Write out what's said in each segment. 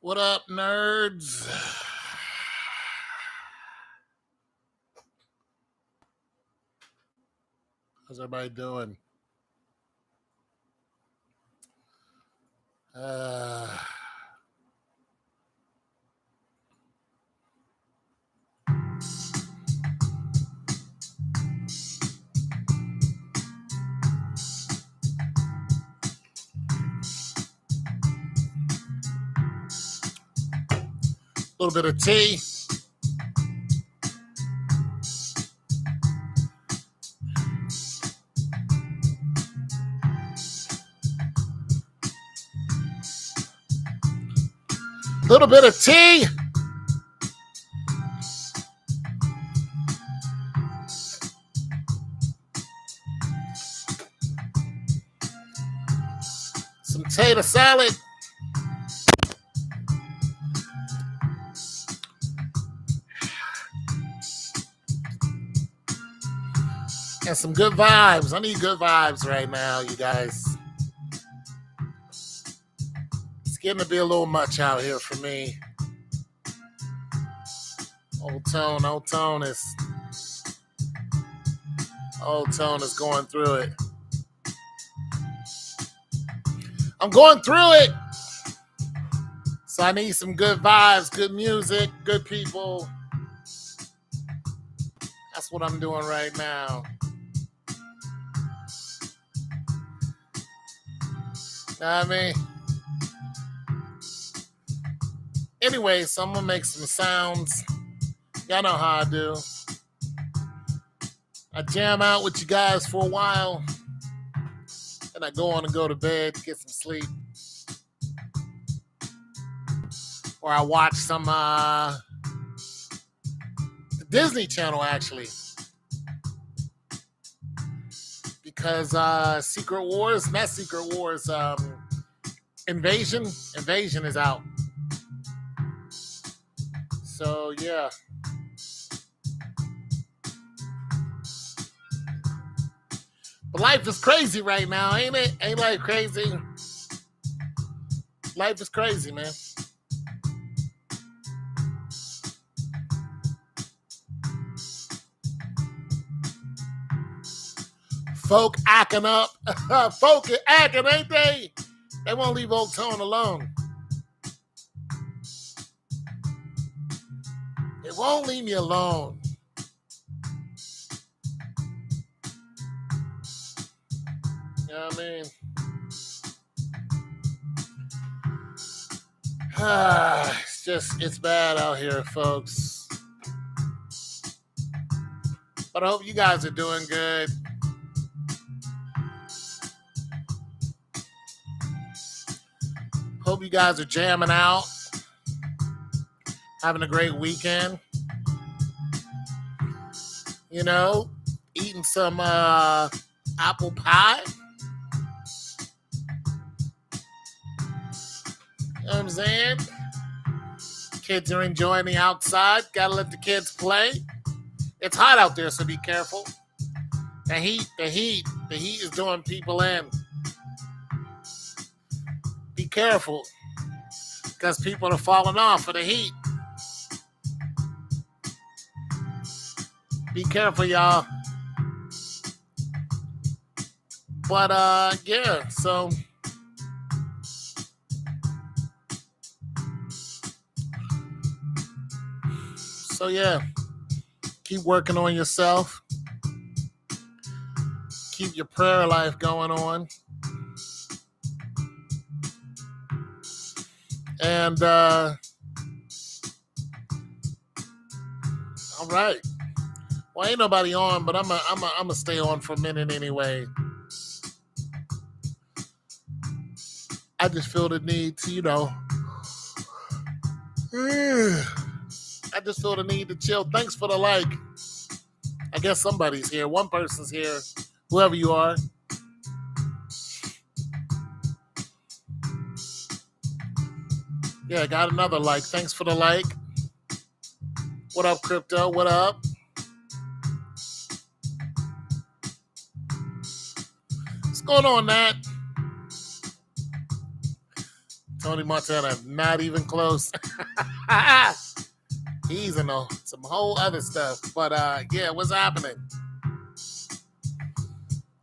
What up, nerds? How's everybody doing? A little bit of tea. Little bit of tea. Some tater salad. And some good vibes. I need good vibes right now, you guys. It's getting to be a little much out here for me. Old Tone is going through it. I'm going through it. So I need some good vibes, good music, good people. That's what I'm doing right now. Know what I mean? Anyway, so I'm going to make some sounds. Y'all know how I do. I jam out with you guys for a while. Then I go on and go to bed, get some sleep. Or I watch some the Disney Channel, actually. Because Secret Wars, not Secret Wars, Invasion is out. So, yeah. But life is crazy right now, ain't it? Ain't life crazy? Life is crazy, man. Folk acting up. Folk acting, ain't they? They won't leave Old Tone alone. They won't leave me alone. You know what I mean? It's bad out here, folks. But I hope you guys are doing good. Hope you guys are jamming out. Having a great weekend. You know, eating some apple pie. You know what I'm saying? Kids are enjoying the outside. Gotta let the kids play. It's hot out there, so be careful. The heat is doing people in. Be careful, because people are falling off of the heat. Be careful, y'all. But, yeah, so yeah, keep working on yourself. Keep your prayer life going on. And, all right. Well, ain't nobody on, but I'm gonna stay on for a minute anyway. I just feel the need to, I just feel the need to chill. Thanks for the like. I guess somebody's here. One person's here. Whoever you are. Yeah, got another like. Thanks for the like. What up, Crypto? What up? What's going on, Nat? Tony Montana, not even close. He's in some whole other stuff. But yeah, what's happening?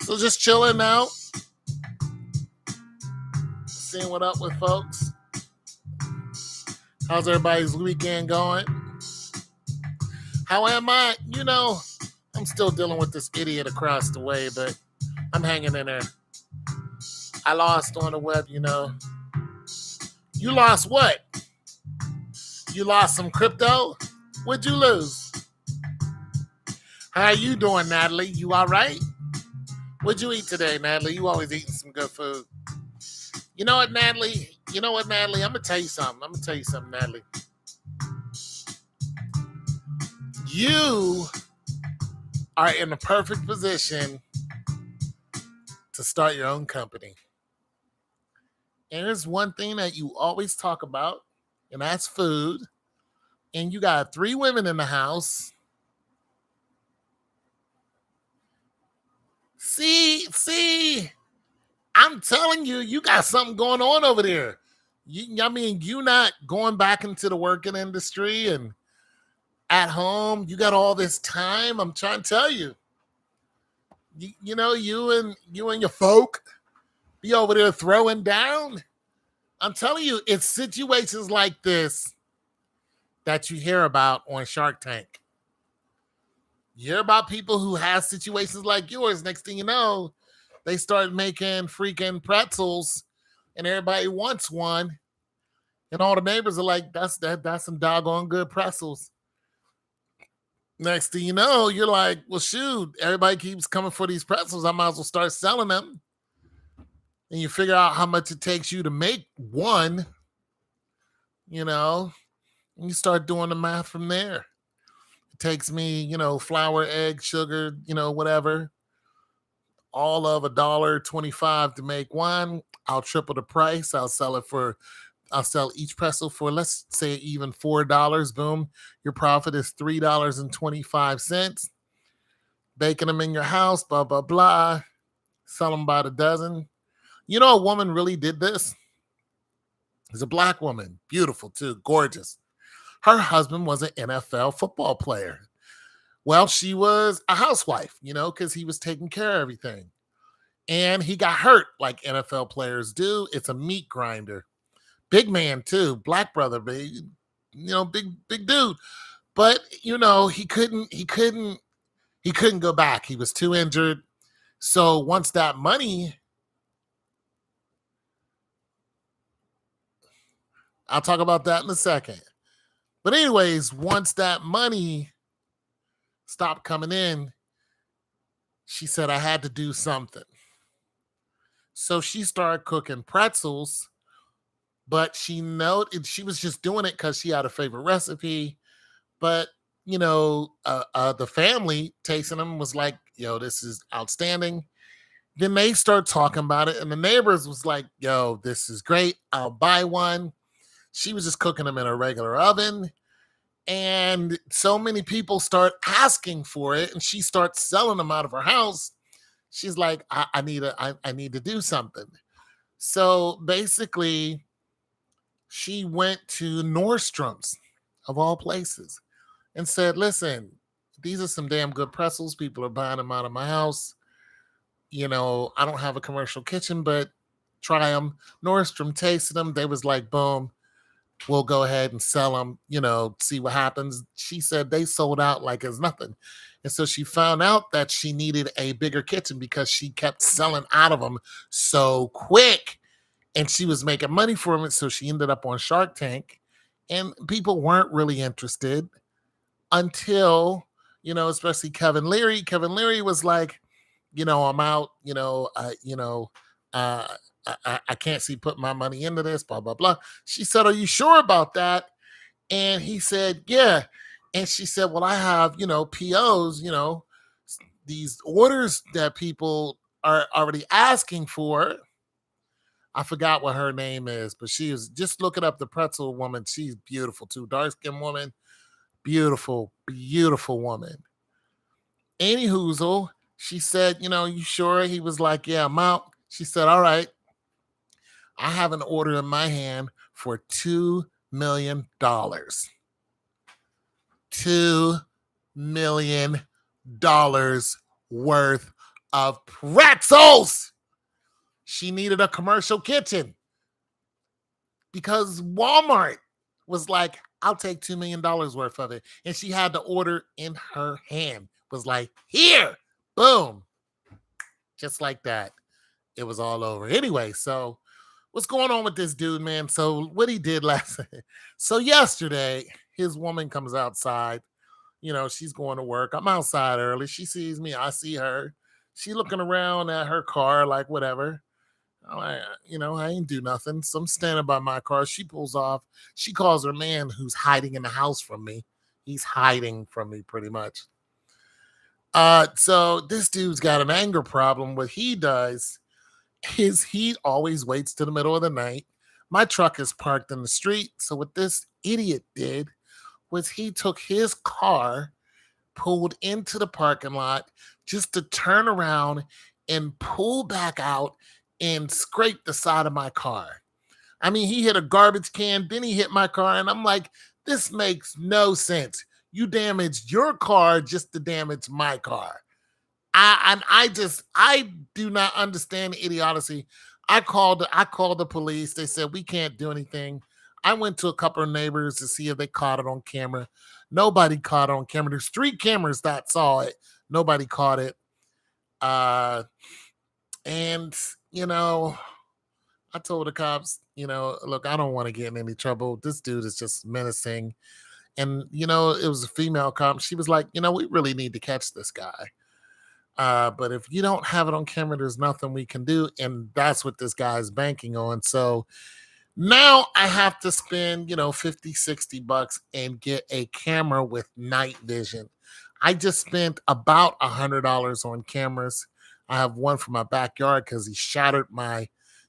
So just chilling out, seeing what up with folks. How's everybody's weekend going? How am I? I'm still dealing with this idiot across the way, but I'm hanging in there. I lost on the web, You lost what? You lost some crypto? What'd you lose? How are you doing, Natalie? You all right? What'd you eat today, Natalie? You always eating some good food. You know what, Natalie? I'm going to tell you something. Natalie. You are in the perfect position to start your own company. And there's one thing that you always talk about, and that's food. And you got 3 women in the house. See, I'm telling you, you got something going on over there. You not going back into the working industry and at home. You got all this time. I'm trying to tell you. You and your folk be over there throwing down. I'm telling you, it's situations like this that you hear about on Shark Tank. You hear about people who have situations like yours. Next thing you know, they start making freaking pretzels and everybody wants one. And all the neighbors are like, that's some doggone good pretzels. Next thing you know, you're like, well, shoot, everybody keeps coming for these pretzels. I might as well start selling them. And you figure out how much it takes you to make one, and you start doing the math from there. It takes me, flour, egg, sugar, whatever, all of $1.25 to make one. I'll triple the price. I'll sell each pretzel for, let's say, even $4. Boom. Your profit is $3.25. Baking them in your house, blah, blah, blah. Sell them by the dozen. A woman really did this. It's a black woman. Beautiful, too. Gorgeous. Her husband was an NFL football player. Well, she was a housewife, because he was taking care of everything. And he got hurt like NFL players do. It's a meat grinder. Big man, too. Black brother, big dude. But, he couldn't go back. He was too injured. So once that money... I'll talk about that in a second. But anyways, once that money stopped coming in, she said, I had to do something. So she started cooking pretzels, but she was just doing it because she had a favorite recipe. But, the family tasting them was like, this is outstanding. Then they start talking about it, and the neighbors was like, this is great. I'll buy one. She was just cooking them in a regular oven. And so many people start asking for it, and she starts selling them out of her house. She's like, I need to do something. So basically, she went to Nordstrom's, of all places, and said, listen, these are some damn good pretzels. People are buying them out of my house. I don't have a commercial kitchen, but try them. Nordstrom tasted them. They was like, boom. We'll go ahead and sell them, see what happens. She said they sold out like it's nothing. And so she found out that she needed a bigger kitchen because she kept selling out of them so quick. And she was making money from it. So she ended up on Shark Tank. And people weren't really interested until, especially Kevin Leary. Kevin Leary was like, I'm out, I can't see putting my money into this, blah, blah, blah. She said, are you sure about that? And he said, yeah. And she said, well, I have, POs, these orders that people are already asking for. I forgot what her name is, but she is, just looking up the pretzel woman. She's beautiful too. Dark-skinned woman. Beautiful, beautiful woman. Anyhoozle, she said, you sure? He was like, yeah, I'm out. She said, all right. I have an order in my hand for $2 million. $2 million worth of pretzels. She needed a commercial kitchen because Walmart was like, I'll take $2 million worth of it. And she had the order in her hand. Was like, here, boom. Just like that. It was all over. Anyway, so what's going on with this dude, man? So what he did so yesterday, his woman comes outside. She's going to work. I'm outside early. She sees me. I see her. She looking around at her car like whatever. I ain't do nothing. So I'm standing by my car. She pulls off. She calls her man who's hiding in the house from me. He's hiding from me pretty much. So this dude's got an anger problem. What he does is he always waits to the middle of the night. My truck is parked in the street. So what this idiot did was he took his car, pulled into the parking lot just to turn around and pull back out and scrape the side of my car. I mean, he hit a garbage can, then he hit my car, and I'm like, this makes no sense. You damaged your car just to damage my car. I do not understand the idiocy. I called the police. They said we can't do anything. I went to a couple of neighbors to see if they caught it on camera. Nobody caught it on camera. There's 3 cameras that saw it. Nobody caught it. And I told the cops, look, I don't want to get in any trouble. This dude is just menacing. And, it was a female cop. She was like, we really need to catch this guy. But if you don't have it on camera, there's nothing we can do. And that's what this guy is banking on. So now I have to spend, $50-$60 and get a camera with night vision. I just spent about $100 on cameras. I have one from my backyard because he shattered my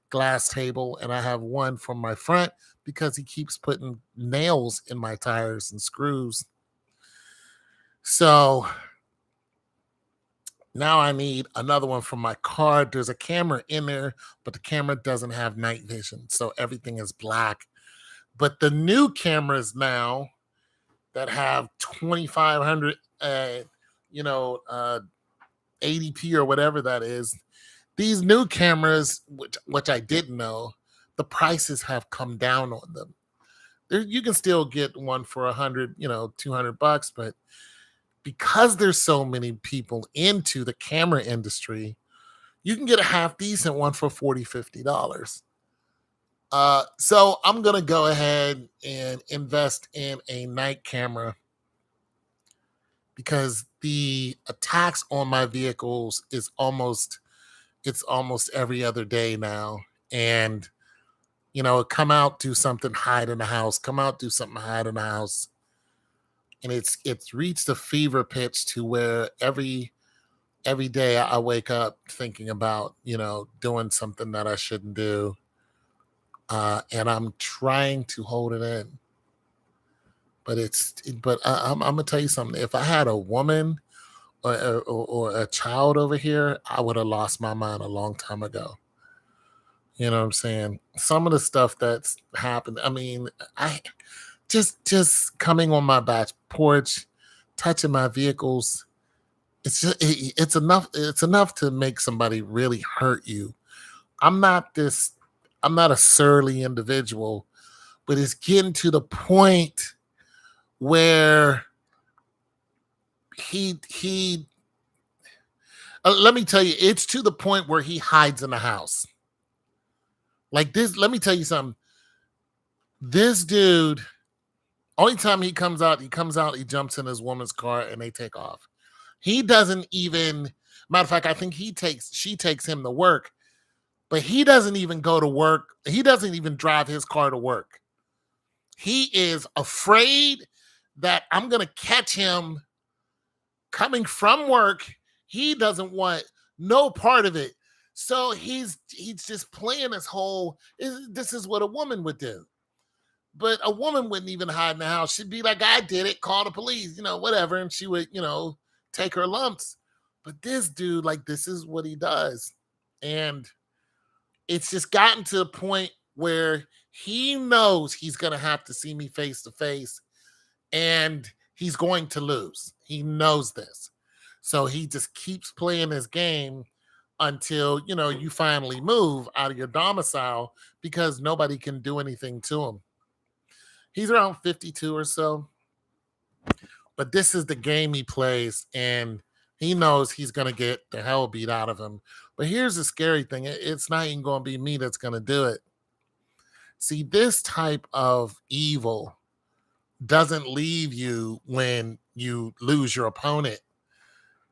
glass table, and I have one from my front because he keeps putting nails in my tires and screws. So now I need another one from my car. There's a camera in there, but the camera doesn't have night vision, so everything is black. But the new cameras now that have 2500 ADP or whatever that is, these new cameras, which I didn't know, the prices have come down on them. You can still get one for $100, $200, but because there's so many people into the camera industry, you can get a half decent one for $40-$50. So I'm gonna go ahead and invest in a night camera because the attacks on my vehicles is almost every other day now. And come out, do something, hide in the house, come out, do something, hide in the house. And it's reached a fever pitch to where every day I wake up thinking about, doing something that I shouldn't do. And I'm trying to hold it in. But I'm gonna tell you something. If I had a woman or a child over here, I would have lost my mind a long time ago. You know what I'm saying? Some of the stuff that's happened. I mean, I just coming on my back porch, touching my vehicles. It's enough. It's enough to make somebody really hurt you. I'm not a surly individual, but it's getting to the point where he let me tell you, it's to the point where he hides in the house. Like this, let me tell you something. This dude, only time he comes out, he jumps in his woman's car and they take off. He doesn't even, matter of fact, I think she takes him to work, but he doesn't even go to work. He doesn't even drive his car to work. He is afraid that I'm going to catch him coming from work. He doesn't want no part of it. So he's just playing this whole, this is what a woman would do. But a woman wouldn't even hide in the house. She'd be like, I did it, call the police, whatever. And she would, take her lumps. But this dude, like, this is what he does. And it's just gotten to the point where he knows he's going to have to see me face to face and he's going to lose. He knows this. So he just keeps playing his game until, you finally move out of your domicile because nobody can do anything to him. He's around 52 or so. But this is the game he plays, and he knows he's going to get the hell beat out of him. But here's the scary thing. It's not even going to be me that's going to do it. See, this type of evil doesn't leave you when you lose your opponent.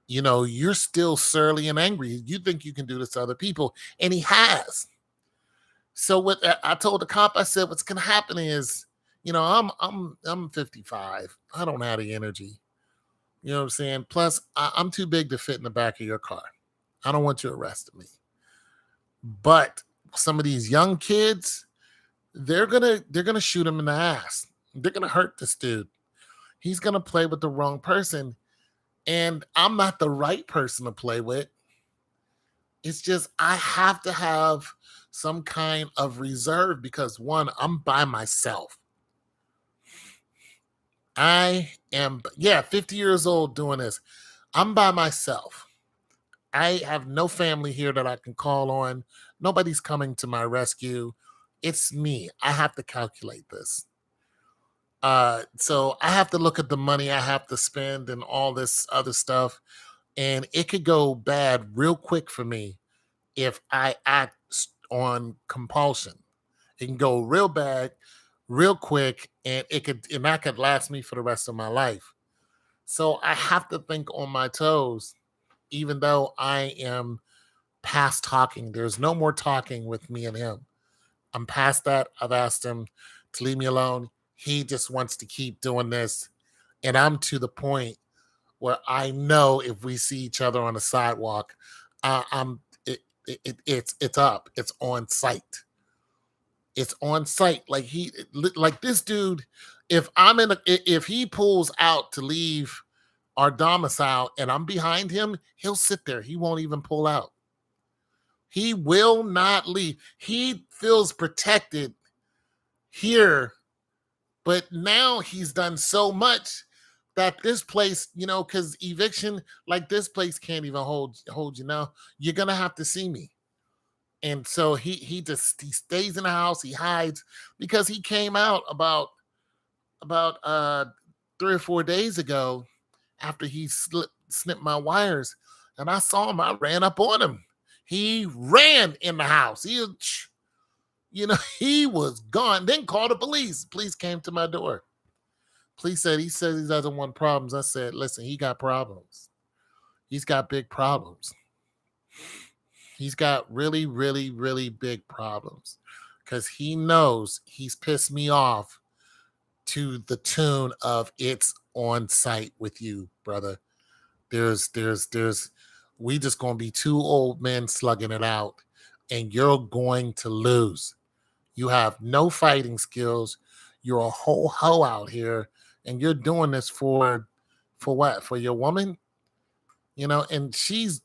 You're still surly and angry. You think you can do this to other people, and he has. So what I told the cop, I said, what's going to happen is, I'm 55. I don't have the energy. You know what I'm saying? Plus, I'm too big to fit in the back of your car. I don't want you arresting me. But some of these young kids, they're gonna shoot him in the ass. They're gonna hurt this dude. He's gonna play with the wrong person, and I'm not the right person to play with. It's just I have to have some kind of reserve because one, I'm by myself. I am, 50 years old doing this. I'm by myself. I have no family here that I can call on. Nobody's coming to my rescue. It's me. I have to calculate this. So I have to look at the money I have to spend and all this other stuff. And it could go bad real quick for me if I act on compulsion. It can go real bad real quick, and that could last me for the rest of my life. So I have to think on my toes, even though I am past talking. There's no more talking with me and him. I'm past that. I've asked him to leave me alone. He just wants to keep doing this. And I'm to the point where I know if we see each other on the sidewalk, it's up. It's on sight. It's on sight. Like this dude, if he pulls out to leave our domicile and I'm behind him, he'll sit there. He won't even pull out. He will not leave. He feels protected here, but now he's done so much that this place, because eviction, like this place can't even hold you now. You're gonna have to see me. And so he stays in the house, he hides because he came out about 3 or 4 days ago after he snipped my wires, and I saw him. I ran up on him. He ran in the house. He was gone. Then called the police. Police came to my door. Police said he doesn't want problems. I said, listen, he got problems. He's got big problems. He's got really, really, really big problems because he knows he's pissed me off to the tune of it's on site with you, brother. We just going to be two old men slugging it out, and you're going to lose. You have no fighting skills. You're a whole hoe out here, and you're doing this for what? For your woman? And she's,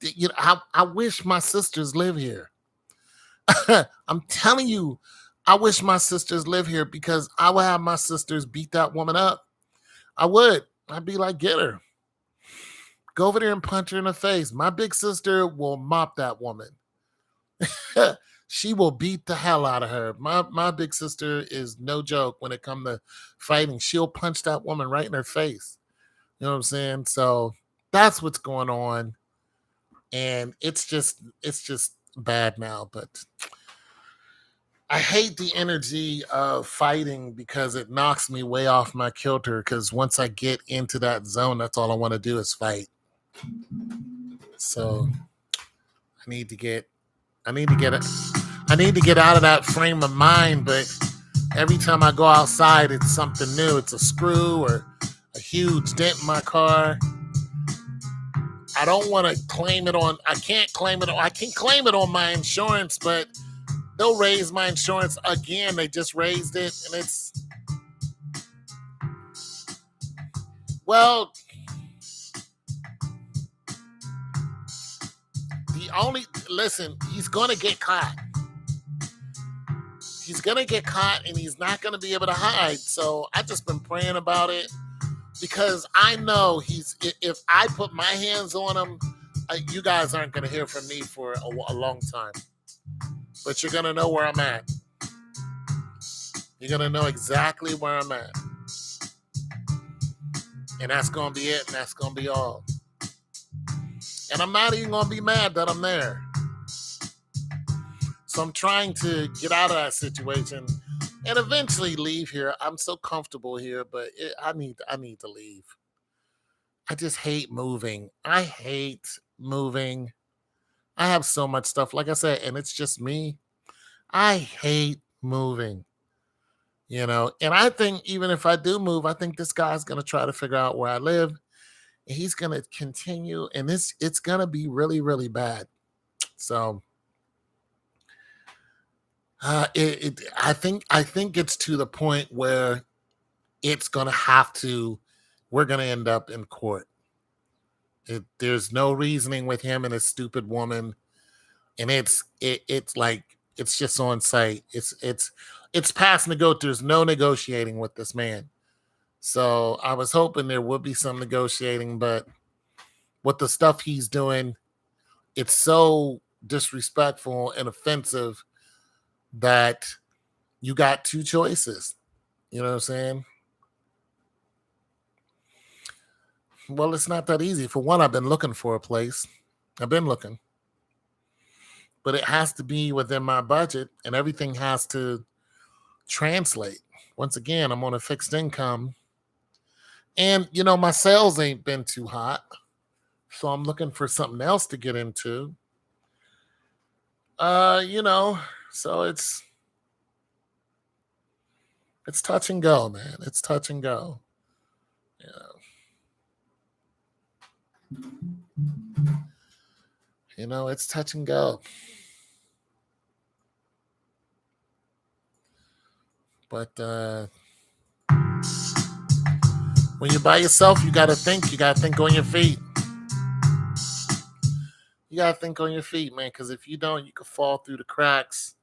I wish my sisters live here. I'm telling you, I wish my sisters live here because I would have my sisters beat that woman up. I would. I'd be like, get her. Go over there and punch her in the face. My big sister will mop that woman. She will beat the hell out of her. My big sister is no joke when it comes to fighting. She'll punch that woman right in her face. You know what I'm saying? So that's what's going on. And it's just bad now. But I hate the energy of fighting because it knocks me way off my kilter. Because once I get into that zone, that's all I want to do is fight. So I need to get out of that frame of mind, but every time I go outside, it's something new. It's a screw or a huge dent in my car. I don't want to claim it on. I can't claim it. I can claim it on my insurance, but they'll raise my insurance again. They just raised it, and it's listen, he's going to get caught. he's gonna get caught and he's not gonna be able to hide. So I just been praying about it because I know if I put my hands on him, you guys aren't gonna hear from me for a long time. But you're gonna know where I'm at. You're gonna know exactly where I'm at. And that's gonna be it, and that's gonna be all. And I'm not even gonna be mad that I'm there. So I'm trying to get out of that situation and eventually leave here. I'm so comfortable here, but I need to leave. I just hate moving. I hate moving. I have so much stuff, like I said, and it's just me. I hate moving. And I think even if I do move, I think this guy's gonna try to figure out where I live, and he's gonna continue, and it's gonna be really, really bad. So I think it's to the point where it's gonna have to. We're gonna end up in court. There's no reasoning with him and his stupid woman, and it's like it's just on site. It's past There's no negotiating with this man. So I was hoping there would be some negotiating, but with the stuff he's doing, it's so disrespectful and offensive that you got two choices. You know what I'm saying? Well, it's not that easy. For one, I've been looking for a place. I've been looking. But it has to be within my budget and everything has to translate. Once again, I'm on a fixed income. And, my sales ain't been too hot. So I'm looking for something else to get into. So it's touch and go, man. It's touch and go. It's touch and go. But when you're by yourself, you gotta think. You gotta think on your feet. You gotta think on your feet, man. Because if you don't, you could fall through the cracks.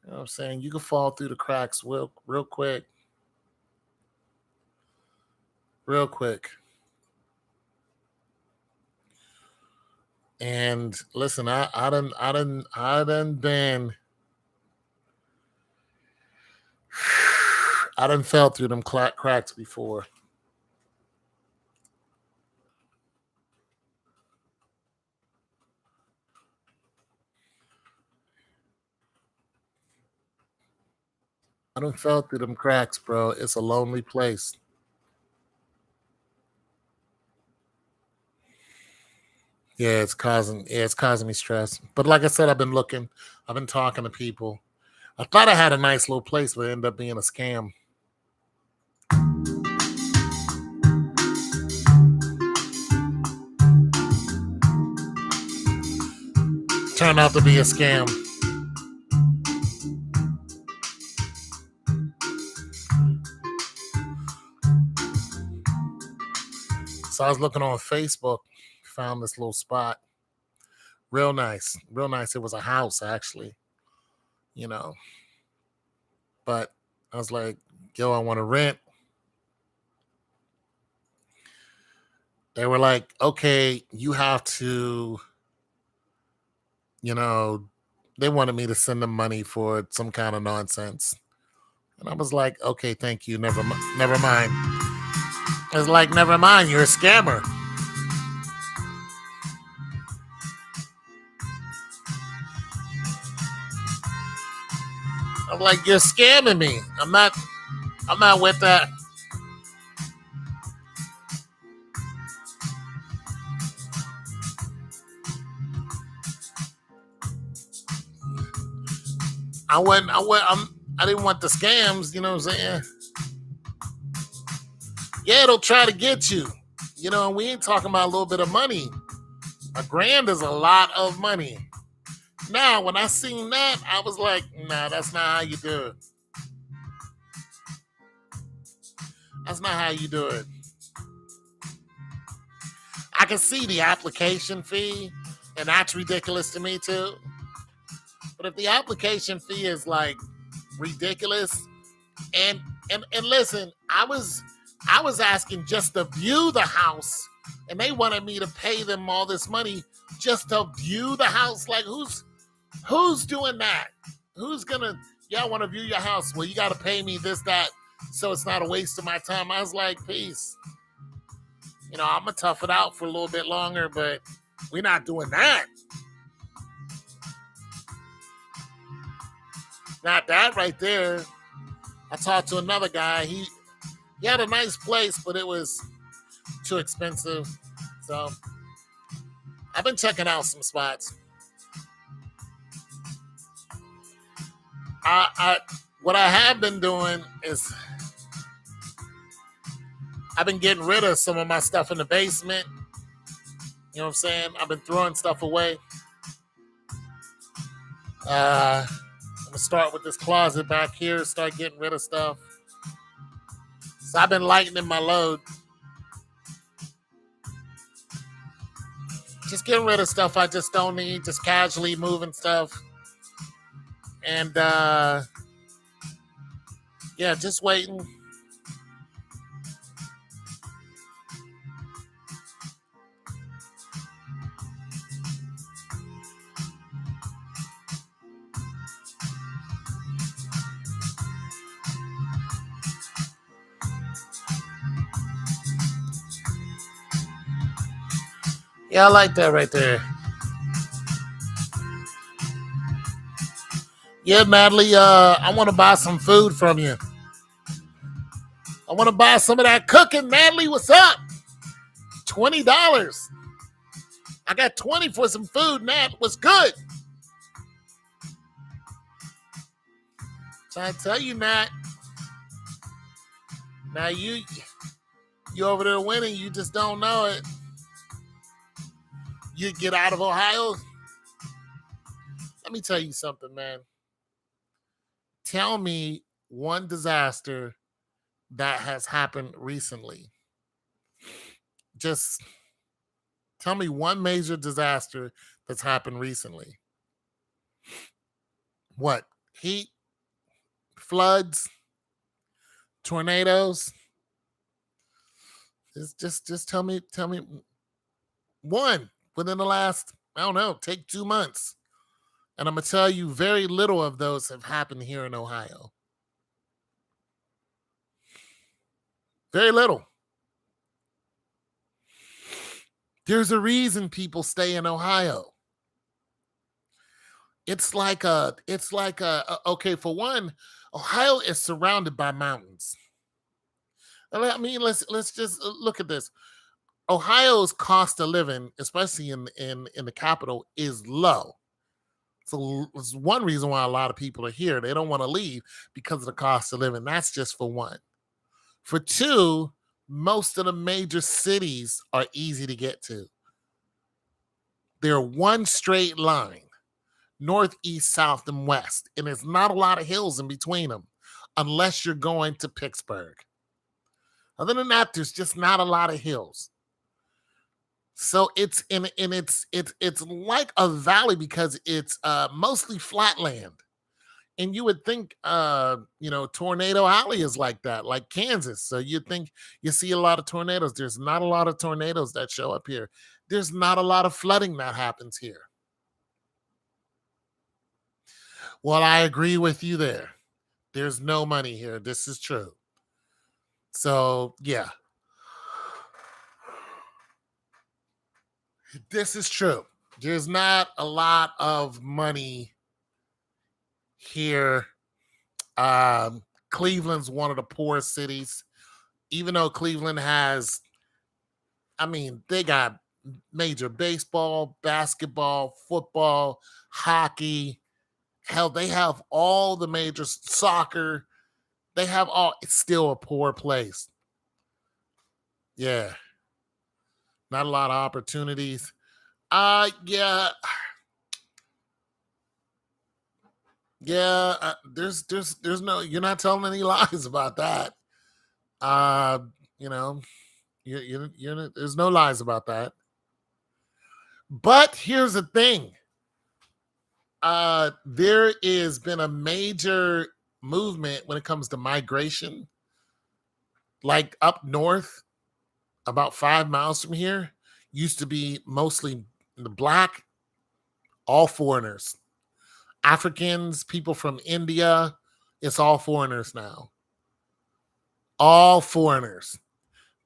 You know what I'm saying? You could fall through the cracks real quick. Real quick. And listen, I done been. I done fell through them cracks before. I done fell through them cracks, bro. It's a lonely place. Yeah, it's causing me stress. But like I said, I've been looking. I've been talking to people. I thought I had a nice little place, but it ended up being a scam. Turned out to be a scam. So I was looking on Facebook, found this little spot. Real nice. Real nice. It was a house, actually. But I was like, yo, I want to rent. They were like, okay, you have to, they wanted me to send them money for some kind of nonsense. And I was like, okay, thank you. Never mind. It's like, never mind. You're a scammer. I'm like, you're scamming me. I'm not with that. I didn't want the scams, you know what I'm saying? Yeah, it'll try to get you. And we ain't talking about a little bit of money. $1,000 is a lot of money. Now, when I seen that, I was like, nah, that's not how you do it. That's not how you do it. I can see the application fee, and that's ridiculous to me too. But if the application fee is like ridiculous, and listen, I was asking just to view the house, and they wanted me to pay them all this money just to view the house. Like who's doing that? Who's gonna y'all want to view your house? Well, you got to pay me this, that, so it's not a waste of my time. I was like, peace. I'm gonna tough it out for a little bit longer, but we're not doing that. Not that right there. I talked to another guy. He had a nice place, but it was too expensive. So I've been checking out some spots. What I have been doing is I've been getting rid of some of my stuff in the basement. You know what I'm saying? I've been throwing stuff away. I'm gonna start with this closet back here, start getting rid of stuff. So I've been lightening my load. Just getting rid of stuff I just don't need, just casually moving stuff. And yeah, just waiting. Yeah, I like that right there. Yeah, Natalie, I want to buy some food from you. I want to buy some of that cooking. Natalie, what's up? $20. I got 20 for some food, Nat. What's good? Trying to tell you, Nat. Now you over there winning, you just don't know it. You get out of Ohio. Let me tell you something, man. Tell me one disaster that has happened recently. Just tell me one major disaster that's happened recently. What? Heat? Floods? Tornadoes? Just tell me one within the last, I don't know, take 2 months. And I'm going to tell you very little of those have happened here in Ohio. Very little. There's a reason people stay in Ohio. It's like okay, for one, Ohio is surrounded by mountains. I mean, let's just look at this. Ohio's cost of living, especially in the capital, is low. So it's one reason why a lot of people are here. They don't want to leave because of the cost of living. That's just for one. For two, most of the major cities are easy to get to. They're one straight line, north, east, south, and west. And there's not a lot of hills in between them unless you're going to Pittsburgh. Other than that, there's just not a lot of hills. So it's like a valley because it's mostly flat land. And you would think Tornado Alley is like that, like Kansas. So you'd think you see a lot of tornadoes. There's not a lot of tornadoes that show up here. There's not a lot of flooding that happens here. Well, I agree with you there. There's no money here. This is true. So, yeah. This is true. There's not a lot of money here. Cleveland's one of the poorest cities. Even though Cleveland has, they got major baseball, basketball, football, hockey. Hell, they have all the major soccer. They have all. It's still a poor place. Yeah. Not a lot of opportunities. Yeah. Yeah, there's no, you're not telling any lies about that. You know, there's no lies about that. But here's the thing. There has been a major movement when it comes to migration. Like up north, about 5 miles from here, used to be mostly the black, all foreigners. Africans, people from India, it's all foreigners now. All foreigners.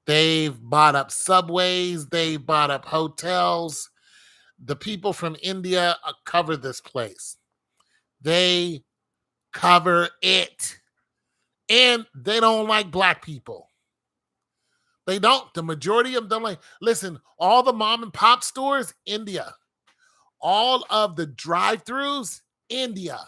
They've bought up subways, they've bought up hotels. The people from India cover this place. They cover it. And they don't like black people. They don't. The majority of them don't like. Listen, all the mom and pop stores, India. All of the drive-throughs, India.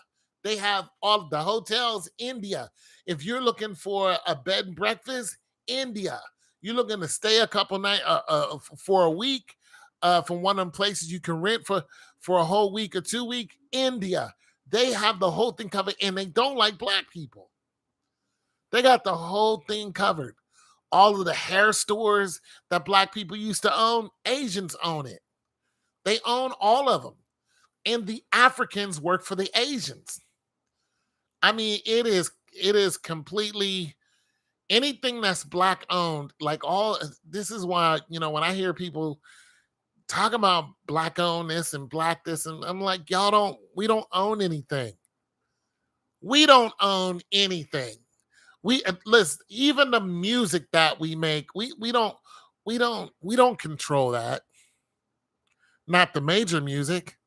They have all of the hotels, India. If you're looking for a bed and breakfast, India. You're looking to stay a couple nights for a week from one of them places you can rent for a whole week or 2 weeks, India. They have the whole thing covered, and they don't like black people. They got the whole thing covered. All of the hair stores that black people used to own, Asians own it. They own all of them. And the Africans work for the Asians. I mean, it is completely anything that's black owned, like all this is why, when I hear people talk about black owned this and black this, and I'm like, we don't own anything. We don't own anything. Listen, even the music that we make, we don't control that. Not the major music.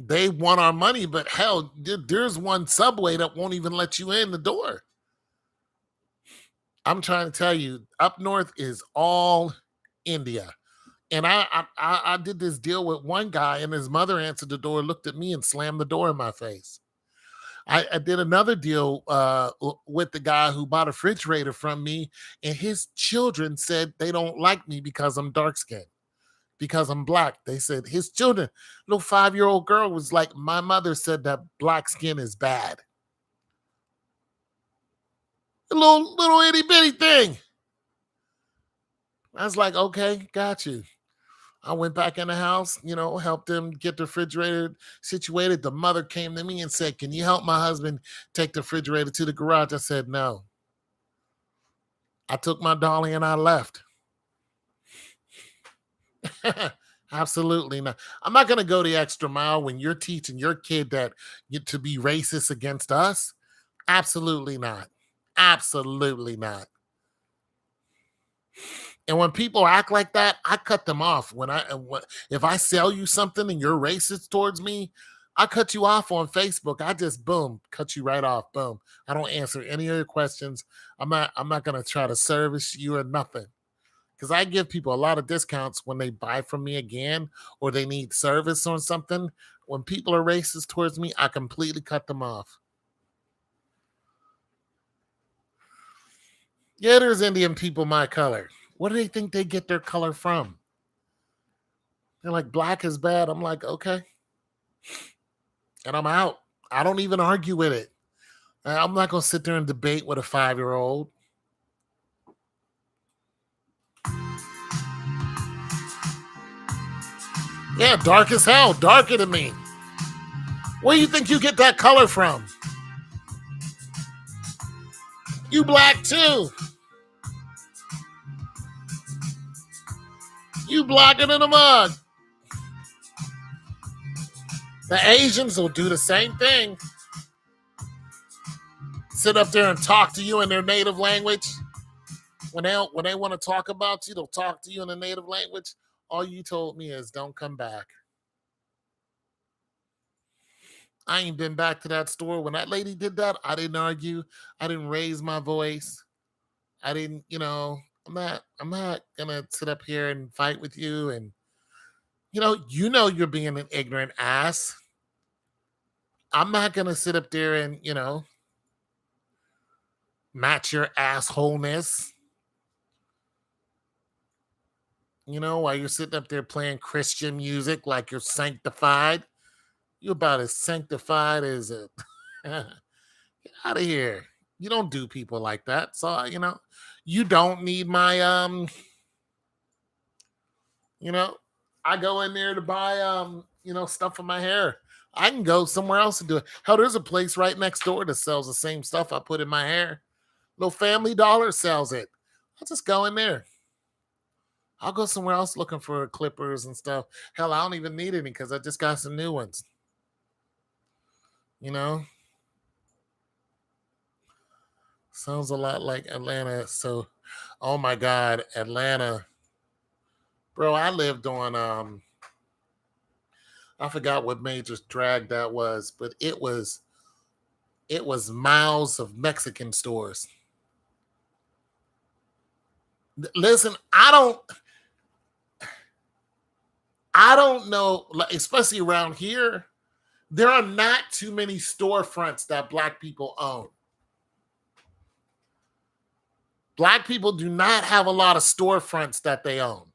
They want our money, but hell, there's one subway that won't even let you in the door. I'm trying to tell you, up north is all India. And I did this deal with one guy, and his mother answered the door, looked at me, and slammed the door in my face. I did another deal with the guy who bought a refrigerator from me, and his children said they don't like me because I'm dark skinned, because I'm black. They said his children, little 5-year-old girl was like, my mother said that black skin is bad. A little itty bitty thing. I was like, okay, got you. I went back in the house, helped them get the refrigerator situated. The mother came to me and said, can you help my husband take the refrigerator to the garage? I said, no. I took my dolly and I left. Absolutely not. I'm not going to go the extra mile when you're teaching your kid that to be racist against us. Absolutely not. Absolutely not. And when people act like that, I cut them off. If I sell you something and you're racist towards me, I cut you off on Facebook. I just cut you right off. Boom. I don't answer any of your questions. I'm not gonna try to service you or nothing. Because I give people a lot of discounts when they buy from me again or they need service or something. When people are racist towards me, I completely cut them off. Yeah, there's Indian people my color. What do they think they get their color from? They're like, black is bad. I'm like, okay. And I'm out. I don't even argue with it. I'm not going to sit there and debate with a 5-year-old. Yeah, dark as hell. Darker than me. Where do you think you get that color from? You black too. You blacker than a mug. The Asians will do the same thing. Sit up there and talk to you in their native language. When they want to talk about you, they'll talk to you in the native language. All you told me is don't come back. I ain't been back to that store. When that lady did that, I didn't argue. I didn't raise my voice. I didn't, I'm not gonna sit up here and fight with you. And you're being an ignorant ass. I'm not gonna sit up there and, match your assholeness. While you're sitting up there playing Christian music like you're sanctified. You're about as sanctified as a get out of here. You don't do people like that. So, you don't need my I go in there to buy stuff for my hair. I can go somewhere else and do it. Hell, there's a place right next door that sells the same stuff I put in my hair. Little Family Dollar sells it. I'll just go in there. I'll go somewhere else looking for clippers and stuff. Hell, I don't even need any because I just got some new ones. You know? Sounds a lot like Atlanta. So, oh my God, Atlanta. Bro, I lived on I forgot what major drag that was, but it was miles of Mexican stores. Listen, I don't know, like, especially around here, there are not too many storefronts that black people own. Black people do not have a lot of storefronts that they own.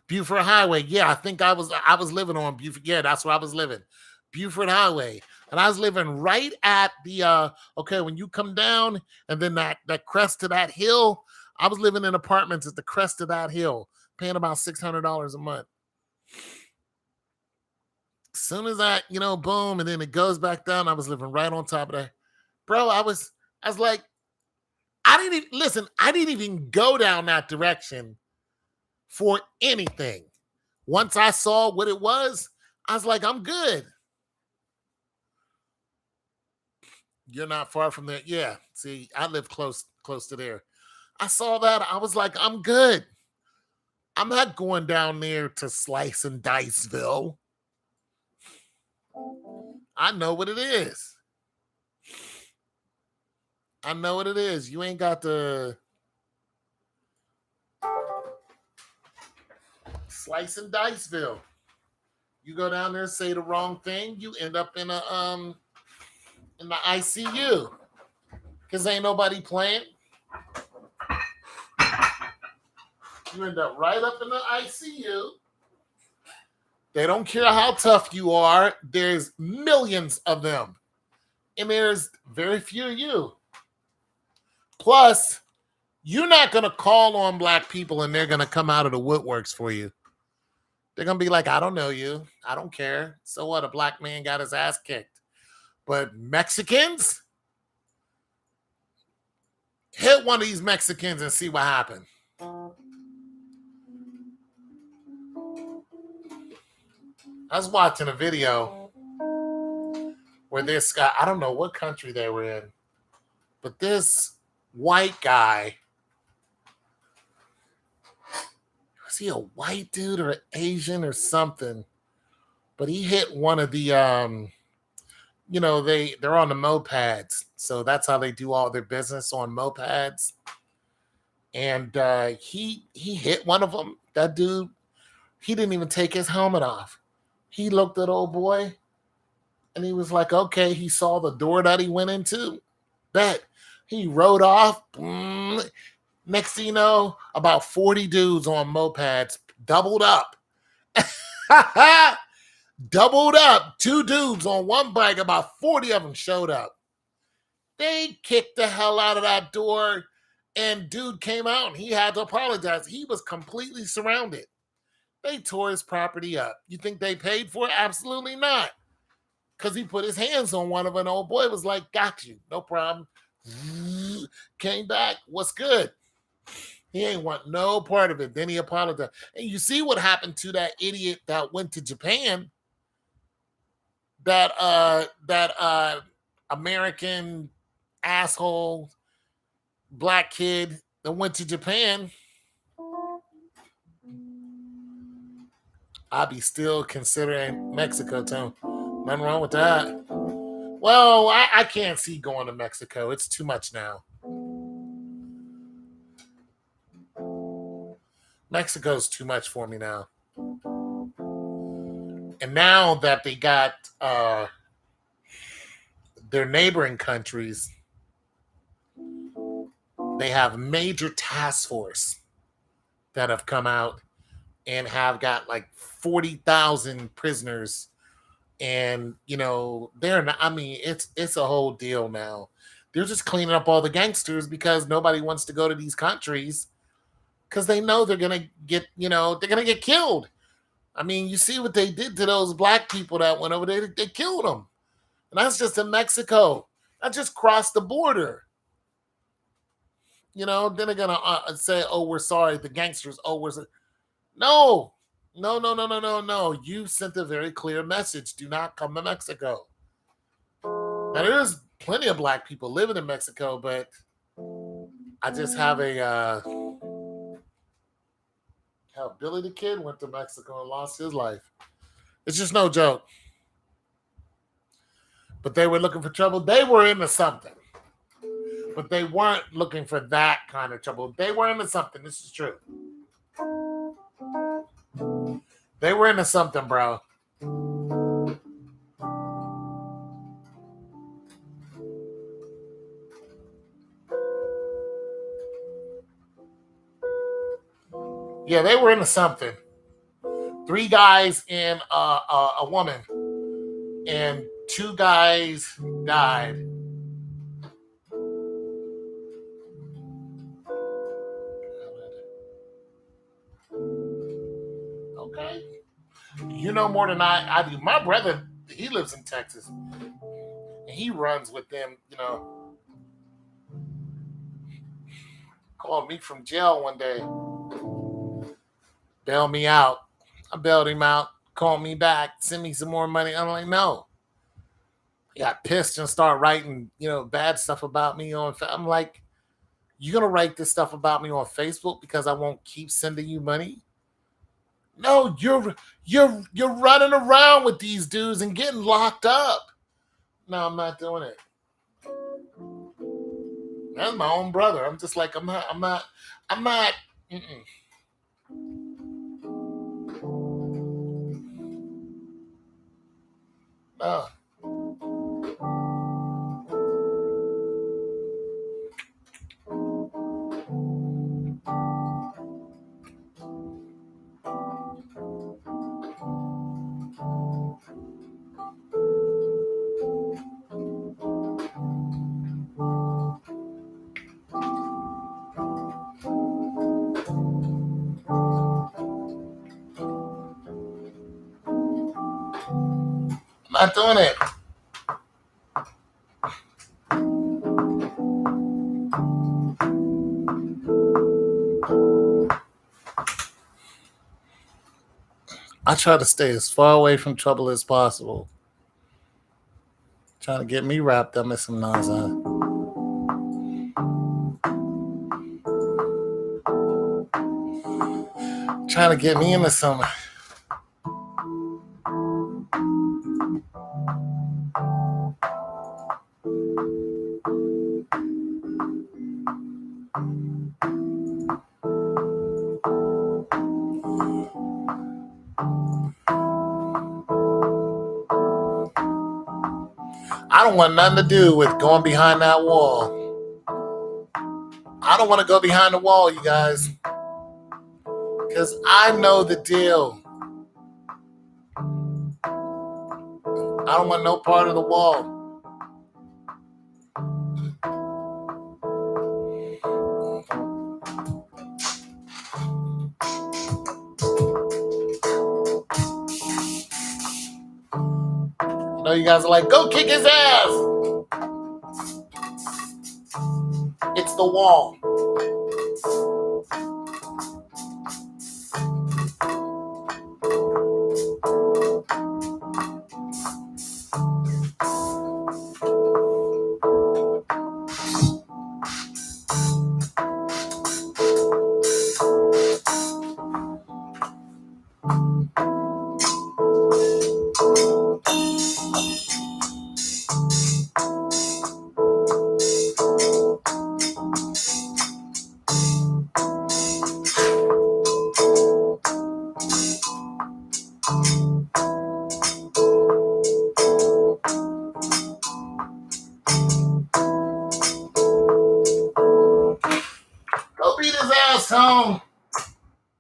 Buford Highway, yeah, I think I was living on Buford. Yeah, that's where I was living. Buford Highway. And I was living right at the okay, when you come down and then that crest of that hill, I was living in apartments at the crest of that hill, paying about $600 a month. As soon as that, boom, and then it goes back down, I was living right on top of that. Bro, I was like, I didn't even listen, I didn't even go down that direction for anything. Once I saw what it was, I was like, I'm good. You're not far from there. Yeah. See, I live close to there. I saw that. I was like, I'm good. I'm not going down there to Slice and Diceville. I know what it is. I know what it is. You ain't got to Slice and Diceville. You go down there and say the wrong thing, you end up in the ICU. Cause ain't nobody playing. You end up right up in the ICU. They don't care how tough you are. There's millions of them. And there's very few of you. Plus, you're not going to call on black people and they're going to come out of the woodworks for you. They're going to be like, I don't know you. I don't care. So what? A black man got his ass kicked. But Mexicans? Hit one of these Mexicans and see what happens. I was watching a video where this guy, I don't know what country they were in, but this white guy, was he a white dude or an Asian or something? But he hit one of the, they're on the mopeds. So that's how they do all their business, on mopeds. And he hit one of them. That dude, he didn't even take his helmet off. He looked at old boy and he was like, okay, he saw the door that he went into. Bet. He rode off. Next thing you know, about 40 dudes on mopeds doubled up. Doubled up. 2 dudes on one bike, about 40 of them showed up. They kicked the hell out of that door, and dude came out and he had to apologize. He was completely surrounded. They tore his property up. You think they paid for it? Absolutely not. Because he put his hands on one of them. Old boy was like, got you. No problem. Came back. What's good? He ain't want no part of it. Then he apologized. And you see what happened to that idiot that went to Japan. That American asshole black kid that went to Japan. I'll be still considering Mexico, Tom. Nothing wrong with that. Well, I can't see going to Mexico. It's too much now. Mexico's too much for me now. And now that they got their neighboring countries, they have major task force that have come out and have got like 40,000 prisoners. And, they're not, it's a whole deal now. They're just cleaning up all the gangsters because nobody wants to go to these countries because they know they're gonna get, they're gonna get killed. I mean, you see what they did to those black people that went over there. They killed them, and that's just in Mexico. That just crossed the border. Then they're gonna say, "Oh, we're sorry." The gangsters. Oh, no, no, no, no, no, no, no. You sent a very clear message. Do not come to Mexico. Now, there's plenty of black people living in Mexico, but I just have how Billy the Kid went to Mexico and lost his life. It's just no joke. But they were looking for trouble. They were into something. But they weren't looking for that kind of trouble. They were into something. This is true. They were into something, bro. Yeah, they were into something. 3 guys and a woman. And 2 guys died. Okay. You know more than I do. My brother, he lives in Texas. And he runs with them, Called me from jail one day. Bailed me out. I bailed him out. Called me back. Send me some more money. I'm like, no. He got pissed and started writing, bad stuff about me on. I'm like, you gonna write this stuff about me on Facebook because I won't keep sending you money? No, you're running around with these dudes and getting locked up. No, I'm not doing it. That's my own brother. I'm just like, I'm not. Mm-mm. No. I'm not doing it. I try to stay as far away from trouble as possible. Trying to get me wrapped up in some nonsense. Trying to get me into some. I don't want nothing to do with going behind that wall. I don't want to go behind the wall, you guys. Because I know the deal. I don't want no part of the wall. You guys are like, go kick his ass. It's the wall. Go beat his ass, Tom.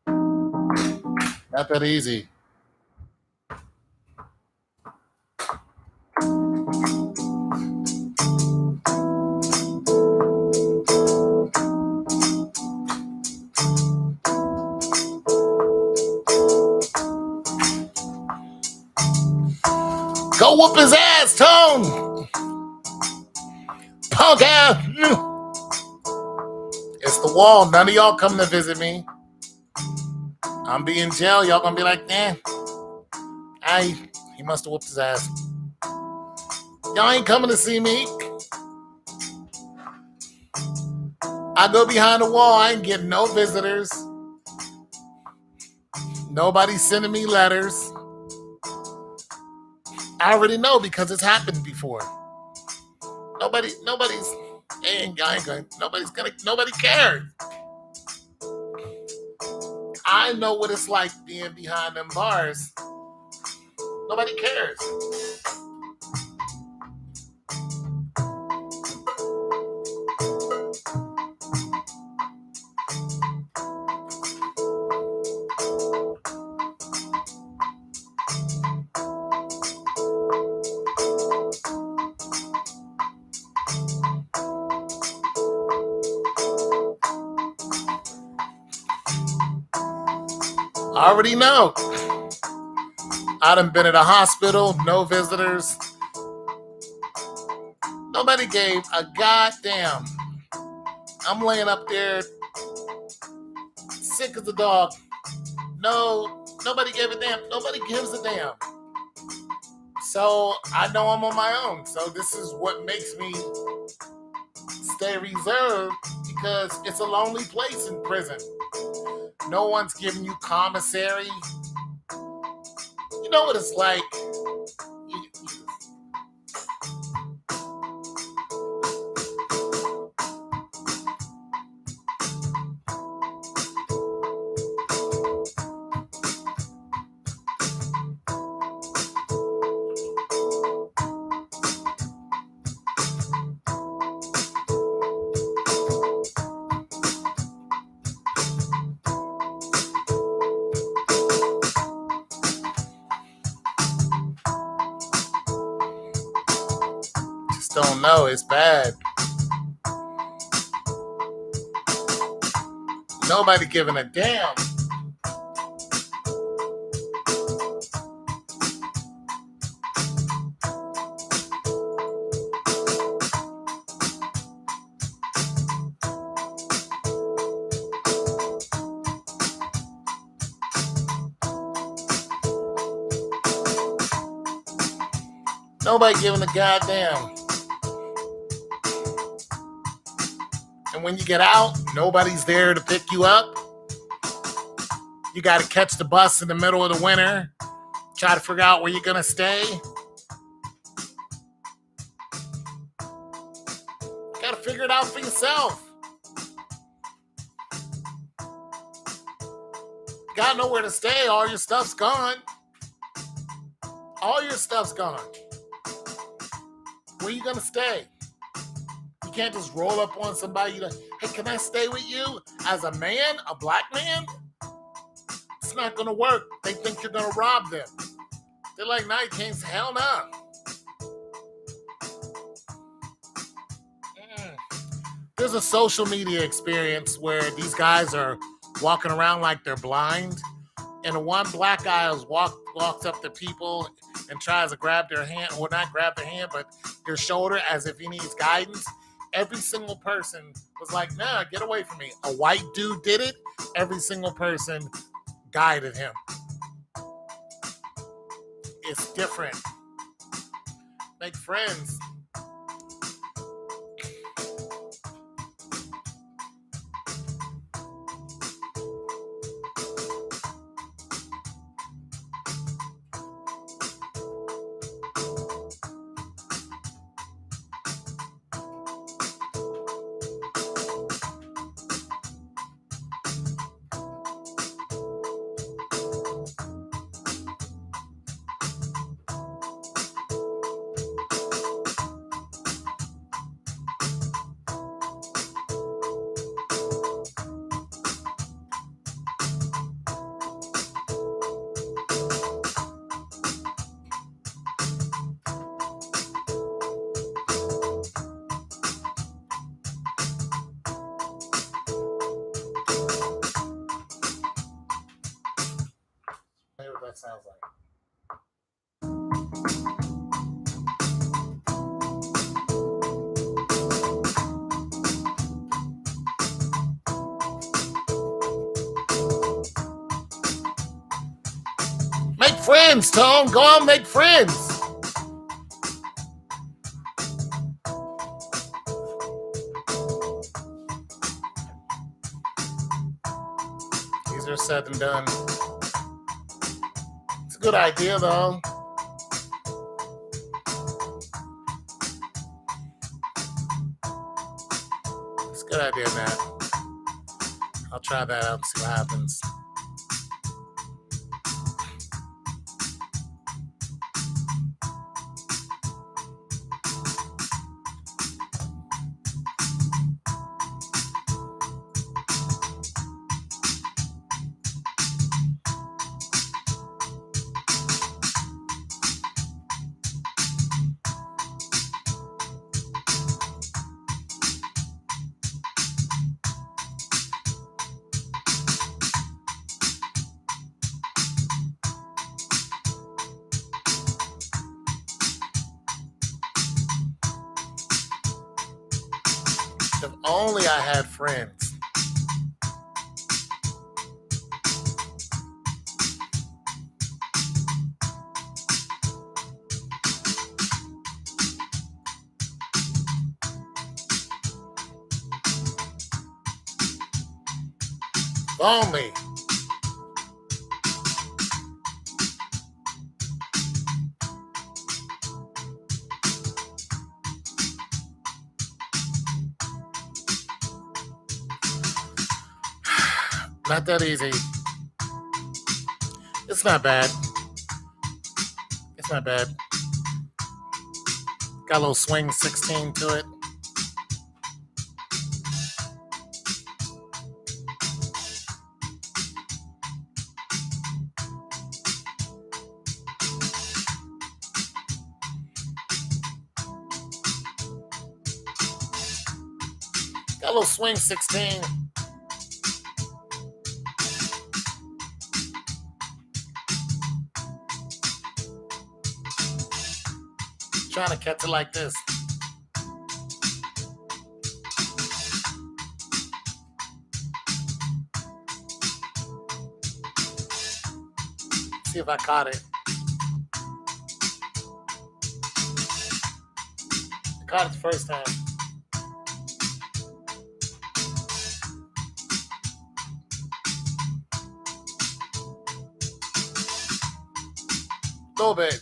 Not that easy. Go whoop his ass, Tone. Punk ass. It's the wall. None of y'all come to visit me. I'm be in jail. Y'all gonna be like, he must have whooped his ass. Y'all ain't coming to see me. I go behind the wall. I ain't getting no visitors. Nobody's sending me letters. I already know because it's happened before. Nobody cares. I know what it's like being behind them bars. Nobody cares. I already know. I done been at a hospital, no visitors. Nobody gave a goddamn. I'm laying up there, sick as a dog. No, nobody gave a damn. Nobody gives a damn. So I know I'm on my own. So this is what makes me stay reserved because it's a lonely place in prison. No one's giving you commissary. You know what it's like. Don't know, it's bad. Nobody giving a damn. Nobody giving a goddamn. And when you get out, nobody's there to pick you up. You got to catch the bus in the middle of the winter. Try to figure out where you're going to stay. Got to figure it out for yourself. Got nowhere to stay. All your stuff's gone. All your stuff's gone. Where you going to stay? You can't just roll up on somebody like, hey, can I stay with you? As a man, a black man? It's not going to work. They think you're going to rob them. They're like, no, you can't. Hell no. There's a social media experience where these guys are walking around like they're blind. And the one black guy walks up to people and tries to grab their hand, or not grab their hand, but their shoulder as if he needs guidance. Every single person was like, nah, get away from me. A white dude did it. Every single person guided him. It's different. Make friends. Maybe what that sounds like. Make friends, Tone. Go out and make friends. Easier said than done. It's a good idea, though. It's a good idea, Matt. I'll try that out and see what happens. If only I had friends. If only. Not that easy. It's not bad. It's not bad. Got a little swing 16 to it. Got a little swing 16. Trying to catch it like this. See if I caught it. I caught it the first time. A little bit.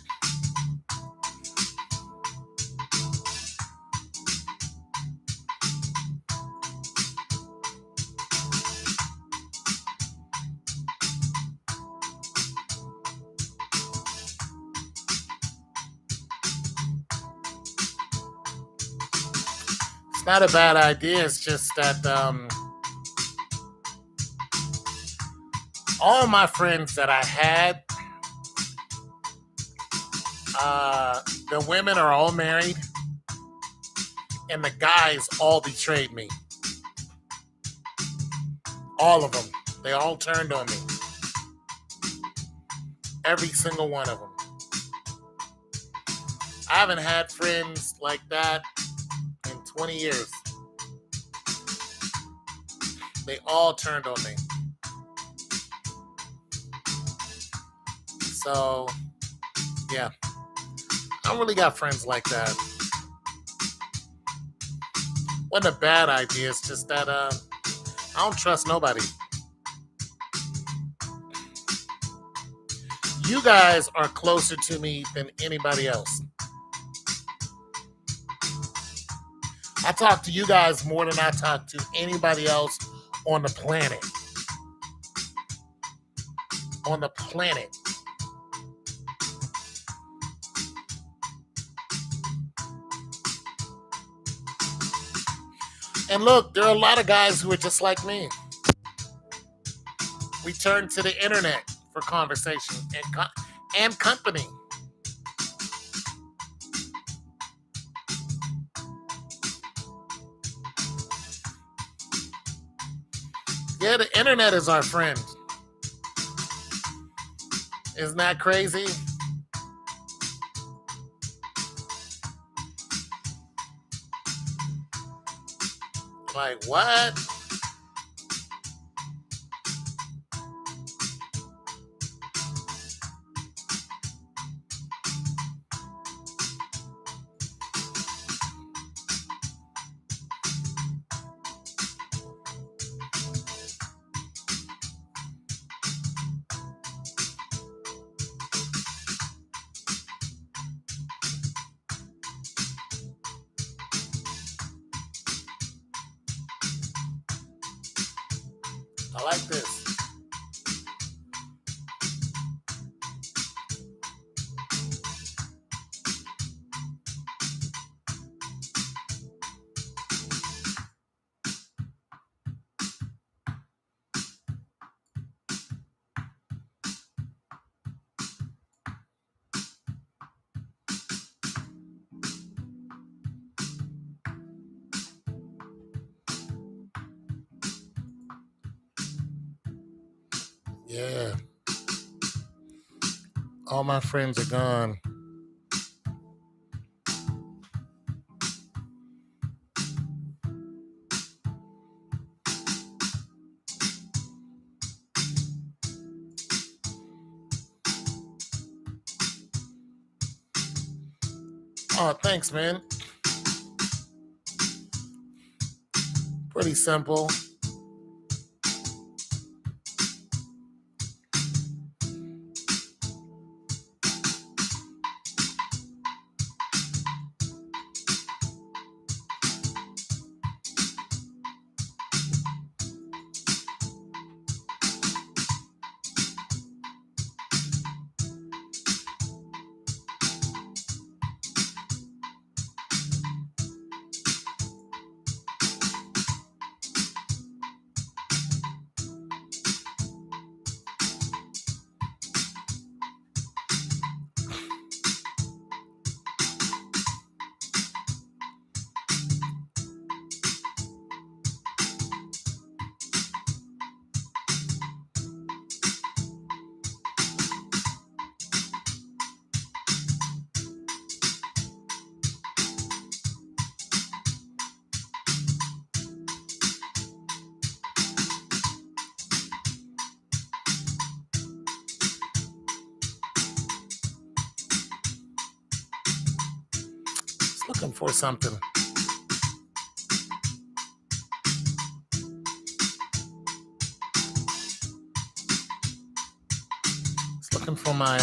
It's not a bad idea. It's just that all my friends that I had, the women are all married, and the guys all betrayed me. All of them. They all turned on me. Every single one of them. I haven't had friends like that in 20 years. They all turned on me. So, yeah. I don't really got friends like that. Wasn't a bad idea. It's just that I don't trust nobody. You guys are closer to me than anybody else. I talk to you guys more than I talk to anybody else on the planet. On the planet. And look, there are a lot of guys who are just like me. We turn to the internet for conversation and company. Yeah, the internet is our friend. Isn't that crazy? Like, what? I like this. Yeah. All my friends are gone. Oh, thanks, man. Pretty simple. Just looking for something. Just looking for my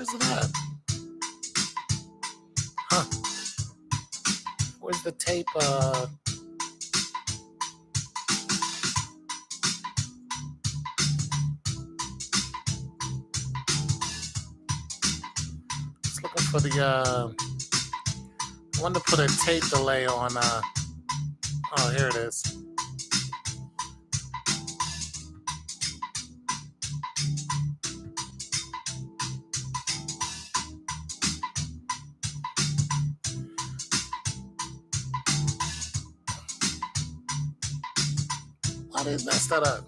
where's it at? Huh. Where's the tape? Just looking for the I wanted to put a tape delay on oh, here it is. Why did it mess that up?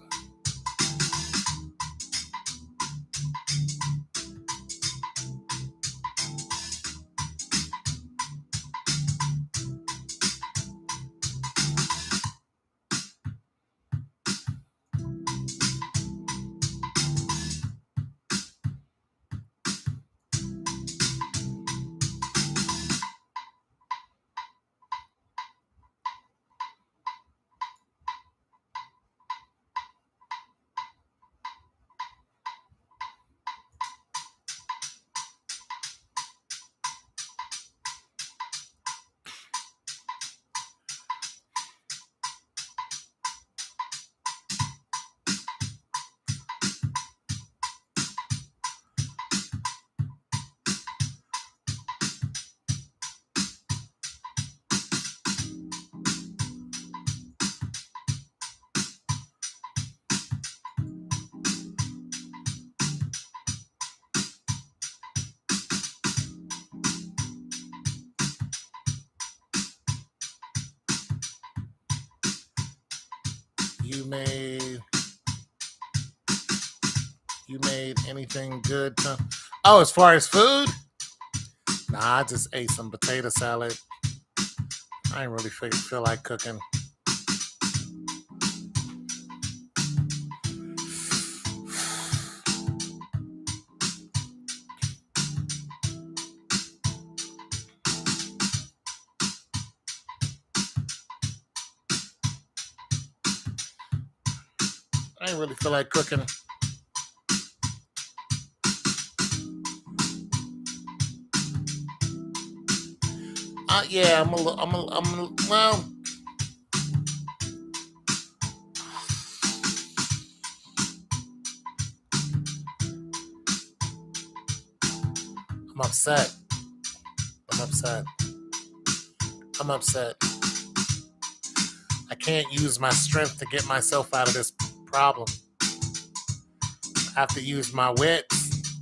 You made anything good to... Oh, as far as food? Nah, I just ate some potato salad. I ain't really feel like cooking. I ain't really feel like cooking. Yeah, well, I'm upset. I'm upset. I'm upset. I can't use my strength to get myself out of this problem. I have to use my wits.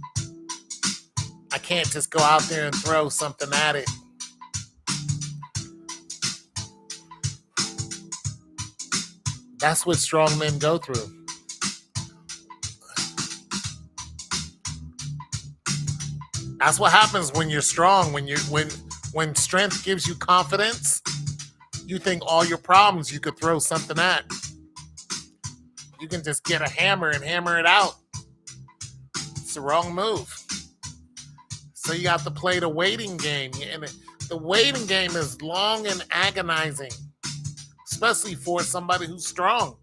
I can't just go out there and throw something at it. That's what strong men go through. That's what happens when you're strong. When strength gives you confidence, you think all your problems you could throw something at. You can just get a hammer and hammer it out. It's the wrong move. So you have to play the waiting game. And the waiting game is long and agonizing, especially for somebody who's strong.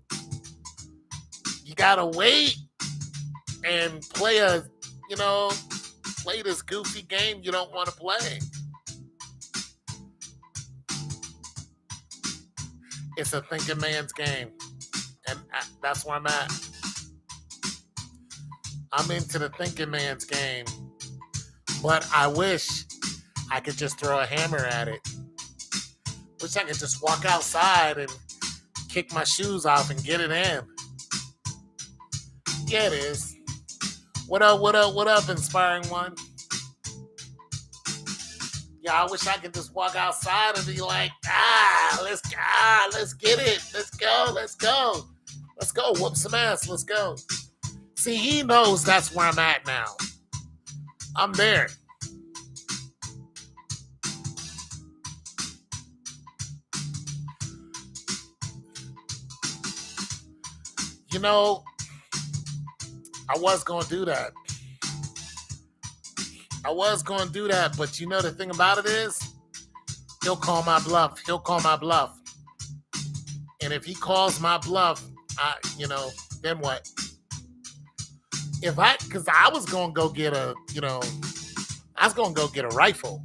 You gotta wait and play this goofy game you don't want to play. It's a thinking man's game. And that's where I'm at. I'm into the thinking man's game. But I wish I could just throw a hammer at it. Wish I could just walk outside and kick my shoes off and get it in. Yeah, it is. What up, inspiring one? Yeah, I wish I could just walk outside and be like, let's get it. Let's go. Whoop some ass. Let's go. See, he knows that's where I'm at now. I'm there. I was going to do that. But the thing about it is, he'll call my bluff. And if he calls my bluff, then what? Because I was going to go get a rifle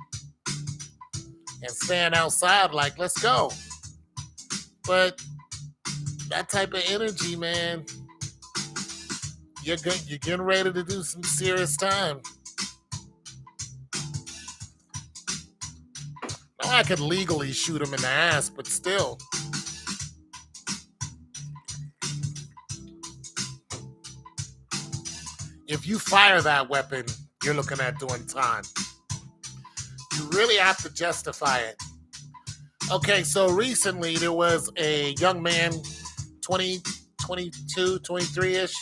and stand outside like, let's go. But that type of energy, man, you're getting ready to do some serious time. I could legally shoot him in the ass, but still. If you fire that weapon, you're looking at doing time. You really have to justify it. Okay, so recently there was a young man, 20, 22, 23-ish,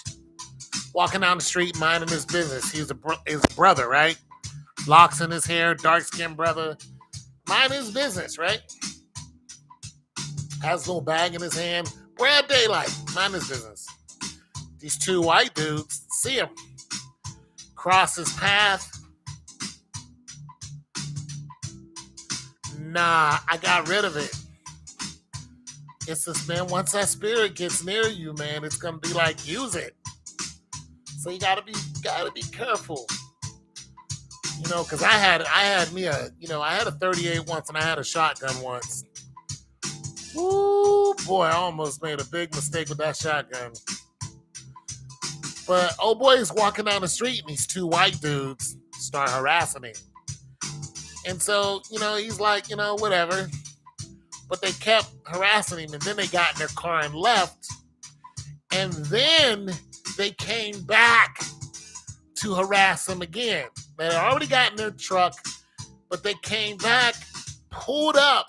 walking down the street minding his business. He's his brother, right? Locks in his hair, dark-skinned brother. Mind his business, right? Has a little bag in his hand. Broad daylight. Mind his business. These two white dudes see him. Cross his path. Nah, I got rid of it. It's this, man, once that spirit gets near you, man, it's gonna be like, use it. So you gotta be careful. Because I had a 38 once and I had a shotgun once. Ooh, boy, I almost made a big mistake with that shotgun. But old boy is walking down the street and these two white dudes start harassing him. And so, he's like, whatever. But they kept harassing him, and then they got in their car and left. And then they came back to harass him again. They had already got in their truck, but they came back, pulled up.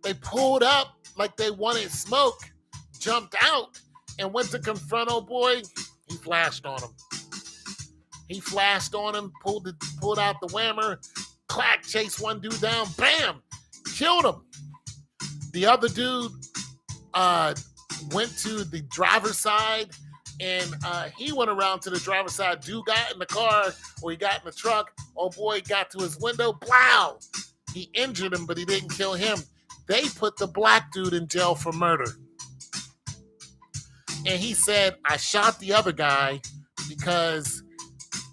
They pulled up like they wanted smoke, jumped out, and went to confront old boy. He flashed on him. Pulled out the whammer, clack, chased one dude down, bam, killed him. The other dude went to the driver's side, and he went around to the driver's side. Dude got in the car, or he got in the truck. Old boy got to his window, blow. He injured him, but he didn't kill him. They put the black dude in jail for murder. And he said, I shot the other guy because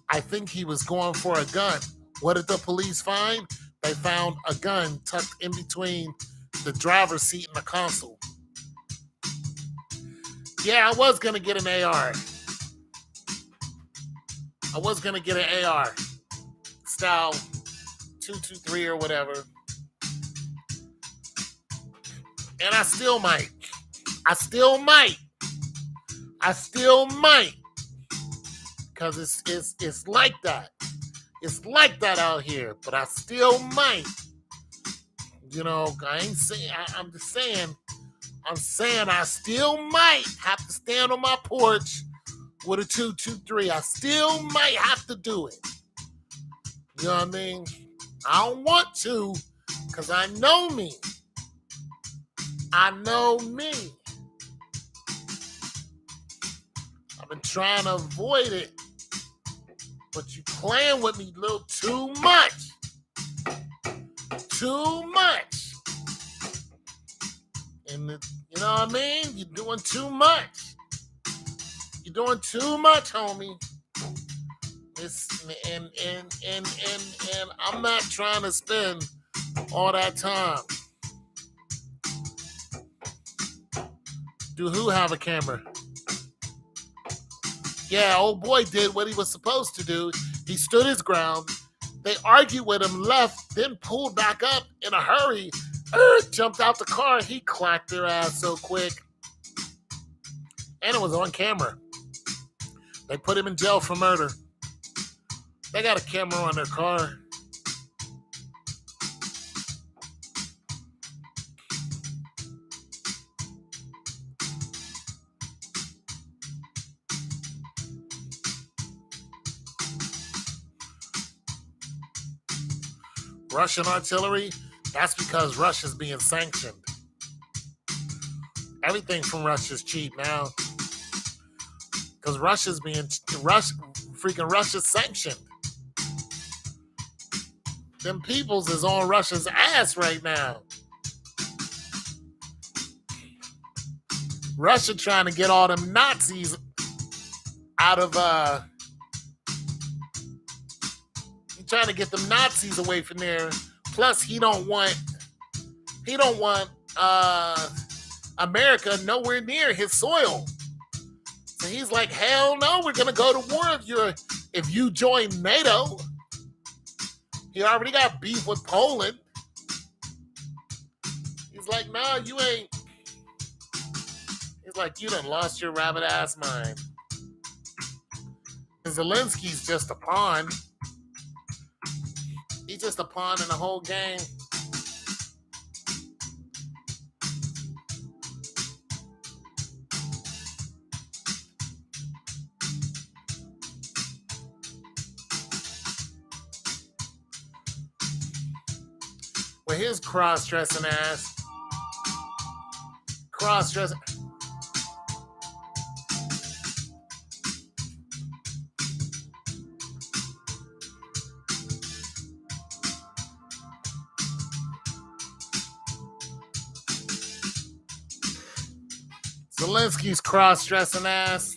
I think he was going for a gun. What did the police find? They found a gun tucked in between the driver's seat and the console. Yeah, I was going to get an AR. I was going to get an AR. Style 223 or whatever. And I still might. I still might. Because it's like that. It's like that out here. But I still might. You know, I ain't saying, I'm just saying, I'm saying I still might have to stand on my porch with a 223. I still might have to do it. You know what I mean? I don't want to, because I know me. I know me. I've been trying to avoid it. But you playing with me a little too much. Too much. And you know what I mean? You're doing too much. You're doing too much, homie. And I'm not trying to spend all that time. Do who have a camera? Yeah, old boy did what he was supposed to do. He stood his ground. They argued with him, left, then pulled back up in a hurry. Jumped out the car. He clacked their ass so quick. And it was on camera. They put him in jail for murder. They got a camera on their car. Russian artillery, that's because Russia's being sanctioned. Everything from Russia's cheap now. Because Russia's sanctioned. Them peoples is on Russia's ass right now. Russia trying to get all them Nazis out of trying to get them Nazis away from there. Plus, he don't want America nowhere near his soil. So he's like, hell no, we're gonna go to war if you join NATO. He already got beef with Poland. He's like, nah, you ain't. He's like, you done lost your rabbit ass mind. And Zelensky's just a pawn. He's just a pawn in the whole game. With his cross-dressing ass. Cross-dressing. Zelensky's cross-dressing ass.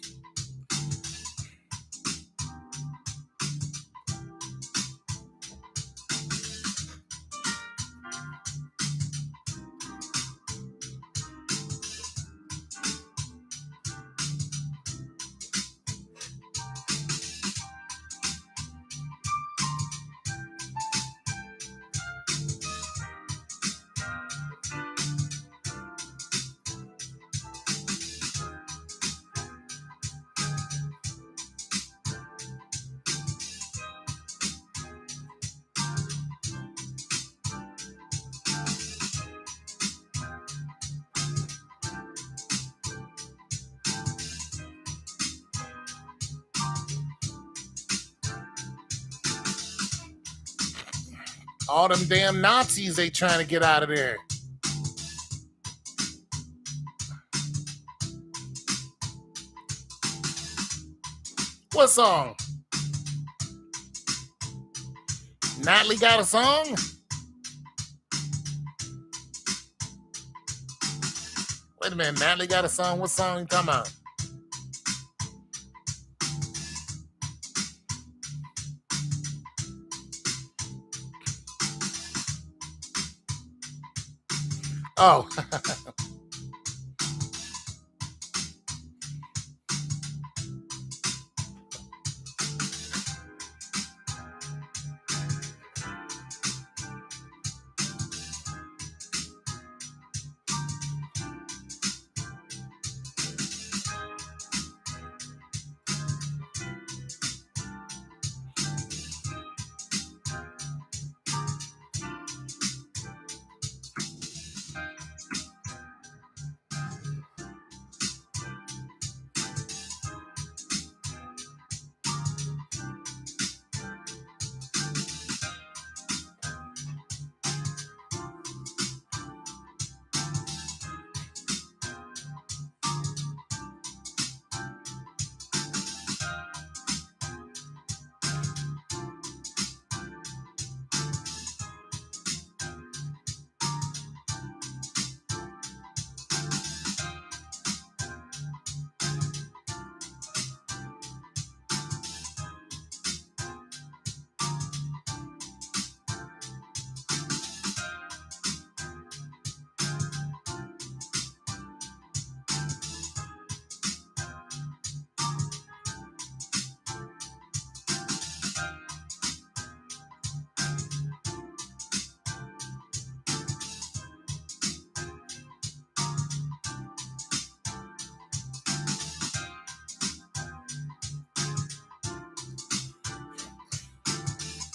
All them damn Nazis they trying to get out of there. What song? Natalie got a song? Wait a minute, Natalie got a song? What song you talking about? Oh,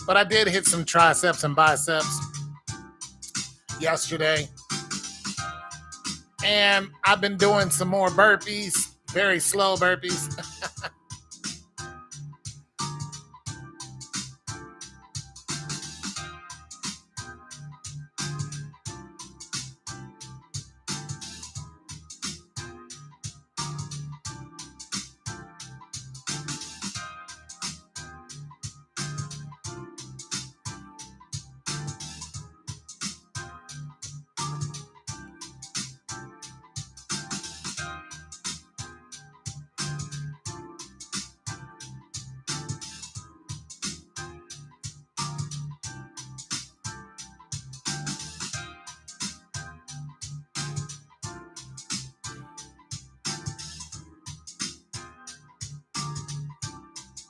but I did hit some triceps and biceps yesterday. And I've been doing some more burpees, very slow burpees.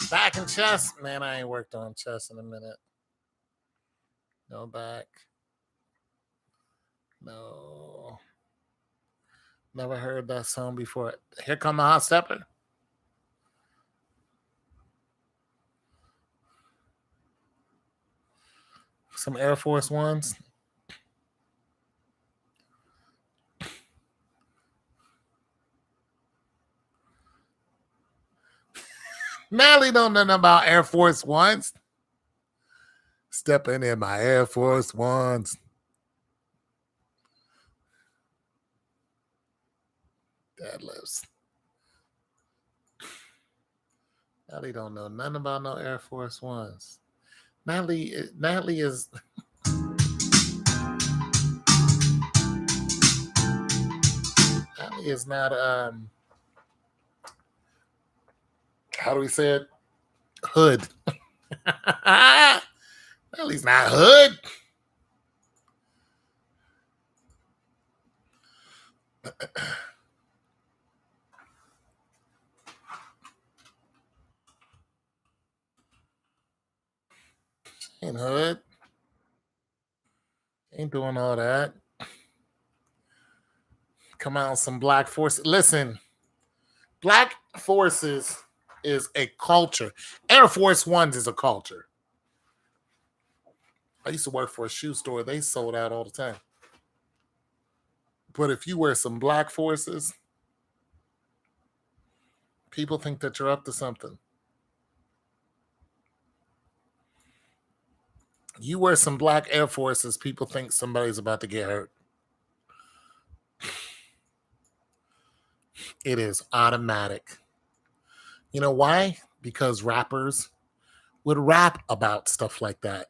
Back and chest. Man, I ain't worked on chest in a minute. No back. No. Never heard that song before. Here come the hot stepper. Some Air Force Ones. Natalie don't know nothing about Air Force Ones. Stepping in my Air Force Ones. Deadlifts. Natalie don't know nothing about no Air Force Ones. Natalie is Natalie is not how do we say it? Hood. Natalie's not hood. Ain't hood. Ain't doing all that. Come out some black forces. Listen, black forces is a culture. Air Force Ones is a culture. I used to work for a shoe store. They sold out all the time. But if you wear some black forces, people think that you're up to something. You wear some black Air Forces, people think somebody's about to get hurt. It is automatic. You know why? Because rappers would rap about stuff like that.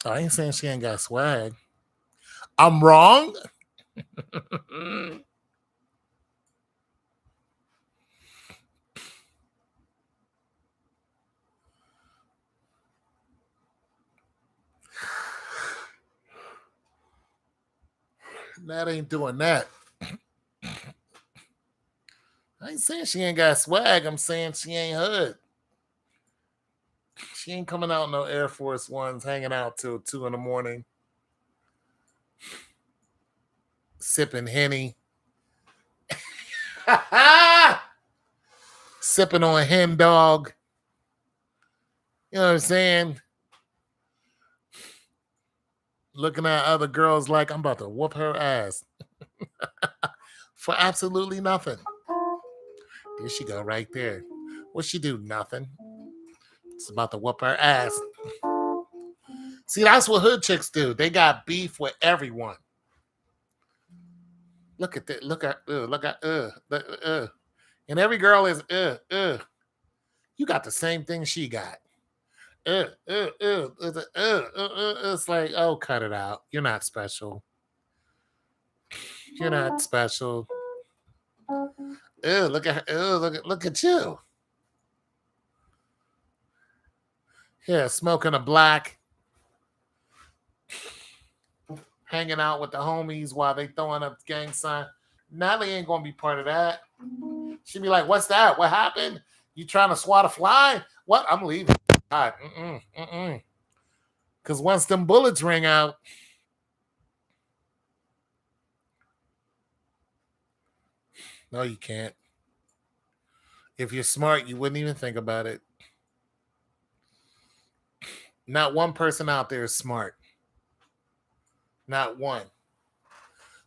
I ain't saying she ain't got swag. I'm wrong. That ain't doing that. I ain't saying she ain't got swag. I'm saying she ain't hood. She ain't coming out in no Air Force Ones hanging out till 2 in the morning, sipping Henny, sipping on Hen Dog. You know what I'm saying? Looking at other girls like I'm about to whoop her ass for absolutely nothing. There she go right there. What she do? Nothing. It's about to whoop her ass. See, that's what hood chicks do. They got beef with everyone. Look at that. Look at. And every girl is. You got the same thing she got. It's like, oh, cut it out. You're not special. You're not special. Look at her. Look at you. Yeah, smoking a black, hanging out with the homies while they throwing up gang sign. Natalie ain't gonna be part of that. She'd be like, "What's that? What happened? You trying to swat a fly? What? I'm leaving." God, Because once them bullets ring out, no, you can't. If you're smart, you wouldn't even think about it. Not one person out there is smart. Not one.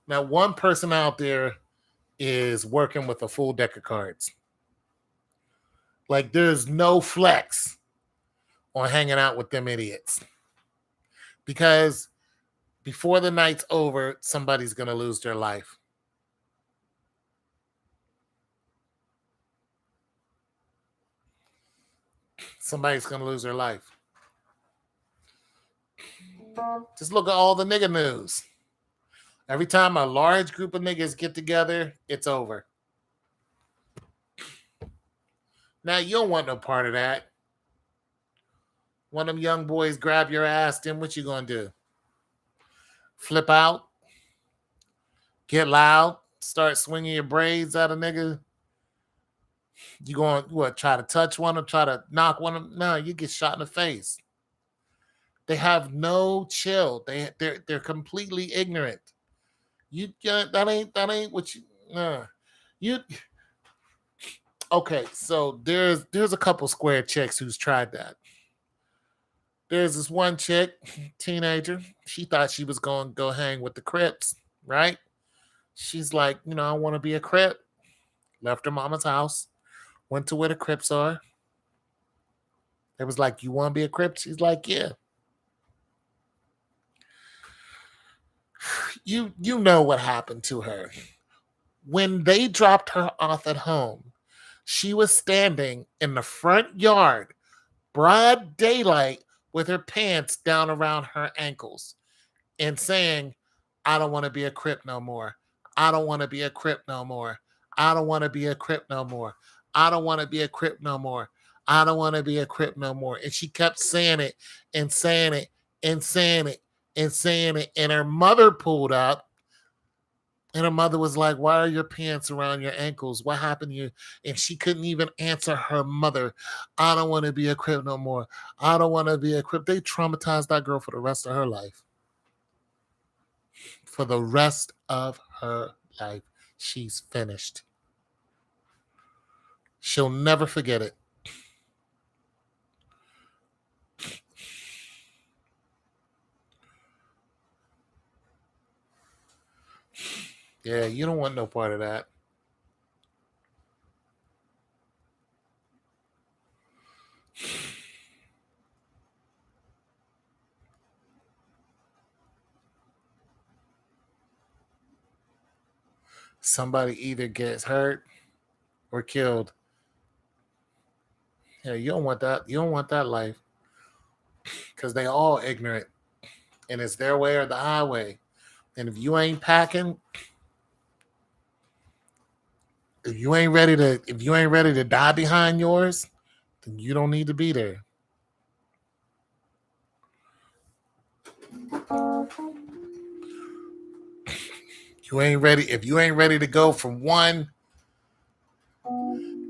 Not one person out there is working with a full deck of cards. Like, there's no flex on hanging out with them idiots. Because before the night's over, somebody's going to lose their life. Somebody's going to lose their life. Just look at all the nigga news. Every time a large group of niggas get together, it's over. Now, you don't want no part of that. One of them young boys grab your ass, then what you gonna do? Flip out? Get loud? Start swinging your braids at a nigga? You going what? Try to touch one or try to knock one of them? No, you get shot in the face. They have no chill. They're completely ignorant. That ain't what you. Okay, so there's a couple square chicks who's tried that. There's this one chick, teenager. She thought she was going to go hang with the Crips, right? She's like, I want to be a Crip. Left her mama's house, went to where the Crips are. It was like, you want to be a Crip? She's like, yeah. You know what happened to her. When they dropped her off at home, she was standing in the front yard, broad daylight, with her pants down around her ankles and saying, I don't want to be a Crip no more. I don't want to be a Crip no more. I don't want to be a Crip no more. I don't want to be a Crip no more. I don't want to be a Crip no more. And she kept saying it and saying it and saying it and saying it. And her mother pulled up. And her mother was like, why are your pants around your ankles? What happened to you? And she couldn't even answer her mother. I don't want to be a Crip no more. I don't want to be a Crip. They traumatized that girl for the rest of her life. For the rest of her life, she's finished. She'll never forget it. Yeah, you don't want no part of that. Somebody either gets hurt or killed. Yeah, you don't want that. You don't want that life. Because they all ignorant. And it's their way or the highway. And if you ain't packing, if you ain't ready to die behind yours, then you don't need to be there. You ain't ready. If you ain't ready to go from one,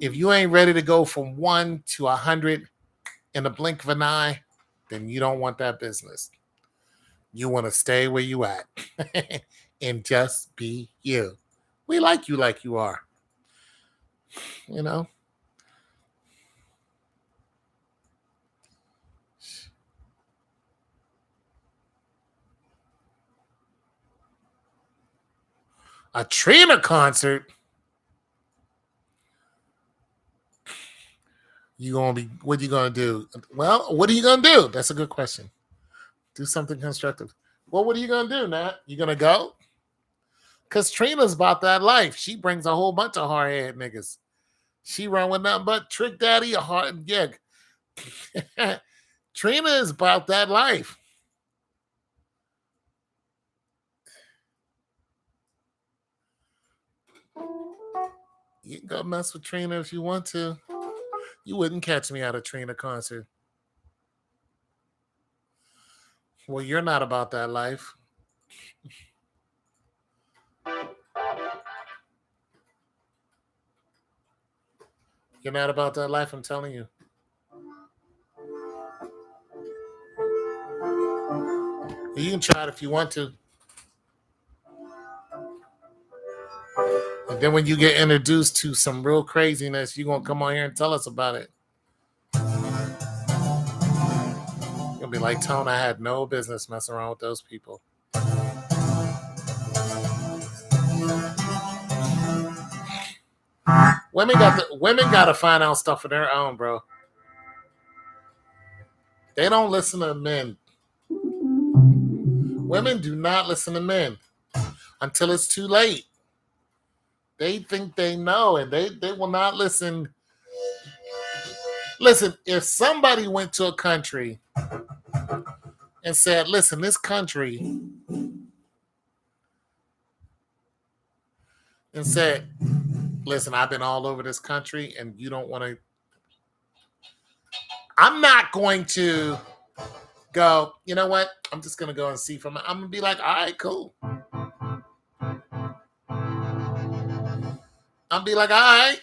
if you ain't ready to go from 1 to 100 in the blink of an eye, then you don't want that business. You want to stay where you at and just be you. We like you are. You know? A Trina concert. You gonna be what you gonna do? Well, what are you gonna do? That's a good question. Do something constructive. Well, what are you gonna do, Nat? You gonna go? Cause Trina's about that life. She brings a whole bunch of hard head niggas. She run with nothing but Trick Daddy, a hard gig. Trina is about that life. You can go mess with Trina if you want to. You wouldn't catch me at a Trina concert. Well, you're not about that life. You're not about that life, I'm telling you. You can try it if you want to. And then when you get introduced to some real craziness, you're going to come on here and tell us about it. You'll be like, Tone, I had no business messing around with those people. Women got to find out stuff of their own, bro. They don't listen to men. Women do not listen to men until it's too late. They think they know, and they will not listen. Listen, if somebody went to a country and said, listen, this country, and said, listen, I've been all over this country and you don't want to, I'm not going to go, you know what? I'm just going to go and see from, I'm going to be like, all right, cool. I'll be like, all right.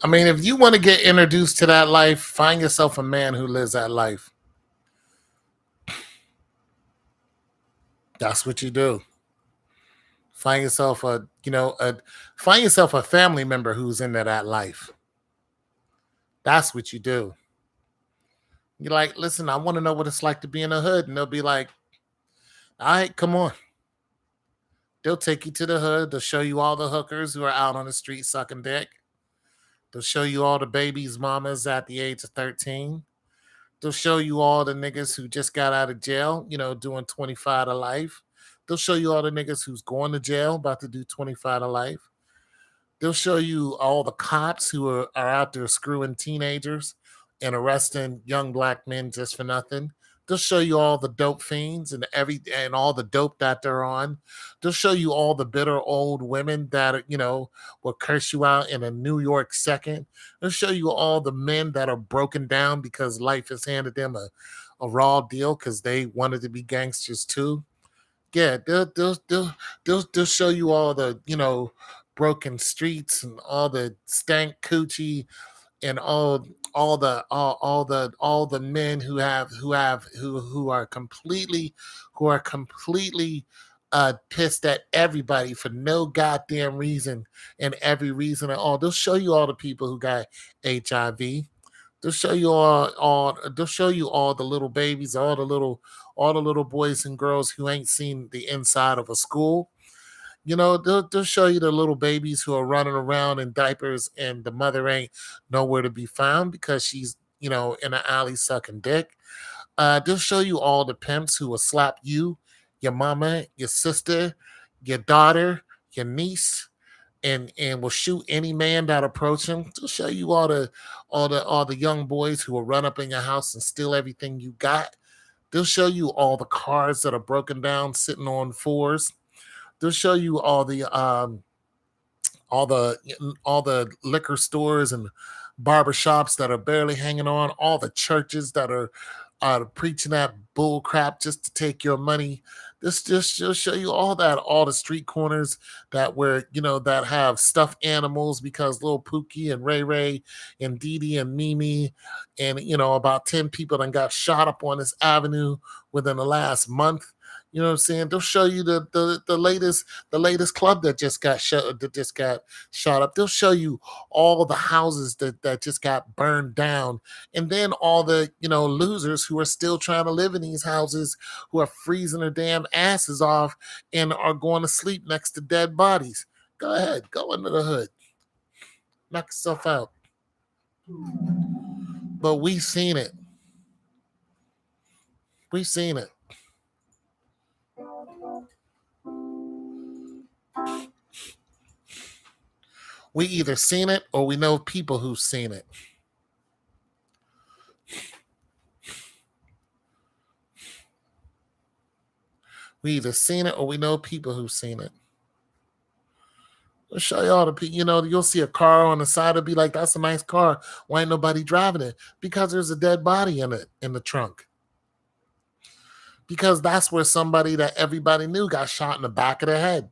I mean, if you want to get introduced to that life, find yourself a man who lives that life. That's what you do. Find yourself find yourself a family member who's into that life. That's what you do. You're like, listen, I want to know what it's like to be in the hood. And they'll be like, all right, come on. They'll take you to the hood. They'll show you all the hookers who are out on the street sucking dick. They'll show you all the babies' mamas at the age of 13. They'll show you all the niggas who just got out of jail, doing 25 to life. They'll show you all the niggas who's going to jail, about to do 25 to life. They'll show you all the cops who are out there screwing teenagers and arresting young black men just for nothing. They'll show you all the dope fiends and all the dope that they're on. They'll show you all the bitter old women that will curse you out in a New York second. They'll show you all the men that are broken down because life has handed them a raw deal because they wanted to be gangsters too. Yeah, they'll show you all the broken streets and all the stank coochie and all the men who are completely pissed at everybody for no goddamn reason and every reason at all. They'll show you all the people who got HIV. They'll show you they'll show you all the little babies, all the little boys and girls who ain't seen the inside of a school. They'll show you the little babies who are running around in diapers and the mother ain't nowhere to be found because she's, in an alley sucking dick. They'll show you all the pimps who will slap you, your mama, your sister, your daughter, your niece, and will shoot any man that approach him. They'll show you all the young boys who will run up in your house and steal everything you got. They'll show you all the cars that are broken down sitting on fours. They'll show you all the all the liquor stores and barbershops that are barely hanging on, all the churches that are preaching that bull crap just to take your money. This just will show you all that, all the street corners that where that have stuffed animals because little Pookie and Ray Ray and Dee Dee and Mimi and about 10 people that got shot up on this avenue within the last month. You know what I'm saying? They'll show you the latest club that just got shot up. They'll show you all the houses that just got burned down, and then all the losers who are still trying to live in these houses, who are freezing their damn asses off and are going to sleep next to dead bodies. Go ahead, go into the hood, knock yourself out. But we've seen it. We've seen it. We either seen it or we know people who've seen it. We either seen it or we know people who've seen it. I'll show y'all the people. You'll see a car on the side. It'll be like, that's a nice car. Why ain't nobody driving it? Because there's a dead body in it, in the trunk. Because that's where somebody that everybody knew got shot in the back of the head.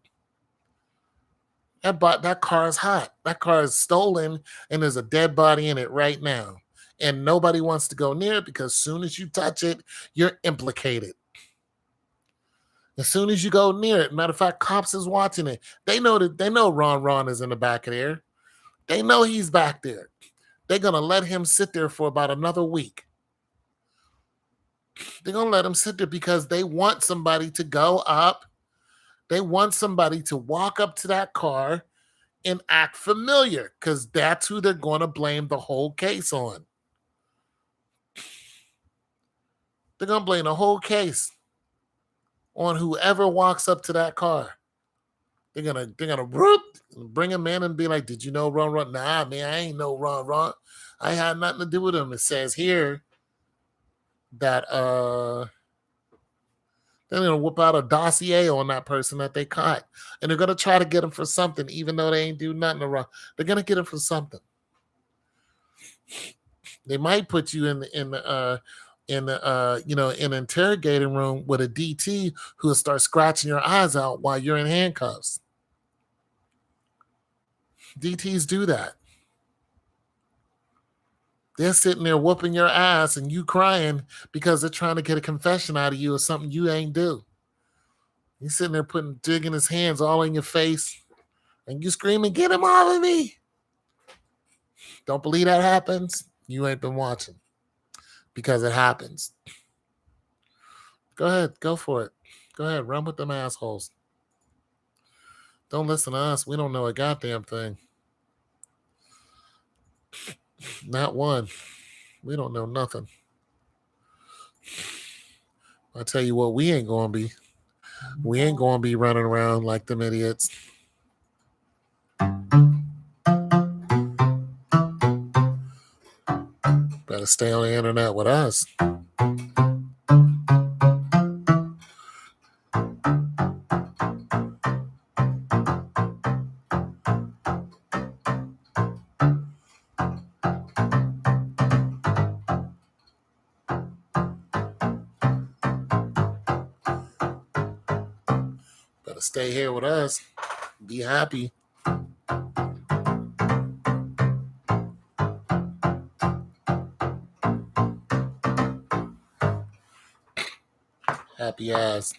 That car is hot. That car is stolen, and there's a dead body in it right now. And nobody wants to go near it because as soon as you touch it, you're implicated. As soon as you go near it, matter of fact, cops is watching it. They know Ron is in the back of there. They know he's back there. They're gonna let him sit there for about another week. They're gonna let him sit there because they want somebody to go up. They want somebody to walk up to that car and act familiar because that's who they're going to blame the whole case on. They're going to blame the whole case on whoever walks up to that car. They're gonna bring him in and be like, "Did you know Ron? Nah, man, I ain't know Ron. I had nothing to do with him." It says here that they're going to whip out a dossier on that person that they caught. And they're going to try to get him for something, even though they ain't do nothing wrong. They're going to get him for something. They might put you in the interrogating room with a DT who will start scratching your eyes out while you're in handcuffs. DTs do that. They're sitting there whooping your ass and you crying because they're trying to get a confession out of you or something you ain't do. He's sitting there digging his hands all in your face and you screaming, "Get him off of me." Don't believe that happens? You ain't been watching because it happens. Go ahead. Go for it. Go ahead. Run with them assholes. Don't listen to us. We don't know a goddamn thing. Not one. We don't know nothing. I tell you what, we ain't going to be. We ain't going to be running around like them idiots. Better stay on the internet with us. Stay here with us. Be happy. Happy ass.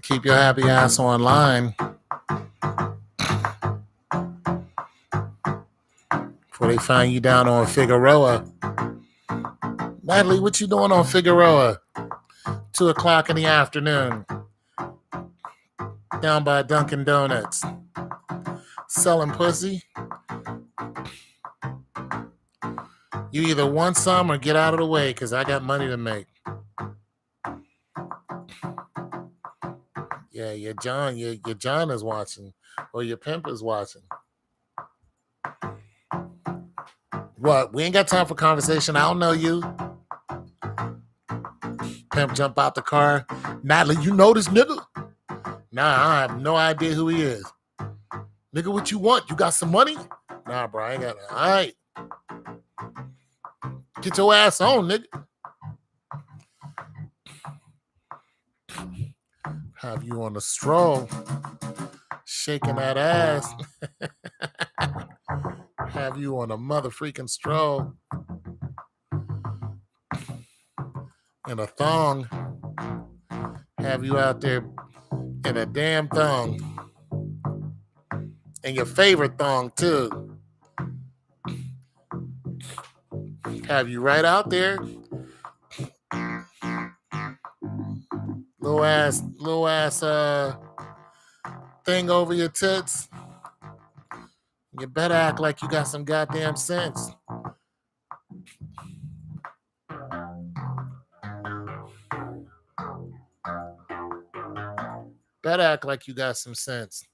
Keep your happy ass online before they find you down on Figueroa. Natalie, what you doing on Figueroa? 2:00 in the afternoon. down by Dunkin' Donuts selling pussy. You either want some or get out of the way because I got money to make. Yeah, your John is watching, or your pimp is watching. What? We ain't got time for conversation. I don't know you. Pimp jump out the car. Natalie, you know this nigga? Nah, I have no idea who he is. Nigga, what you want? You got some money? Nah, bro, I ain't got it. All right. Get your ass on, nigga. Have you on a stroll, shaking that ass. Have you on a mother freaking stroll in a thong. Have you out there in a damn thong. And your favorite thong, too. Have you right out there. Little ass thing over your tits. You better act like you got some goddamn sense. Better act like you got some sense.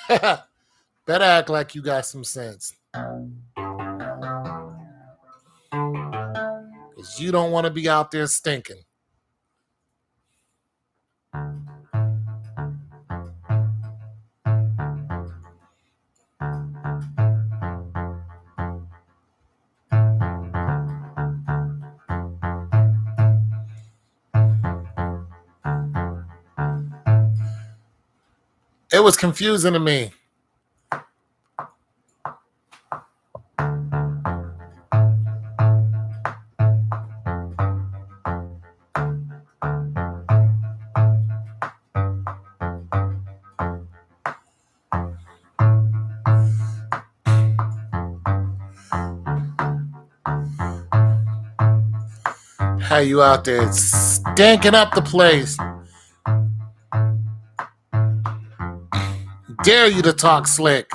Better act like you got some sense. Because you don't want to be out there stinking. It was confusing to me. How you out there stanking up the place. Dare you to talk slick.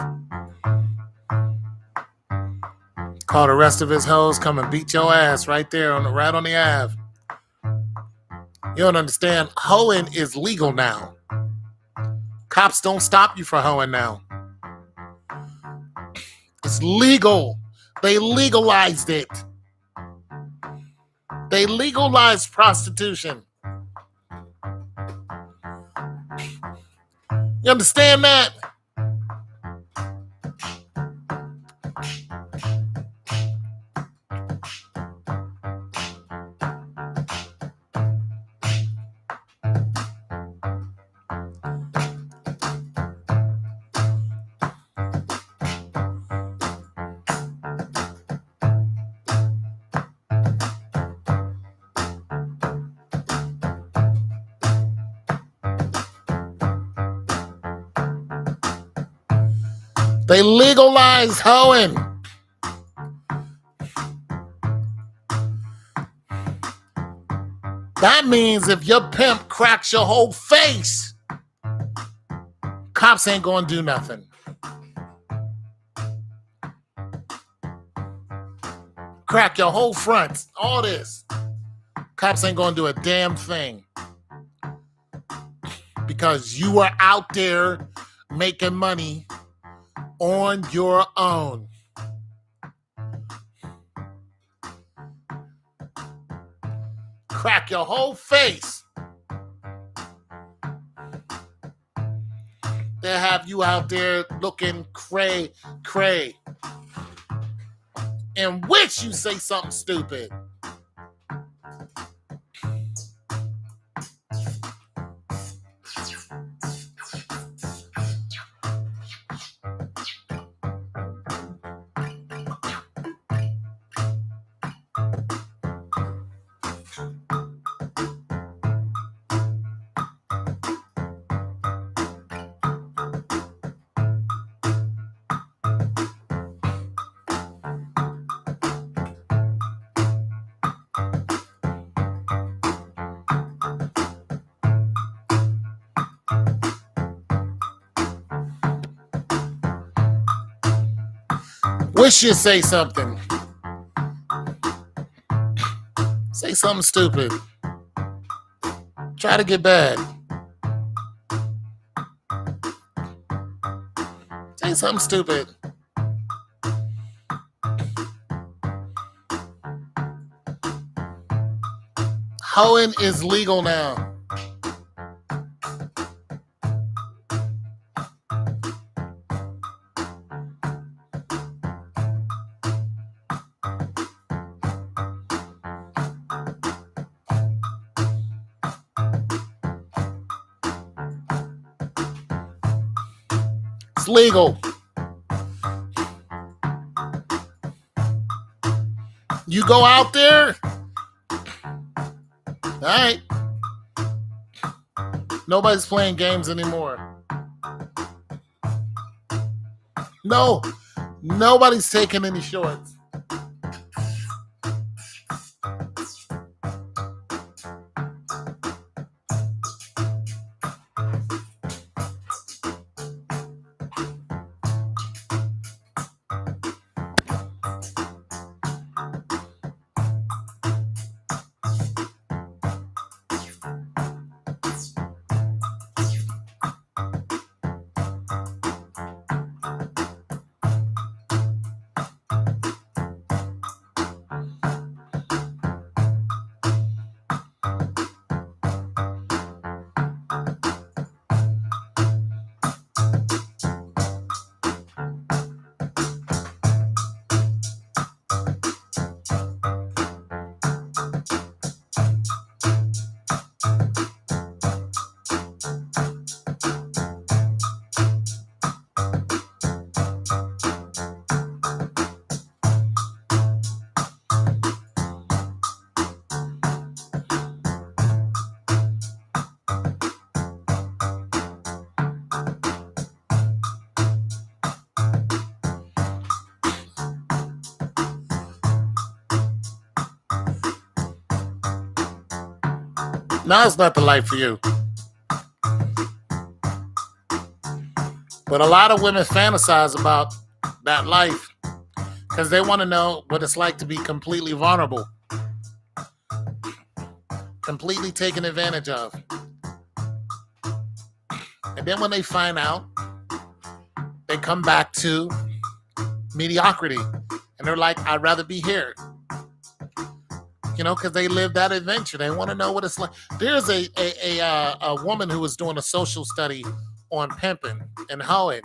Call the rest of his hoes, come and beat your ass right there right on the Ave. You don't understand. Hoeing is legal now. Cops don't stop you for hoeing now. It's legal. They legalized it. They legalized prostitution. You understand that? They legalized hoeing. That means if your pimp cracks your whole face, cops ain't gonna do nothing. Crack your whole front, all this. Cops ain't gonna do a damn thing. Because you are out there making money on your own. Crack your whole face. They have you out there looking cray. In which you say something stupid. Wish you say something. Say something stupid. Try to get bad. Say something stupid. Hoeing is legal now. It's legal. You go out there, all right. Nobody's playing games anymore. No, nobody's taking any shorts. Now it's not the life for you. But a lot of women fantasize about that life because they want to know what it's like to be completely vulnerable, completely taken advantage of. And then when they find out, they come back to mediocrity. And they're like, I'd rather be here. You know, because they live that adventure. They want to know what it's like. There's a woman who was doing a social study on pimping and hoeing.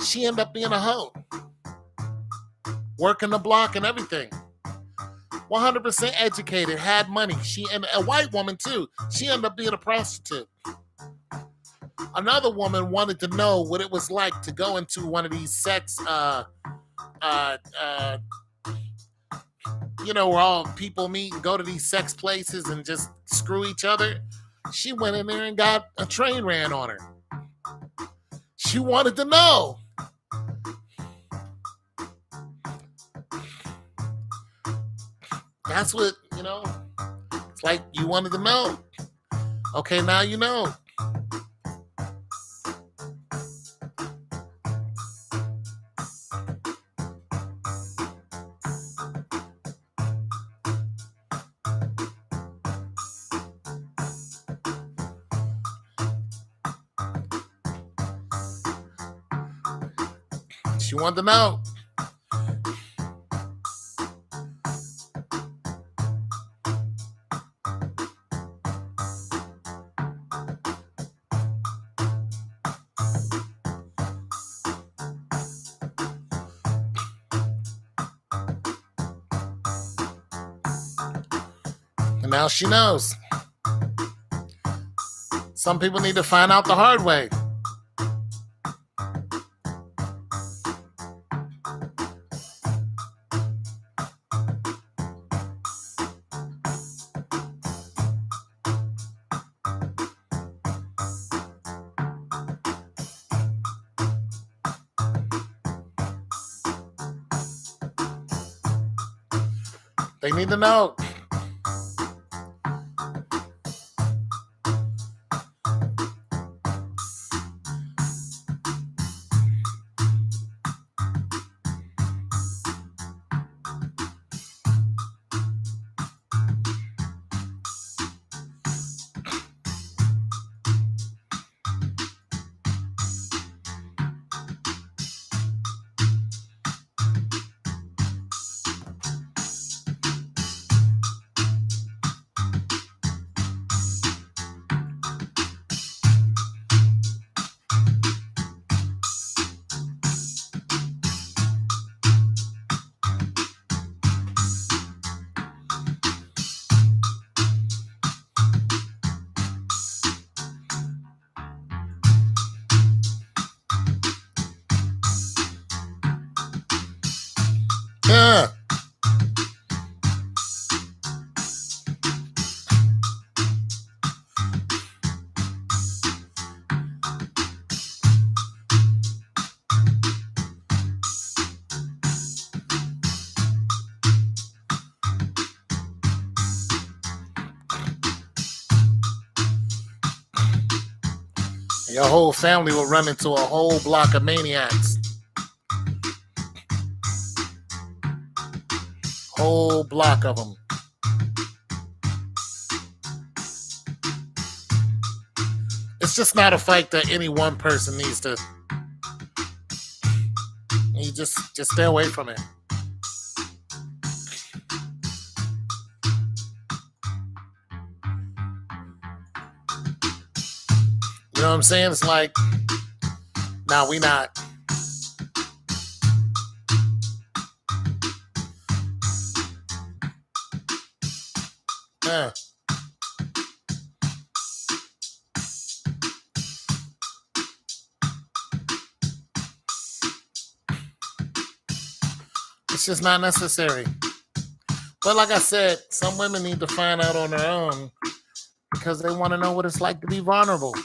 She ended up being a hoe. Working the block and everything. 100% educated, had money. And a white woman too. She ended up being a prostitute. Another woman wanted to know what it was like to go into one of these sex you know, where all people meet and go to these sex places and just screw each other. She went in there and got a train ran on her. She wanted to know. That's what, you know, it's like you wanted to know. Okay, now you know. She wanted to know. And now she knows. Some people need to find out the hard way. They need to know. Yeah. Your whole family will run into a whole block of maniacs. Whole block of them. It's just not a fight that any one person needs to. You just stay away from it. You know what I'm saying? It's like, nah, we not. Yeah. It's just not necessary. But like I said, some women need to find out on their own because they want to know what it's like to be vulnerable.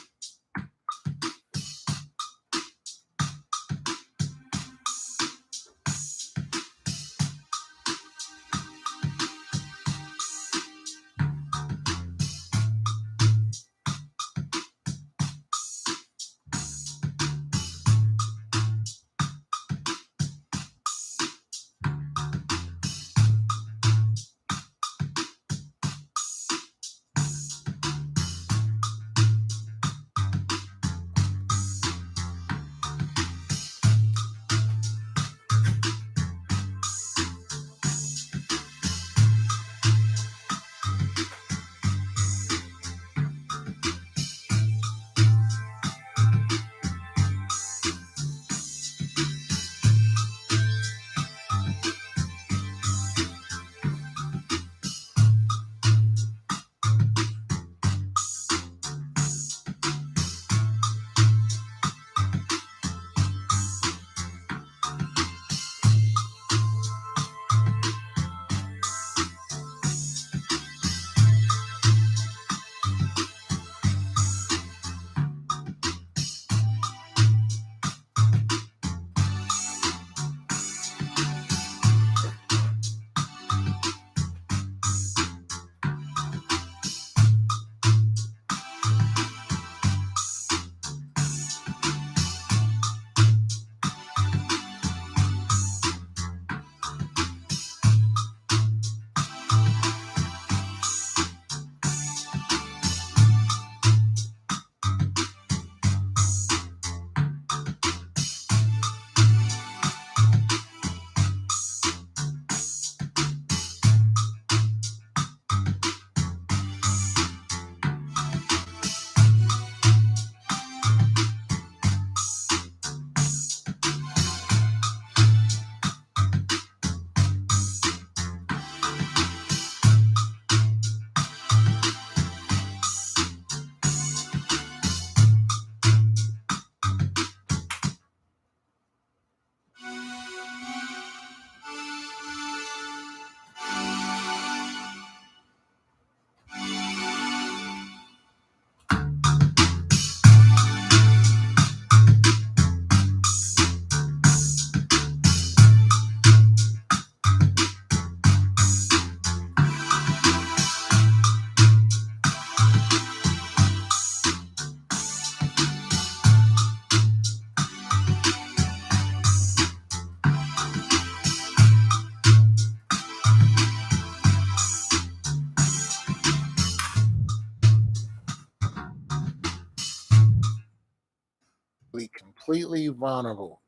Be completely vulnerable.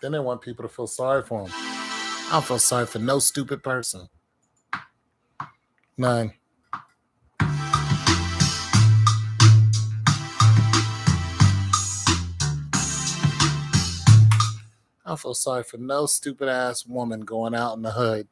Then they want people to feel sorry for them. I don't feel sorry for no stupid person. None. I don't feel sorry for no stupid ass woman going out in the hood.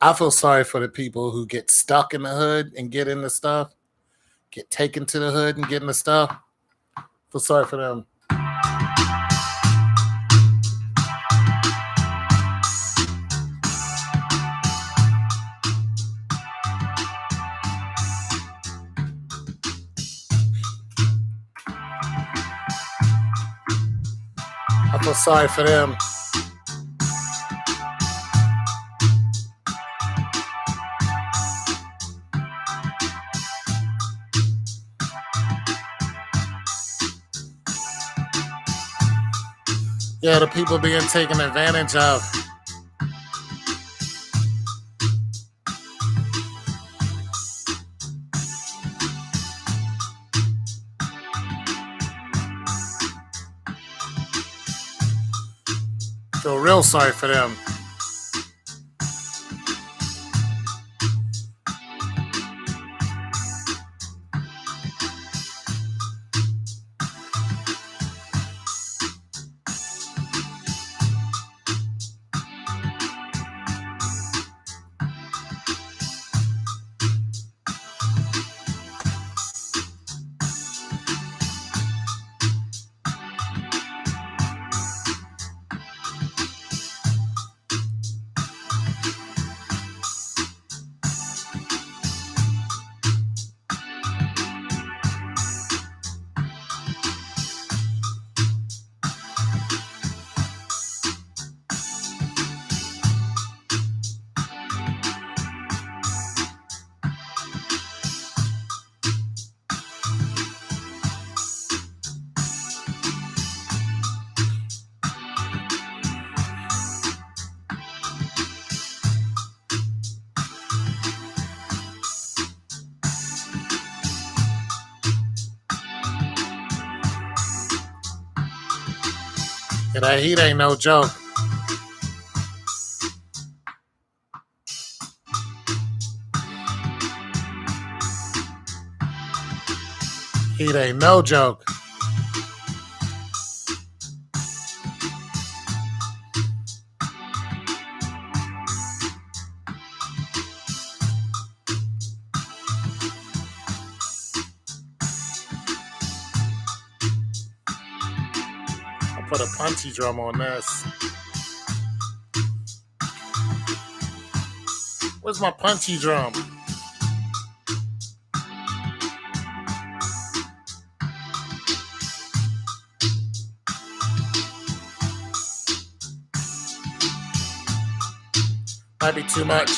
I feel sorry for the people who get stuck in the hood and get into stuff, get taken to the hood and get into stuff. I feel sorry for them. I feel sorry for them. Yeah, the people being taken advantage of. Feel real sorry for them. And that heat ain't no joke. Heat ain't no joke. I'll put a punchy drum on this. Where's my punchy drum? Might be too much.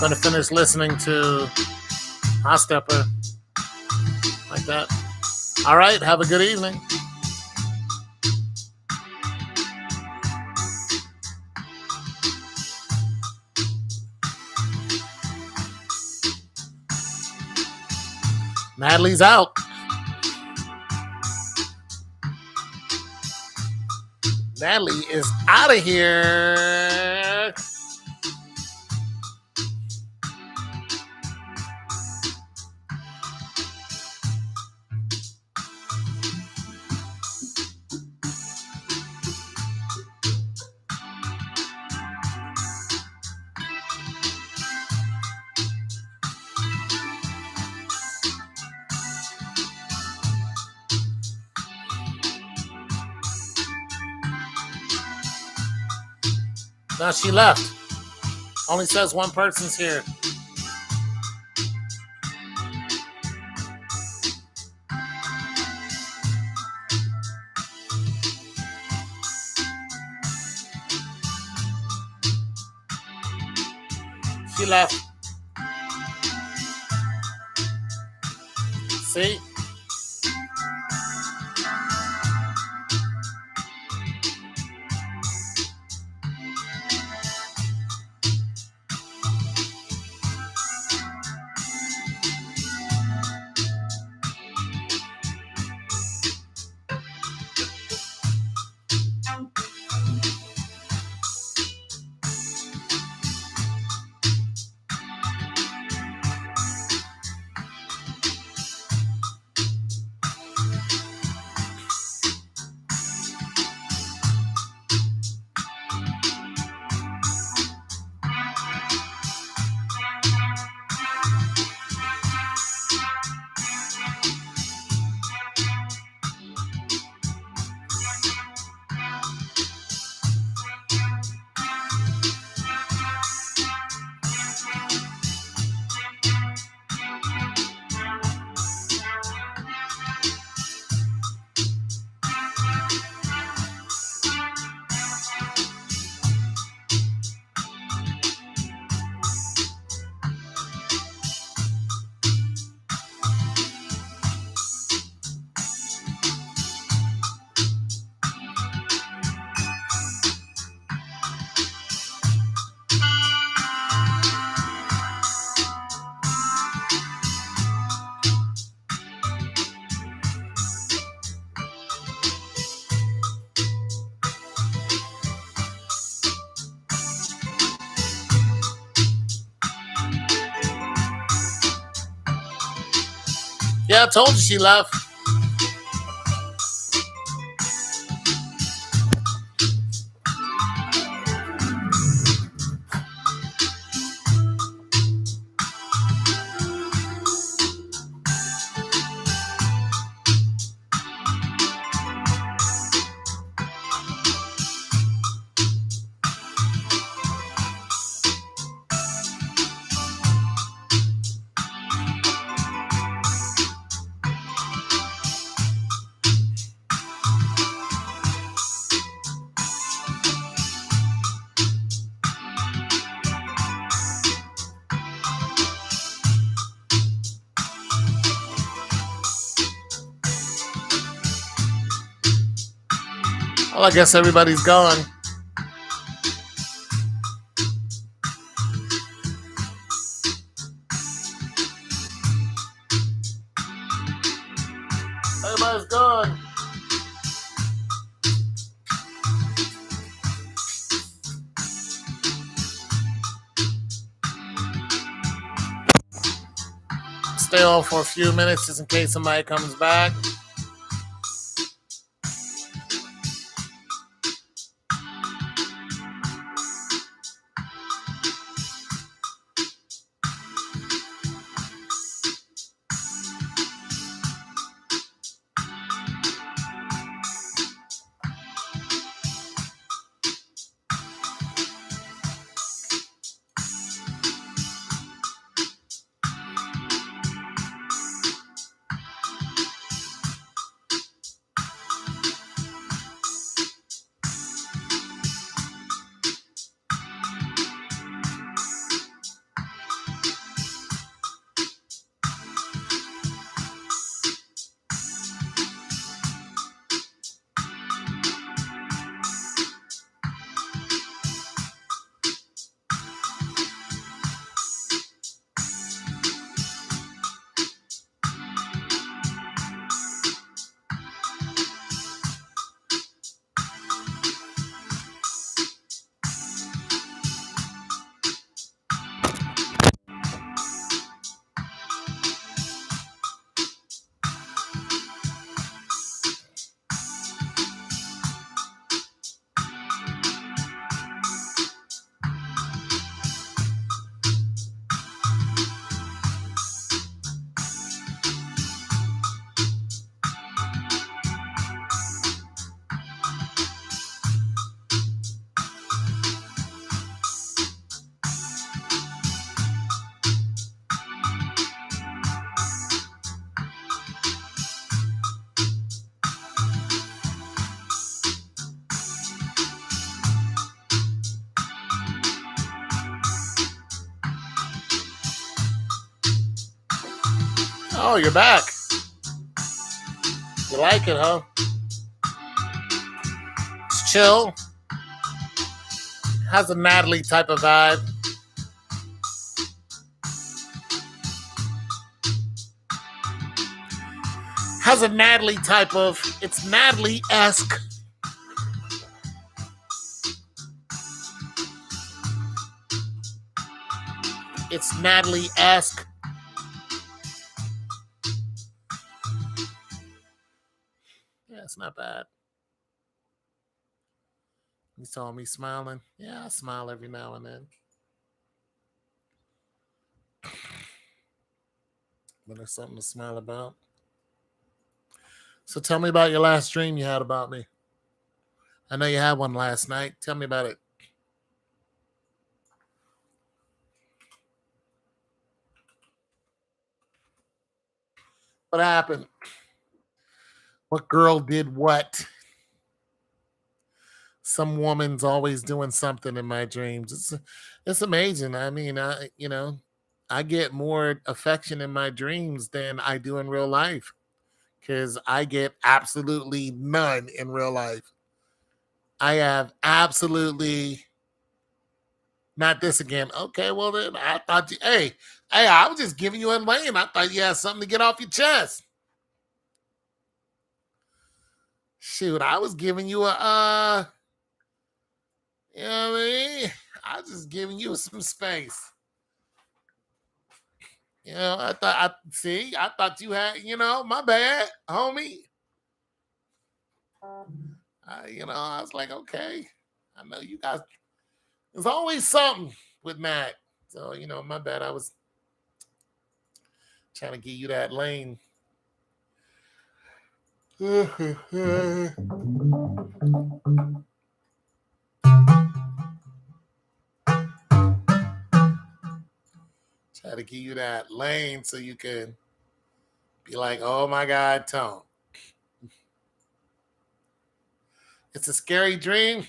Gonna finish listening to Hot Stepper like that. All right, have a good evening. Natalie's out. Natalie is out of here. No, she left. Only says one person's here. She left. See? Yeah, I told you she left. Well, I guess everybody's gone. Everybody's gone. Stay on for a few minutes just in case somebody comes back. Oh, you're back. You like it, huh? It's chill. Has a Natalie type of vibe. Has a Natalie type of. It's Natalie-esque. It's Natalie-esque. Yeah, it's not bad. You saw me smiling? Yeah, I smile every now and then. But there's something to smile about. So tell me about your last dream you had about me. I know you had one last night. Tell me about it. What happened? What girl did what? Some woman's always doing something in my dreams. It's amazing. I mean, I get more affection in my dreams than I do in real life because I get absolutely none in real life. I have absolutely not this again. Okay, well then I thought you. Hey, I was just giving you a lane. I thought you had something to get off your chest. Shoot, I was giving you a you know what I mean? I was just giving you some space. I thought you had, my bad, homie. I was like, okay. I know you guys. There's always something with Mac. So, my bad. I was trying to give you that lane. Try to give you that lane so you can be like, oh my God, Tone. It's a scary dream.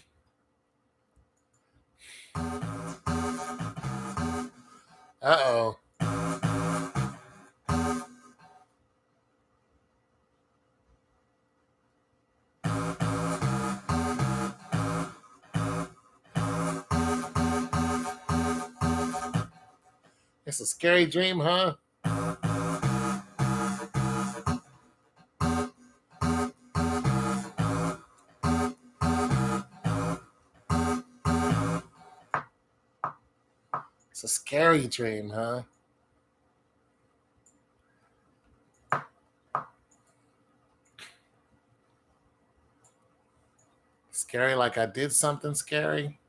Uh-oh. It's a scary dream, huh? It's a scary dream, huh? Scary like I did something scary?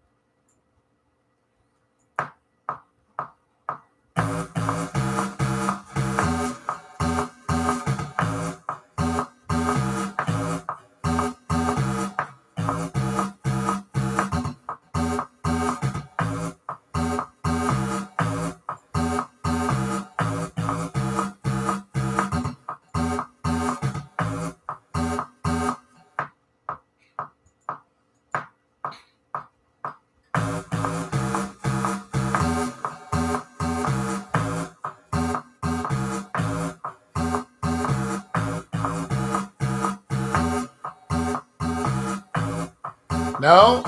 No?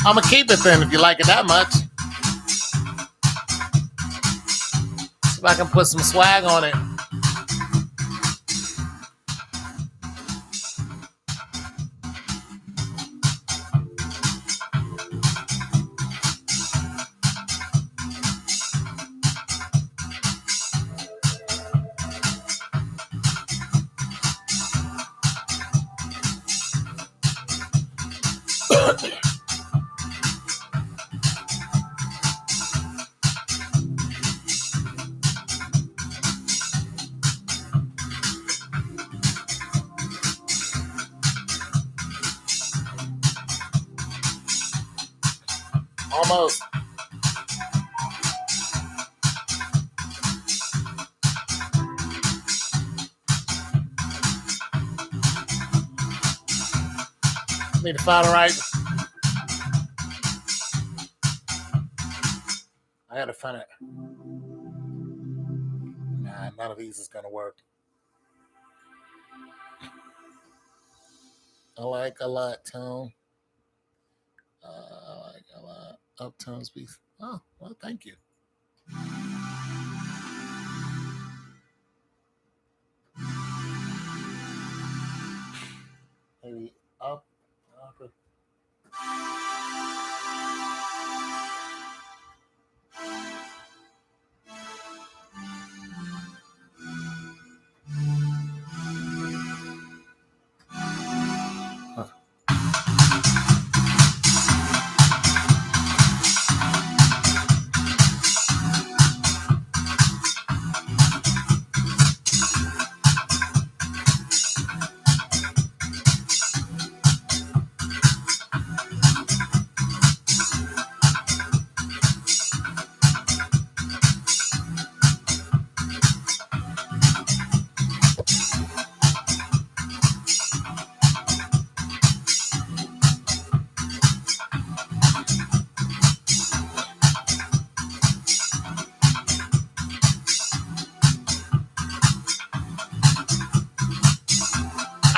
I'ma keep it then if you like it that much. See if I can put some swag on it. Almost. Need to find it right. I gotta find it. Nah, none of these is gonna work. I like a lot tone. I like a lot. Uptone speaks. Oh, well, thank you. Maybe up. Upper.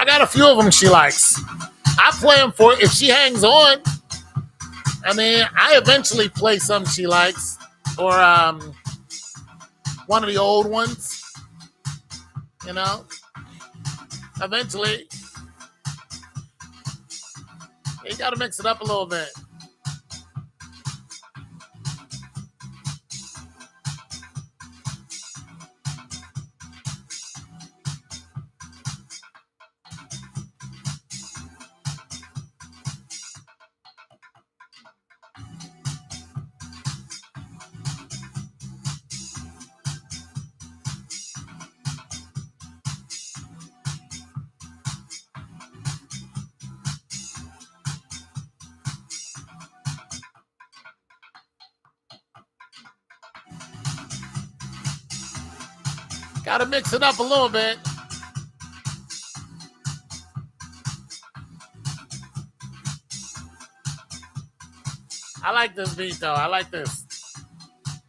I got a few of them she likes. I play them for if she hangs on. I mean, I eventually play some she likes, or one of the old ones. You know, eventually, you got to mix it up a little bit. Got to mix it up a little bit. I like this beat though. I like this.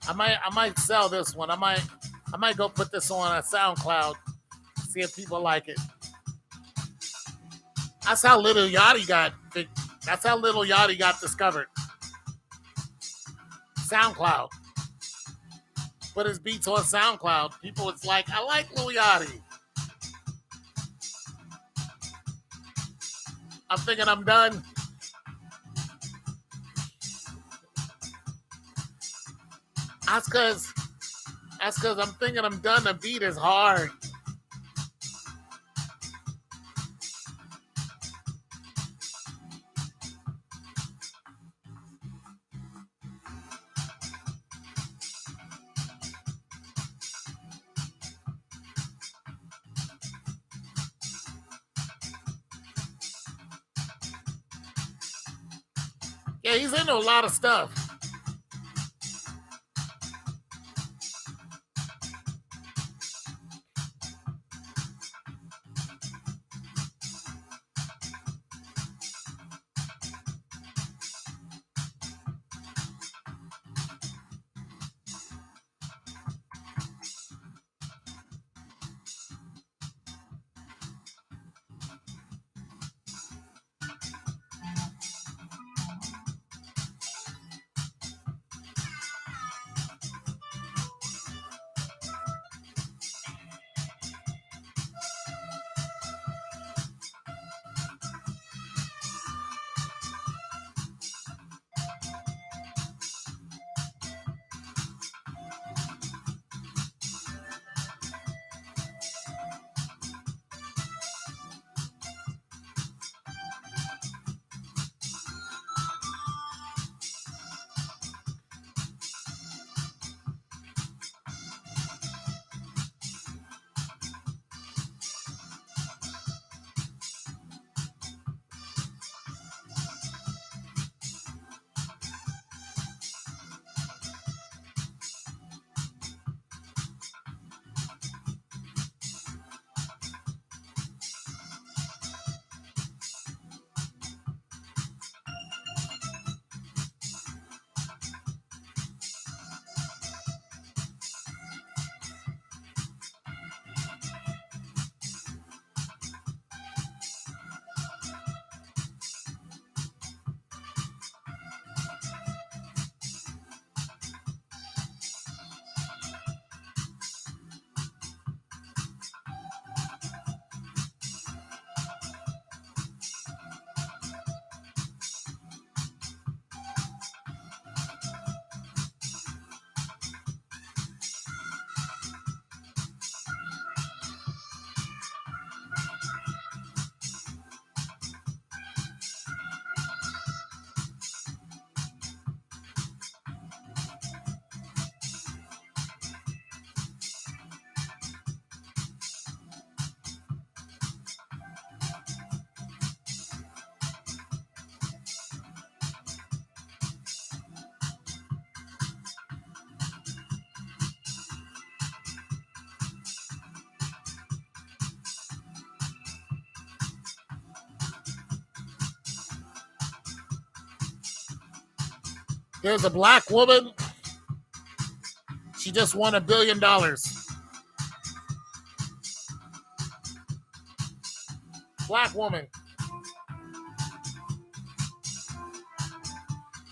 I might sell this one. I might go put this on a SoundCloud. See if people like it. That's how Little Yachty got. That's how Little Yachty got discovered. SoundCloud. Put his beats on SoundCloud. People, it's like, I like Lil Yachty. I'm thinking I'm done. That's because I'm thinking I'm done. The beat is hard. Yeah, he's into a lot of stuff. There's a black woman. She just won $1 billion. Black woman.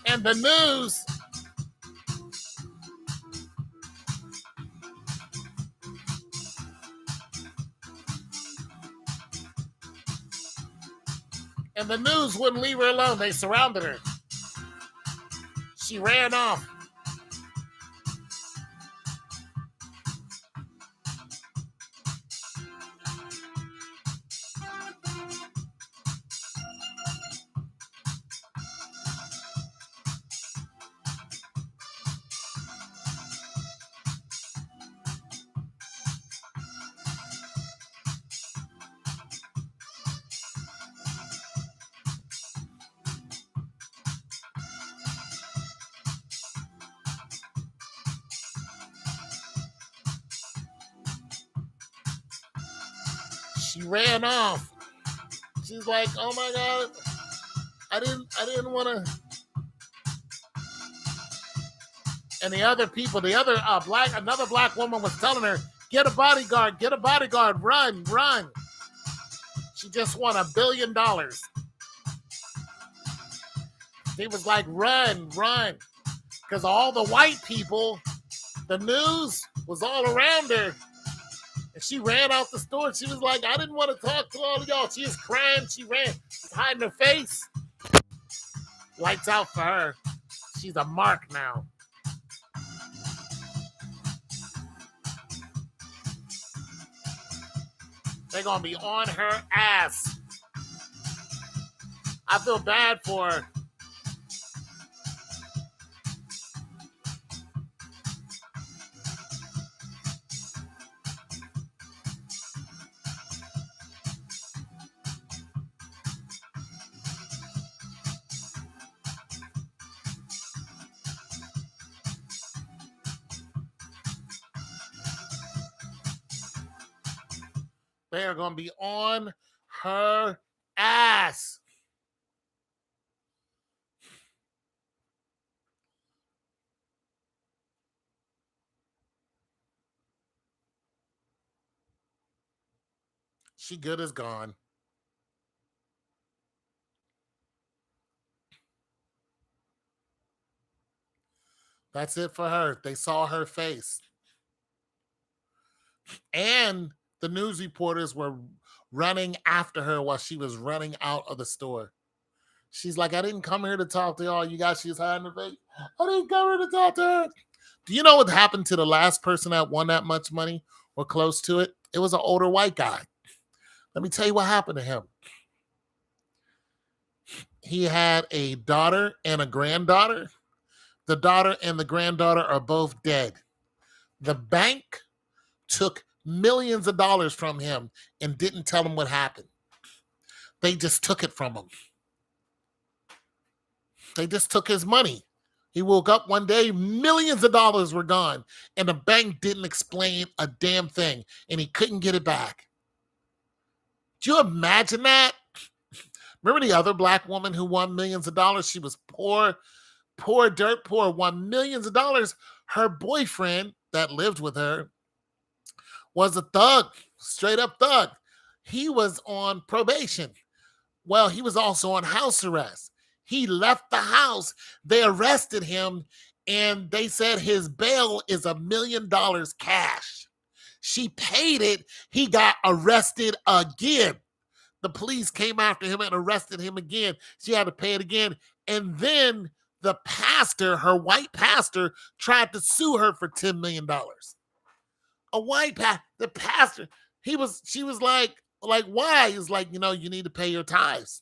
And the news. And the news wouldn't leave her alone. They surrounded her. She ran off. She ran off. She's like, "Oh my God, I didn't want to." And the other people, another black woman was telling her, "Get a bodyguard, run, run." She just won $1 billion. He was like, "Run, run," because all the white people, the news was all around her. And she ran out the store. She was like, "I didn't want to talk to all of y'all." She was crying. She ran, hiding her face. Lights out for her. She's a mark now. They're going to be on her ass. I feel bad for her. They are going to be on her ass. She good as gone. That's it for her. They saw her face. And the news reporters were running after her while she was running out of the store. She's like, "I didn't come here to talk to y'all. You guys," she's hiding her face. "I didn't come here to talk to her." Do you know what happened to the last person that won that much money or close to it? It was an older white guy. Let me tell you what happened to him. He had a daughter and a granddaughter. The daughter and the granddaughter are both dead. The bank took millions of dollars from him and didn't tell him what happened. They just took it from him. They just took his money. He woke up one day, millions of dollars were gone, and the bank didn't explain a damn thing, and he couldn't get it back. Do you imagine that? Remember the other black woman who won millions of dollars? She was poor, dirt poor, won millions of dollars. Her boyfriend that lived with her was a thug, straight up thug. He was on probation. Well, he was also on house arrest. He left the house. They arrested him, and they said his bail is $1 million cash. She paid it. He got arrested again. The police came after him and arrested him again. She had to pay it again. And then the pastor, her white pastor, tried to sue her for $10 million. A white pastor, the pastor, she was like, why? He's like, you need to pay your tithes.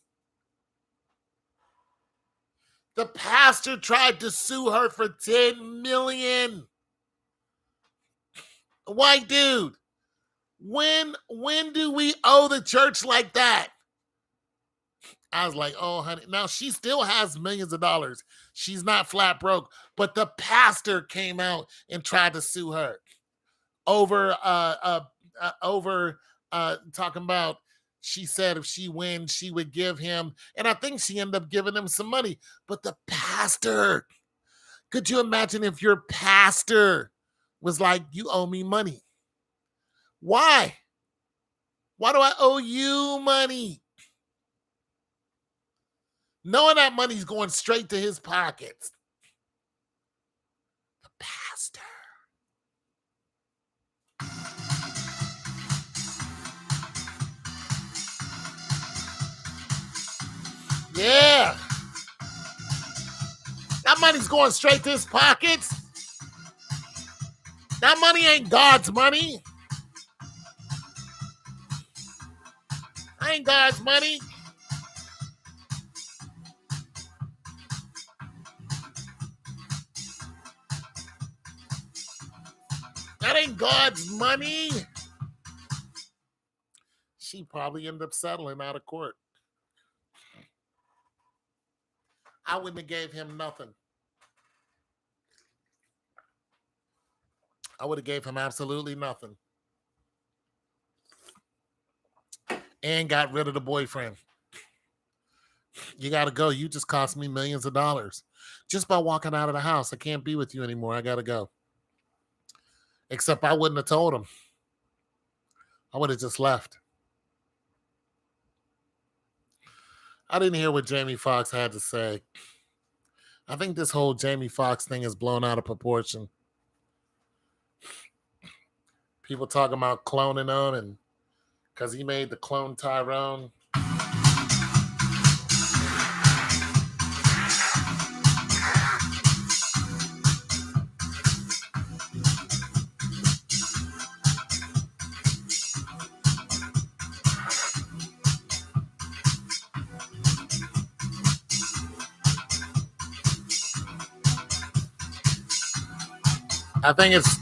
The pastor tried to sue her for $10 million. A white dude. When do we owe the church like that? I was like, "Oh, honey." Now she still has millions of dollars. She's not flat broke, but the pastor came out and tried to sue her over talking about. She said if she wins, she would give him, and I think she ended up giving him some money. But the pastor Could you imagine if your pastor was like, you owe me money? Why? Why do I owe you money? Knowing that money's going straight to his pockets. The pastor. Yeah. That money's going straight to his pockets. That money ain't God's money. That ain't God's money. That ain't God's money. She probably ended up settling out of court. I wouldn't have gave him nothing. I would have gave him absolutely nothing. And got rid of the boyfriend. You got to go. You just cost me millions of dollars. Just by walking out of the house. I can't be with you anymore. I got to go. Except I wouldn't have told him. I would have just left. I didn't hear what Jamie Foxx had to say. I think this whole Jamie Foxx thing is blown out of proportion. People talking about cloning him and because he made the clone Tyrone. I think it's...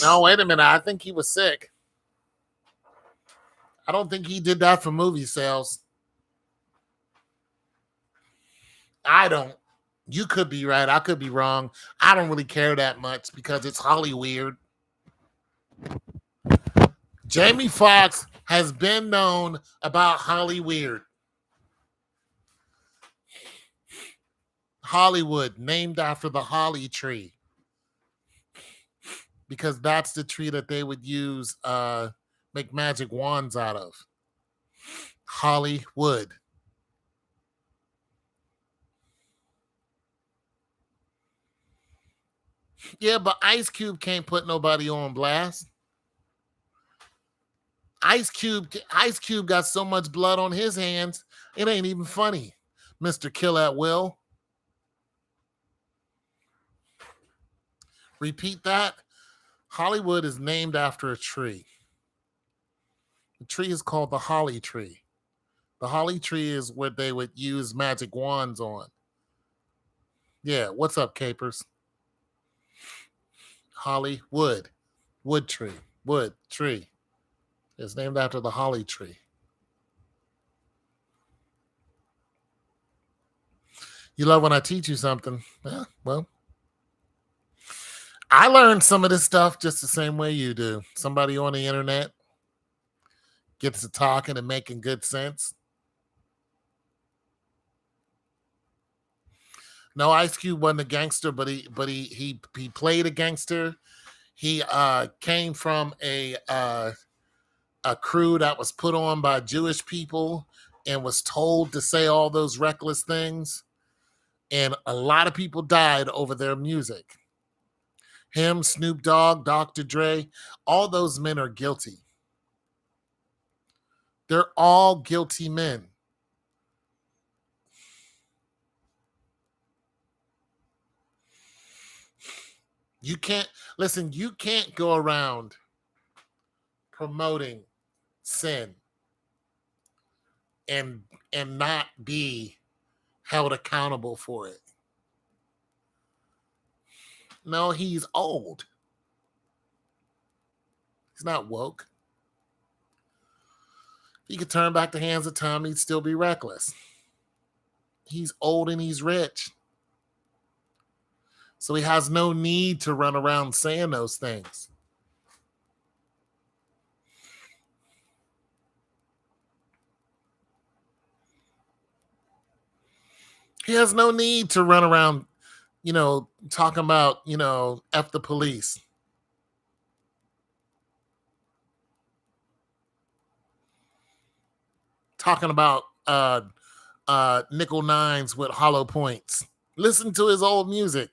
No, wait a minute. I think he was sick. I don't think he did that for movie sales. I don't. You could be right. I could be wrong. I don't really care that much because it's Hollyweird. Jamie Foxx has been known about Hollyweird. Hollywood, named after the holly tree. Because that's the tree that they would use, make magic wands out of. Hollywood. Yeah, but Ice Cube can't put nobody on blast. Ice Cube got so much blood on his hands, it ain't even funny. Mr. Kill at Will. Repeat that. Hollywood is named after a tree. The tree is called the holly tree. The holly tree is what they would use magic wands on. Yeah, what's up, Capers? Hollywood. Wood tree. Wood tree. It's named after the holly tree. You love when I teach you something. Yeah, well, I learned some of this stuff just the same way you do. Somebody on the internet gets to talking and making good sense. No, Ice Cube wasn't a gangster, but he played a gangster. He came from a crew that was put on by Jewish people and was told to say all those reckless things. And a lot of people died over their music. Him, Snoop Dogg, Dr. Dre, all those men are guilty. They're all guilty men. You can't go around promoting sin and not be held accountable for it. No, he's old. He's not woke. If he could turn back the hands of time, he'd still be reckless. He's old and he's rich. So he has no need to run around saying those things. He has no need to run around, talking about, F the police. Talking about nickel nines with hollow points. Listen to his old music.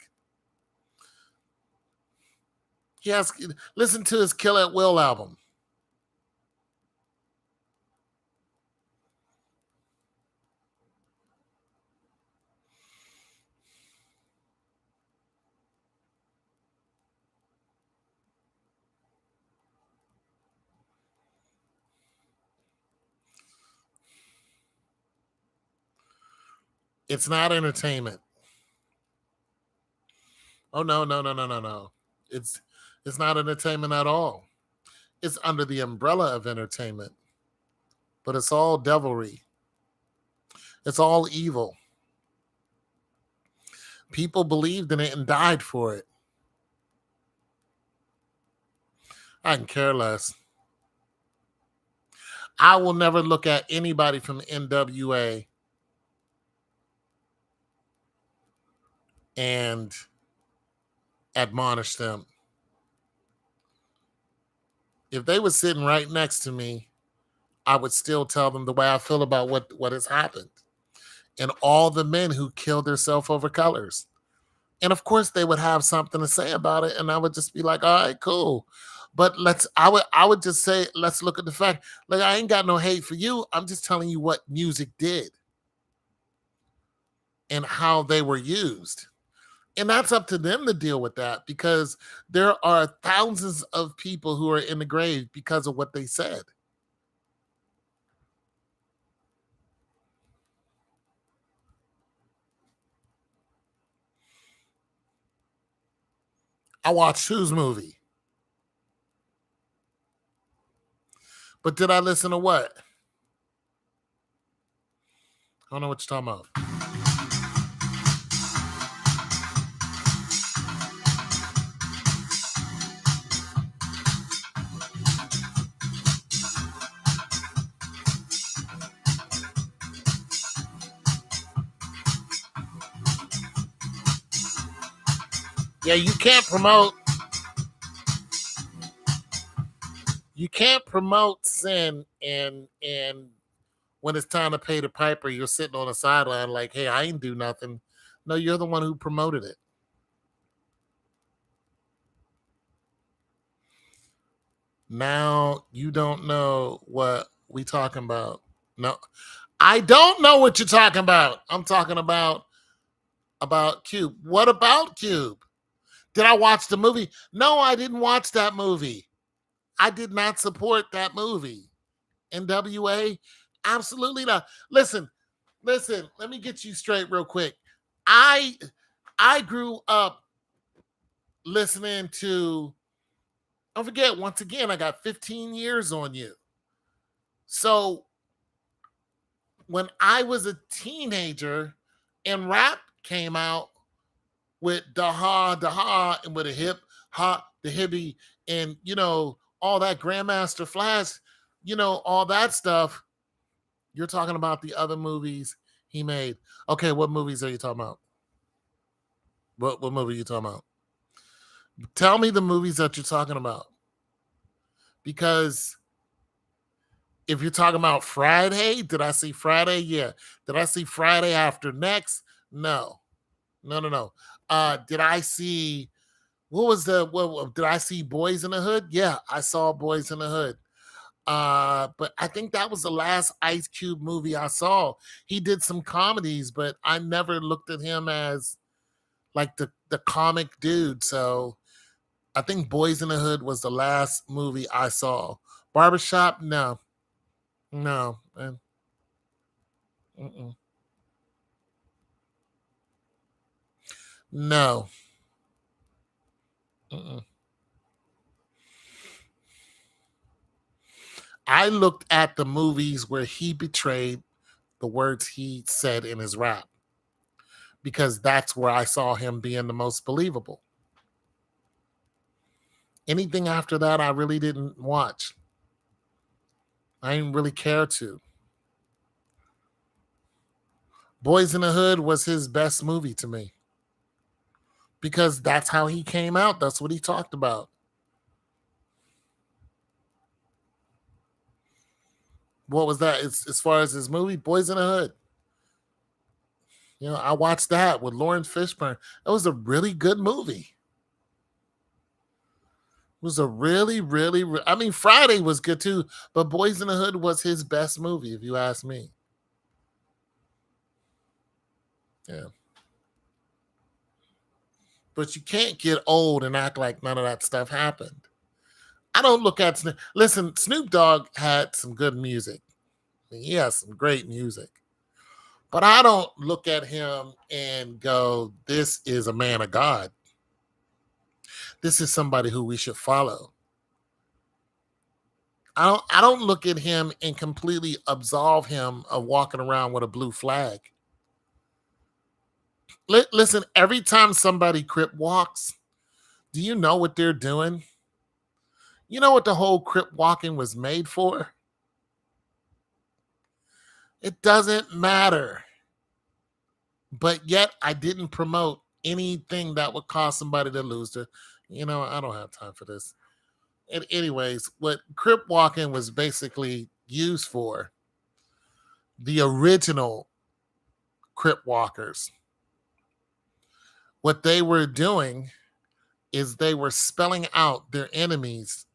He has listen to his Kill at Will album. It's not entertainment. Oh no, no, no, no, no, no. It's it's not entertainment at all. It's under the umbrella of entertainment, but it's all devilry. It's all evil. People believed in it and died for it. I can care less. I will never look at anybody from NWA and admonish them. If they were sitting right next to me, I would still tell them the way I feel about what has happened and all the men who killed themselves over colors. And of course they would have something to say about it, and I would just be like, all right, cool. But I would just say, let's look at the fact. Like, I ain't got no hate for you. I'm just telling you what music did and how they were used. And that's up to them to deal with that, because there are thousands of people who are in the grave because of what they said. I watched whose movie? But did I listen to what? I don't know what you're talking about. Yeah, you can't promote sin, and when it's time to pay the piper, you're sitting on the sideline like, hey, I ain't do nothing. No, you're the one who promoted it. Now you don't know what we talking about. No, I don't know what you're talking about. I'm talking about Cube. What about Cube? Did I watch the movie? No, I didn't watch that movie. I did not support that movie. NWA? Absolutely not. Listen, let me get you straight real quick. I I grew up listening to, don't forget, once again, I got 15 years on you. So when I was a teenager and rap came out with Daha Daha and with a hip hop, the hippie, and all that Grandmaster Flash, all that stuff. You're talking about the other movies he made. Okay, what movies are you talking about? What movie are you talking about? Tell me the movies that you're talking about. Because if you're talking about Friday, did I see Friday? Yeah. Did I see Friday After Next? No. No, no, no. Did I see what was the what did I see Boys in the Hood? Yeah, I saw Boys in the Hood. But I think that was the last Ice Cube movie I saw. He did some comedies, but I never looked at him as like the comic dude. So I think Boys in the Hood was the last movie I saw. Barbershop, no, no, mm-mm. No. Mm-mm. I looked at the movies where he betrayed the words he said in his rap, because that's where I saw him being the most believable. Anything after that, I really didn't watch. I didn't really care to. Boys in the Hood was his best movie to me because that's how he came out. That's what he talked about. What was that? It's, as far as his movie, Boys in the Hood. I watched that with Lauren Fishburne. It was a really good movie. It was a really, really, I mean, Friday was good too, but Boys in the Hood was his best movie, if you ask me. Yeah. But you can't get old and act like none of that stuff happened. I don't look at listen, Snoop Dogg had some good music. I mean, he has some great music. But I don't look at him and go, this is a man of God. This is somebody who we should follow. I don't look at him and completely absolve him of walking around with a blue flag. Listen, every time somebody crip walks, do you know what they're doing? You know what the whole crip walking was made for? It doesn't matter. But yet I didn't promote anything that would cause somebody to lose their, I don't have time for this. And anyways, what crip walking was basically used for, the original crip walkers, what they were doing is they were spelling out their enemies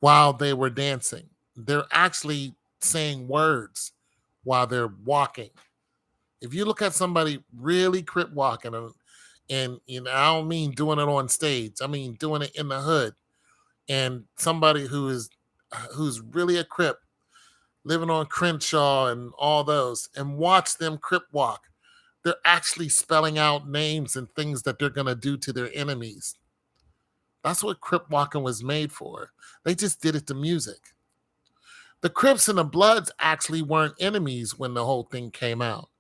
while they were dancing. They're actually saying words while they're walking. If you look at somebody really crip walking, and I don't mean doing it on stage, I mean doing it in the hood, and somebody who's really a crip, living on Crenshaw and all those, and watch them crip walk, they're actually spelling out names and things that they're going to do to their enemies. That's what crip walking was made for. They just did it to music. The Crips and the Bloods actually weren't enemies when the whole thing came out.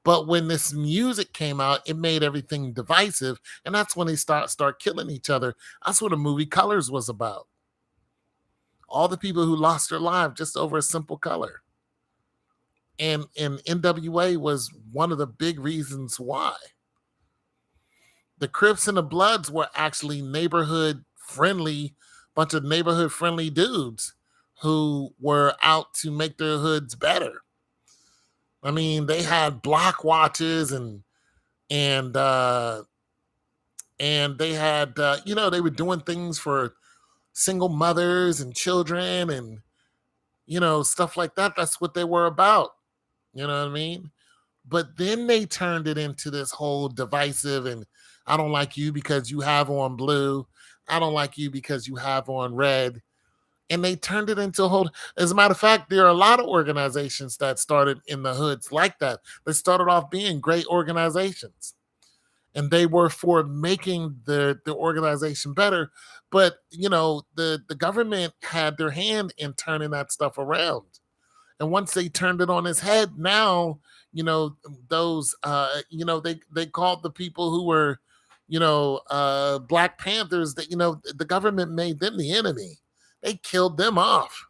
But when this music came out, it made everything divisive, and that's when they start killing each other. That's what the movie Colors was about. All the people who lost their lives just over a simple color. And NWA was one of the big reasons why. The Crips and the Bloods were actually bunch of neighborhood friendly dudes who were out to make their hoods better. I mean, they had block watches and they had they were doing things for single mothers and children and stuff like that. That's what they were about. You know what I mean? But then they turned it into this whole divisive, and I don't like you because you have on blue. I don't like you because you have on red. And they turned it into a whole. As a matter of fact, there are a lot of organizations that started in the hoods like that. They started off being great organizations, and they were for making the organization better. But the government had their hand in turning that stuff around. And once they turned it on its head, now those they called the people who were Black Panthers, that the government made them the enemy. They killed them off.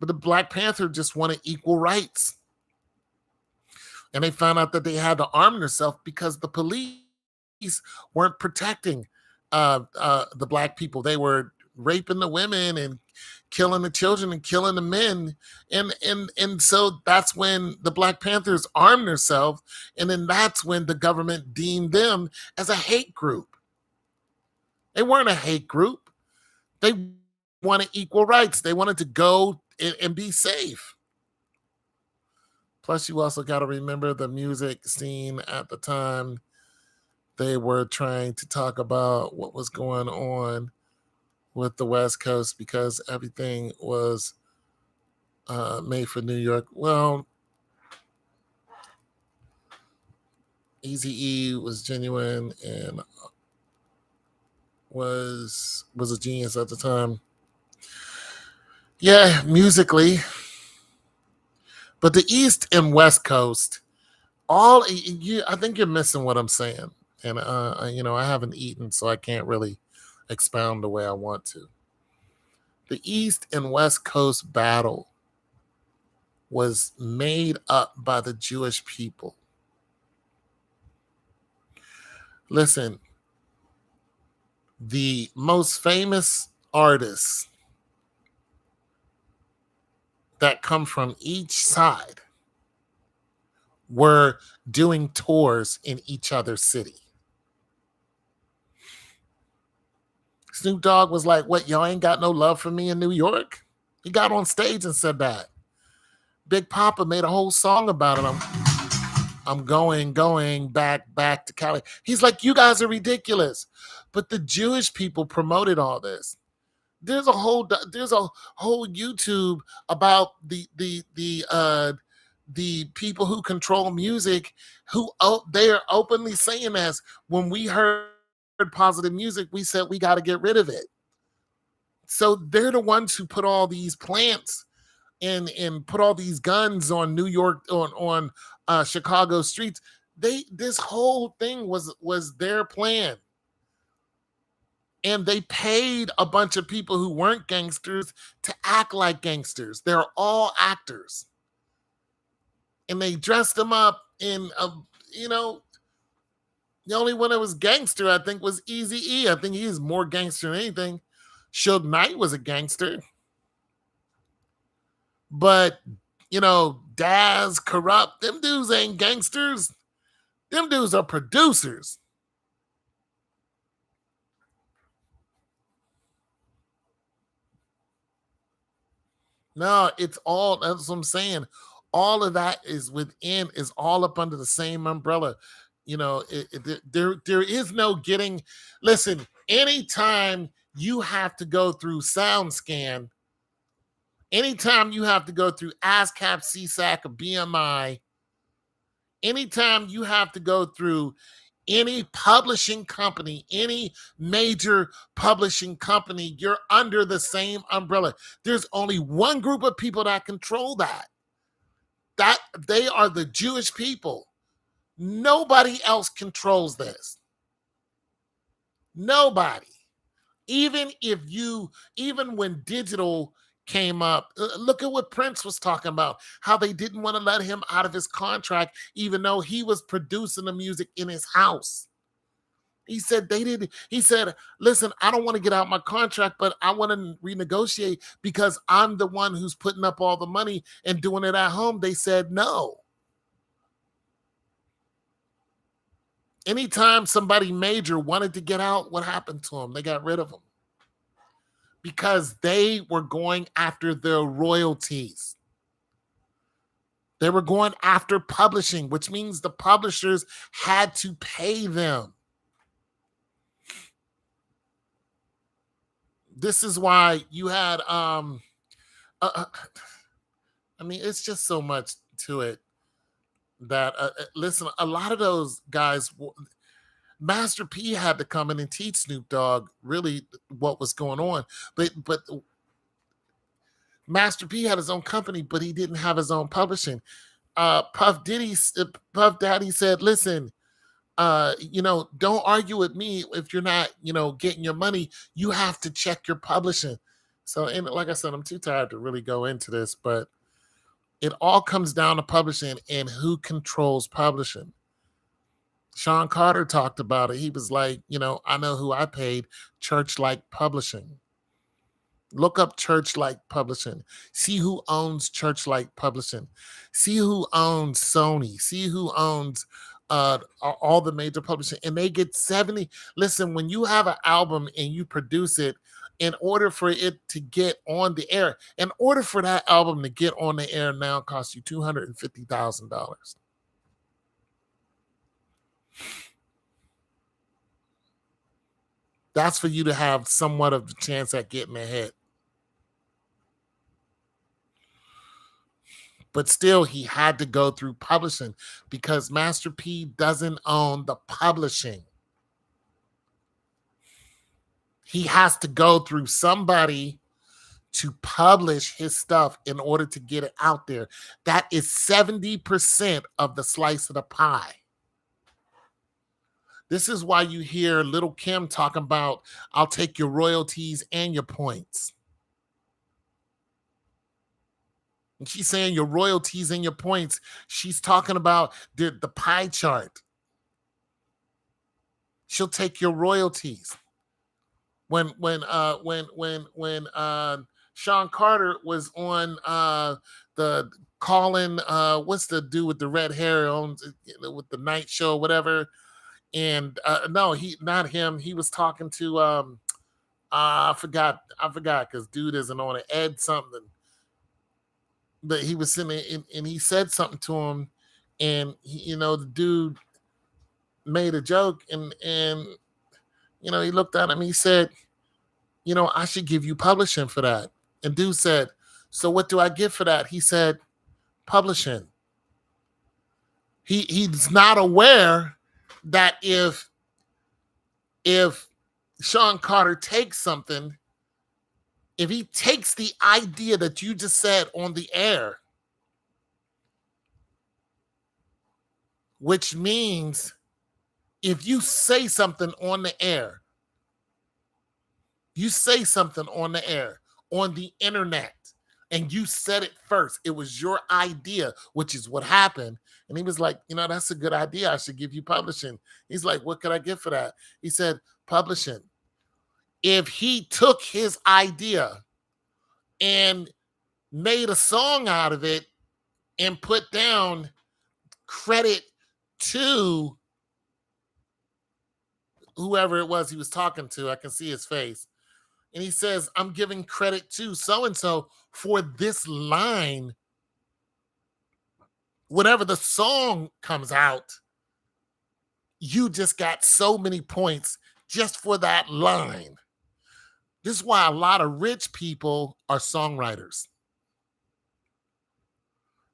But the Black Panther just wanted equal rights. And they found out that they had to arm themselves because the police weren't protecting the Black people. They were raping the women and killing the children and killing the men. And so that's when the Black Panthers armed themselves. And then that's when the government deemed them as a hate group. They weren't a hate group. They wanted equal rights. They wanted to go and be safe. Plus, you also got to remember the music scene at the time. They were trying to talk about what was going on with the West Coast because everything was made for New York. Well, Eazy-E was genuine and was a genius at the time. Yeah, musically. But the East and West Coast, I think you're missing what I'm saying. And I haven't eaten, so I can't really expound the way I want to. The East and West Coast battle was made up by the Jewish people. Listen, the most famous artists that come from each side were doing tours in each other's city. Snoop Dogg was like, "What, y'all ain't got no love for me in New York?" He got on stage and said that. Big Papa made a whole song about it. I'm going back to Cali. He's like, "You guys are ridiculous." But the Jewish people promoted all this. There's a whole YouTube about the people who control music, who they are openly saying this. When we heard positive music, we said we got to get rid of it. So they're the ones who put all these plants and put all these guns on New York, on Chicago streets. This whole thing was their plan. And they paid a bunch of people who weren't gangsters to act like gangsters. They're all actors. And they dressed them up in you know, the only one that was gangster, I think, was Eazy-E. I think he's more gangster than anything. Suge Knight was a gangster. But, Daz, Corrupt, them dudes ain't gangsters. Them dudes are producers. No, it's all, that's what I'm saying. All of that is all up under the same umbrella. There is no getting, listen, anytime you have to go through SoundScan, anytime you have to go through ASCAP, CSAC, or BMI, anytime you have to go through any publishing company, any major publishing company, you're under the same umbrella. There's only one group of people that control that. That they are the Jewish people. Nobody else controls this. Nobody. Even when digital came up, look at what Prince was talking about, how they didn't want to let him out of his contract, even though he was producing the music in his house. He said they did. He said, "Listen, I don't want to get out my contract, but I want to renegotiate because I'm the one who's putting up all the money and doing it at home." They said no. Anytime somebody major wanted to get out, what happened to them? They got rid of them because they were going after their royalties. They were going after publishing, which means the publishers had to pay them. This is why you had it's just so much to it that listen, a lot of those guys, Master P had to come in and teach Snoop Dogg really what was going on. But Master P had his own company, but he didn't have his own publishing. Puff Daddy said, "Listen, don't argue with me if you're not, getting your money. You have to check your publishing." So, and like I said, I'm too tired to really go into this, but it all comes down to publishing and who controls publishing. Sean Carter talked about it. He was like, "I know who I paid, Churchlight Publishing." Look up Churchlight Publishing. See who owns Churchlight Publishing. See who owns Sony. See who owns all the major publishing. And they get 70. Listen, when you have an album and you produce it, in order for it to get on the air, in order for that album to get on the air now, costs you $250,000. That's for you to have somewhat of a chance at getting a hit. But still, he had to go through publishing because Master P doesn't own the publishing. He has to go through somebody to publish his stuff in order to get it out there. That is 70% of the slice of the pie. This is why you hear Little Kim talking about, "I'll take your royalties and your points." And she's saying your royalties and your points. She's talking about the pie chart. She'll take your royalties. When Sean Carter was on the calling, what's the dude with the red hair on with the night show, whatever? And no, he not him. He was talking to I forgot because dude isn't on it. Ed something, but he was sitting there and he said something to him, and the dude made a joke, and he looked at him. He said, I should give you publishing for that. And dude said, so what do I get for that? He said, publishing. He's not aware that if Sean Carter takes something, if he takes the idea that you just said on the air, which means if you say something on the air, on the internet, and you said it first, it was your idea, which is what happened. And he was like, that's a good idea. I should give you publishing. He's like, what could I get for that? He said, publishing. If he took his idea and made a song out of it and put down credit to whoever it was he was talking to, I can see his face. And he says, I'm giving credit to so-and-so for this line. Whenever the song comes out, you just got so many points just for that line. This is why a lot of rich people are songwriters.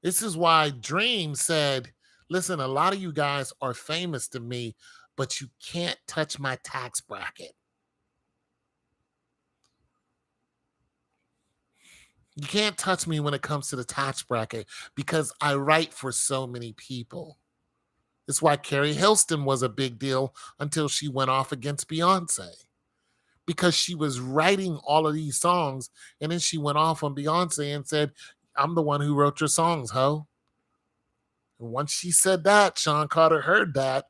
This is why Dream said, listen, a lot of you guys are famous to me, but you can't touch my tax bracket. You can't touch me when it comes to the tax bracket because I write for so many people. That's why Carrie Hilston was a big deal until she went off against Beyonce. Because she was writing all of these songs, and then she went off on Beyonce and said, I'm the one who wrote your songs, ho. And once she said that, Sean Carter heard that,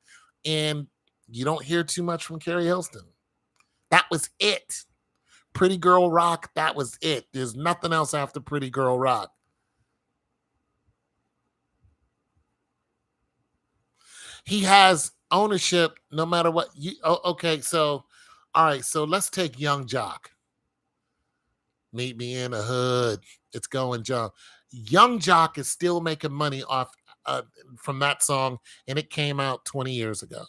and you don't hear too much from Carrie Hilston. That was it. Pretty Girl Rock, that was it. There's nothing else after Pretty Girl Rock. He has ownership no matter what. Okay, so, all right, so let's take Young Jock. Meet me in the hood. It's going, John. Young Jock is still making money off from that song, and it came out 20 years ago.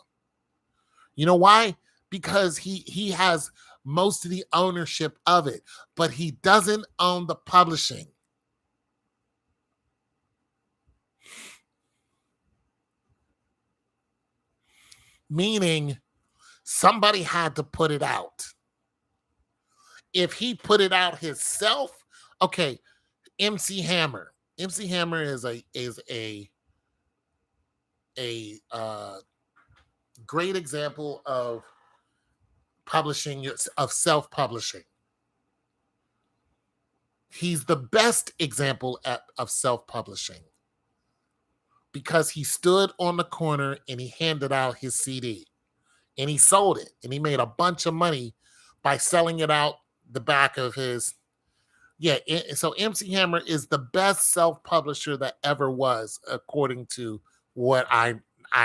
You know why? Because he has most of the ownership of it, but he doesn't own the publishing. Meaning somebody had to put it out. If he put it out himself, okay, MC Hammer. MC Hammer is a great example of publishing, of self-publishing. He's the best example of self-publishing because he stood on the corner and he handed out his CD and he sold it and he made a bunch of money by selling it out the back of his. Yeah, so MC Hammer is the best self-publisher that ever was, according to what I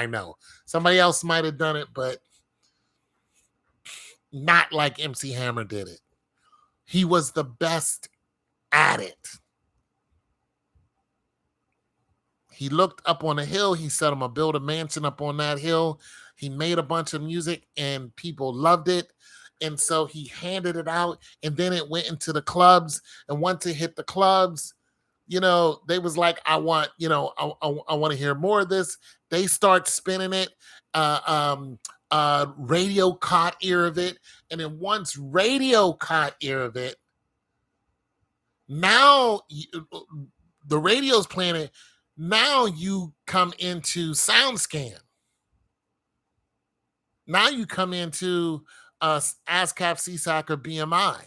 know. Somebody else might have done it, but not like MC Hammer did it. He was the best at it. He looked up on a hill. He said, I'm going to build a mansion up on that hill. He made a bunch of music and people loved it. And so he handed it out, and then it went into the clubs. And once it hit the clubs, they was like, I want to hear more of this. They start spinning it. Radio caught ear of it. And then once radio caught ear of it, now the radio's playing it. Now you come into SoundScan. Now you come into ASCAP, CSAC, or BMI.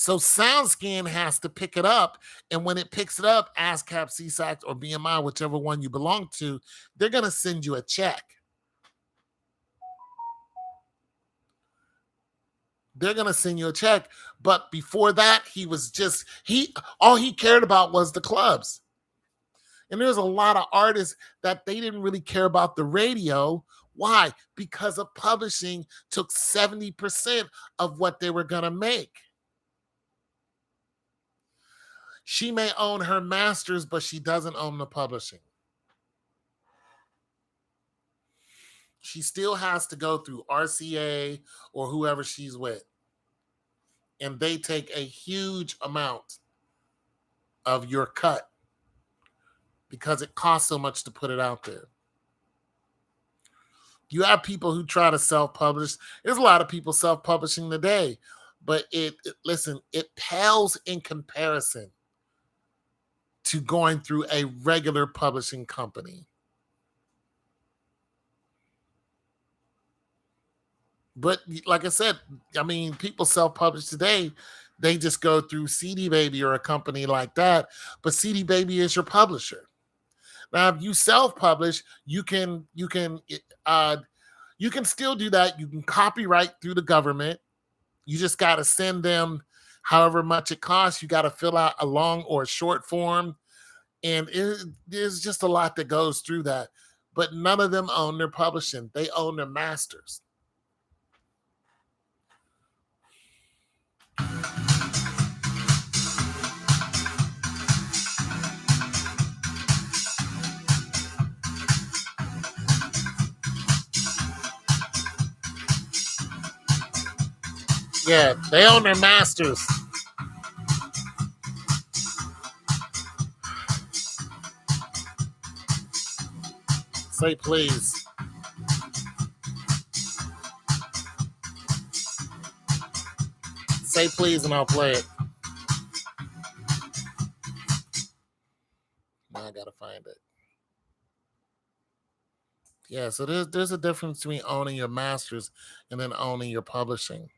So SoundScan has to pick it up, and when it picks it up, ASCAP, CSAC, or BMI, whichever one you belong to, they're gonna send you a check. They're gonna send you a check. But before that, he all he cared about was the clubs. And there's a lot of artists that they didn't really care about the radio. Why? Because of publishing took 70% of what they were gonna make. She may own her masters, but she doesn't own the publishing. She still has to go through RCA or whoever she's with. And they take a huge amount of your cut because it costs so much to put it out there. You have people who try to self-publish. There's a lot of people self-publishing today, but listen, it pales in comparison to going through a regular publishing company. But like I said, I mean, people self-publish today. They just go through CD Baby or a company like that. But CD Baby is your publisher. Now, if you self-publish, you can still do that. You can copyright through the government. You just got to send them however much it costs. You got to fill out a long or a short form. And there's just a lot that goes through that. But none of them own their publishing. They own their masters. Yeah, they own their masters. Say please. Say please and I'll play it. Now I gotta find it. Yeah, so there's a difference between owning your masters and then owning your publishing.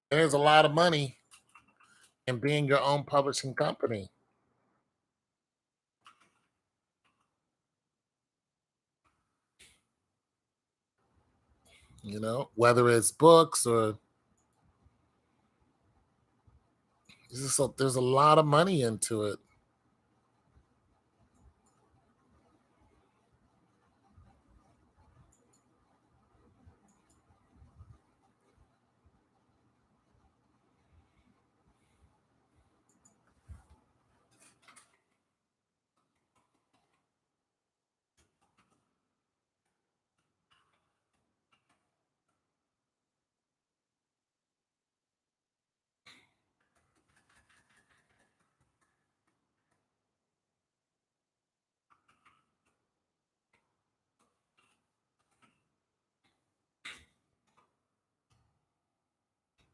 There's a lot of money in being your own publishing company. You know, whether it's books or there's a lot of money into it.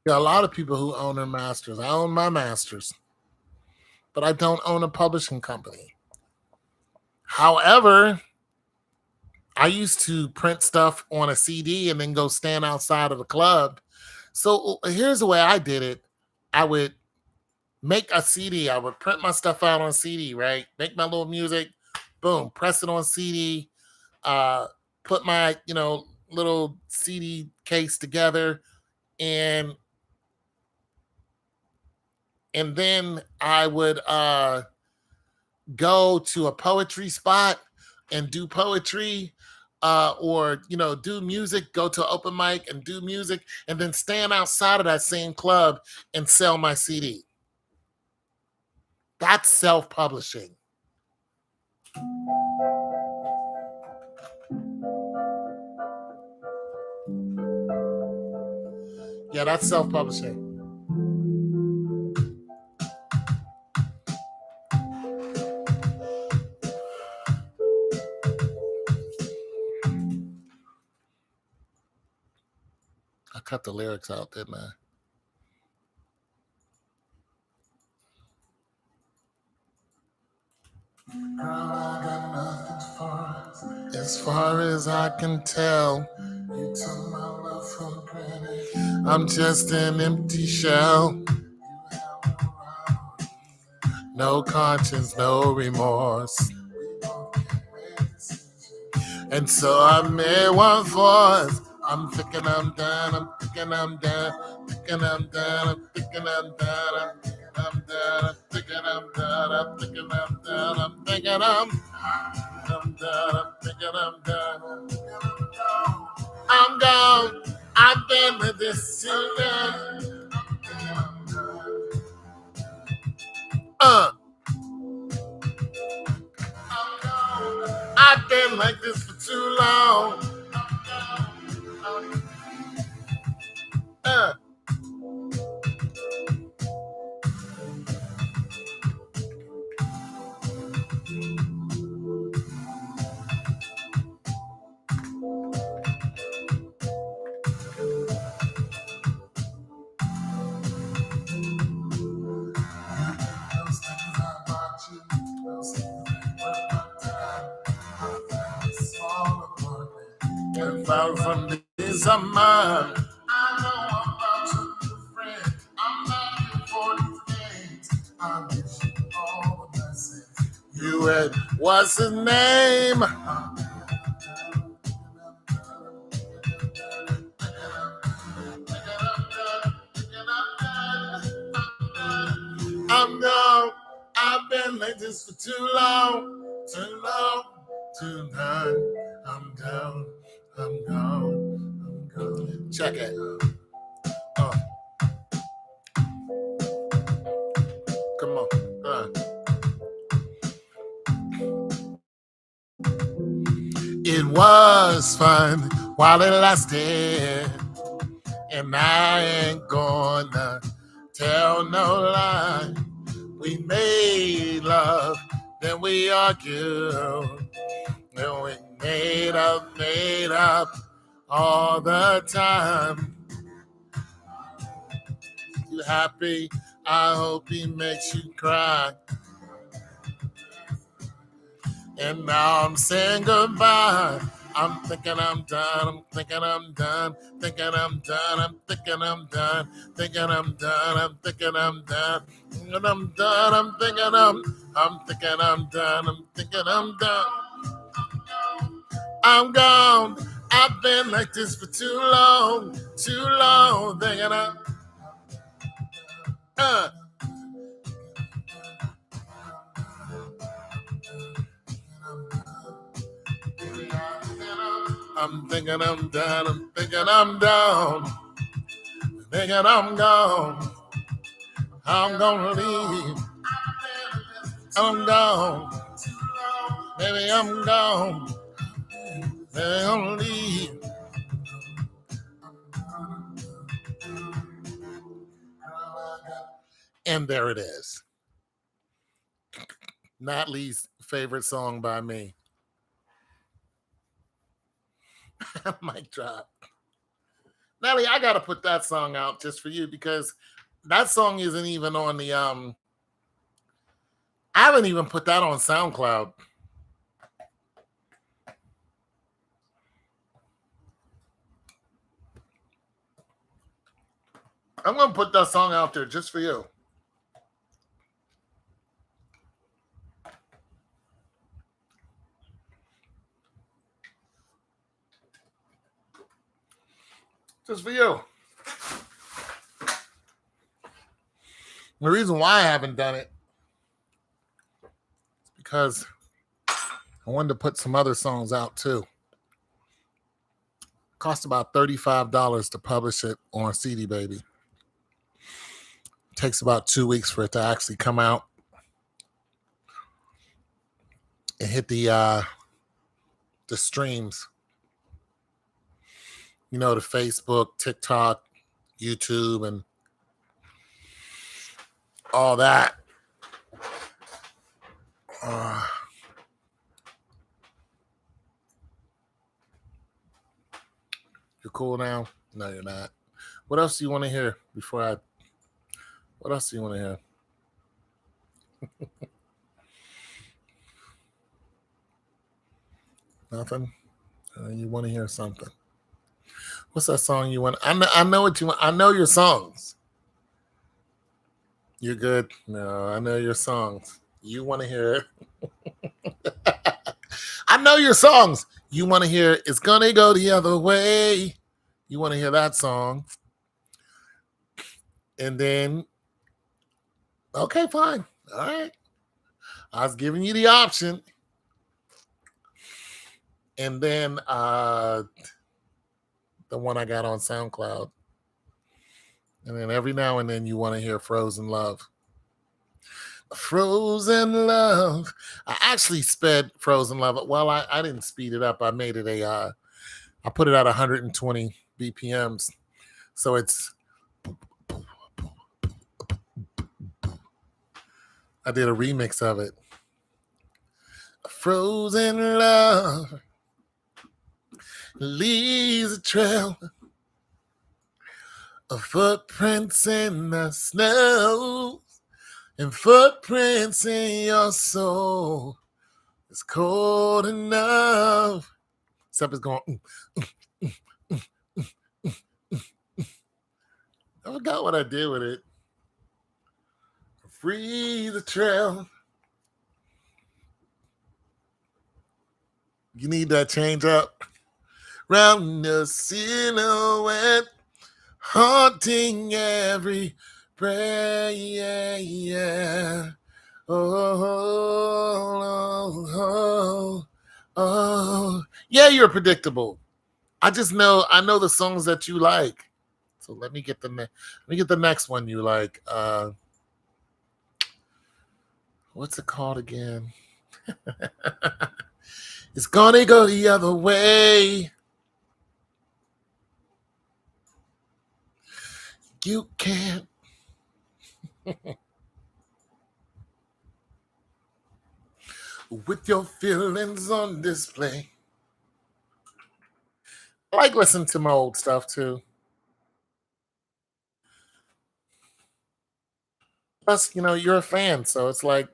There are a lot of people who own their masters. I own my masters, but I don't own a publishing company. However, I used to print stuff on a CD and then go stand outside of the club. So here's the way I did it. I would make a CD. I would print my stuff out on CD, right? Make my little music, boom, press it on CD, uh, put my, little CD case together, and then I would go to a poetry spot and do poetry, or do music, go to open mic and do music, and then stand outside of that same club and sell my CD. That's self-publishing. Yeah, that's self-publishing. I cut the lyrics out, didn't I? Girl, I got nothing for as far as I can tell. You took my love for granted. I'm just an empty shell. No conscience, no remorse. And so I made one voice. I'm thinking I'm done, I'm thinking I'm done, thinking I'm done, I'm thinking I'm done, I'm thinking I'm done, I'm thinking I'm done, I'm thinking I'm done, I'm thinking I'm done, I'm thinking I'm done. I'm gone. I've been with this too long. I've been like this for too long. Uh. And far from this of mine. I know about your new friend. I'm not here for these games. I wish you all the blessings. You had what's his name? I'm gone. I've been like this for too long, too long, too long. I'm gone. I'm gone. I'm gone. Check it. Come on. It was fun while it lasted, and I ain't gonna tell no lie. We made love, then we argued, then we made up all the time. You happy? I hope he makes you cry. And now I'm saying goodbye. I'm thinking I'm done. I'm thinking I'm done. Thinking I'm done. I'm thinking I'm done. Thinking I'm done. I'm thinking I'm done. Thinking I'm done. I'm thinking I'm thinking I'm done. I'm thinking I'm done. I'm gone. I've been like this for too long. Too long. Thinking I'm I'm thinking I'm done. I'm thinking I'm down. Thinking I'm gone. I'm gonna leave. I'm gone. Baby, I'm gone. Baby, I'm gonna leave. And there it is. Natalie's favorite song by me. Mic drop. Natalie, I gotta put that song out just for you because that song isn't even on the I haven't even put that on SoundCloud. I'm gonna put that song out there just for you. Just for you. The reason why I haven't done it is because I wanted to put some other songs out too. It cost about $35 to publish it on CD Baby. It takes about 2 weeks for it to actually come out and hit the streams. You know, the Facebook, TikTok, YouTube, and all that. You're cool now? No, you're not. What else do you want to hear before I? What else do you want to hear? Nothing. You want to hear something? What's that song you want? I know what you want. I know your songs. You're good. No, I know your songs. You want to hear it. I know your songs. You want to hear It's Gonna Go the Other Way. You want to hear that song. And then, okay, fine. All right. I was giving you the option. And then the one I got on SoundCloud. And then every now and then you want to hear Frozen Love. Frozen Love. I actually sped Frozen Love. Well, I didn't speed it up. I made it I put it at 120 BPMs. So it's, I did a remix of it. Frozen Love leaves a trail of footprints in the snow and footprints in your soul. It's cold enough. Except it's going. I forgot what I did with it. Free the trail. You need that change up. Round the silhouette, haunting every prayer. Yeah, yeah. Oh. Yeah, you're predictable. I know the songs that you like. So let me get the next one you like. What's it called again? It's gonna go the other way. You can't. With your feelings on display. I like listening to my old stuff too. Plus, you're a fan, so it's like,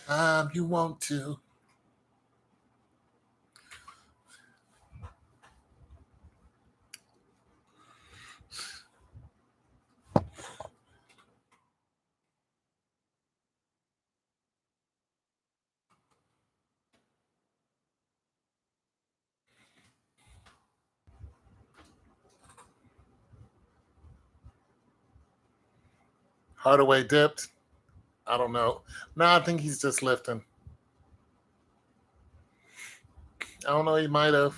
anytime you want to. Hardaway dipped. I don't know. No, I think he's just lifting. I don't know. He might have.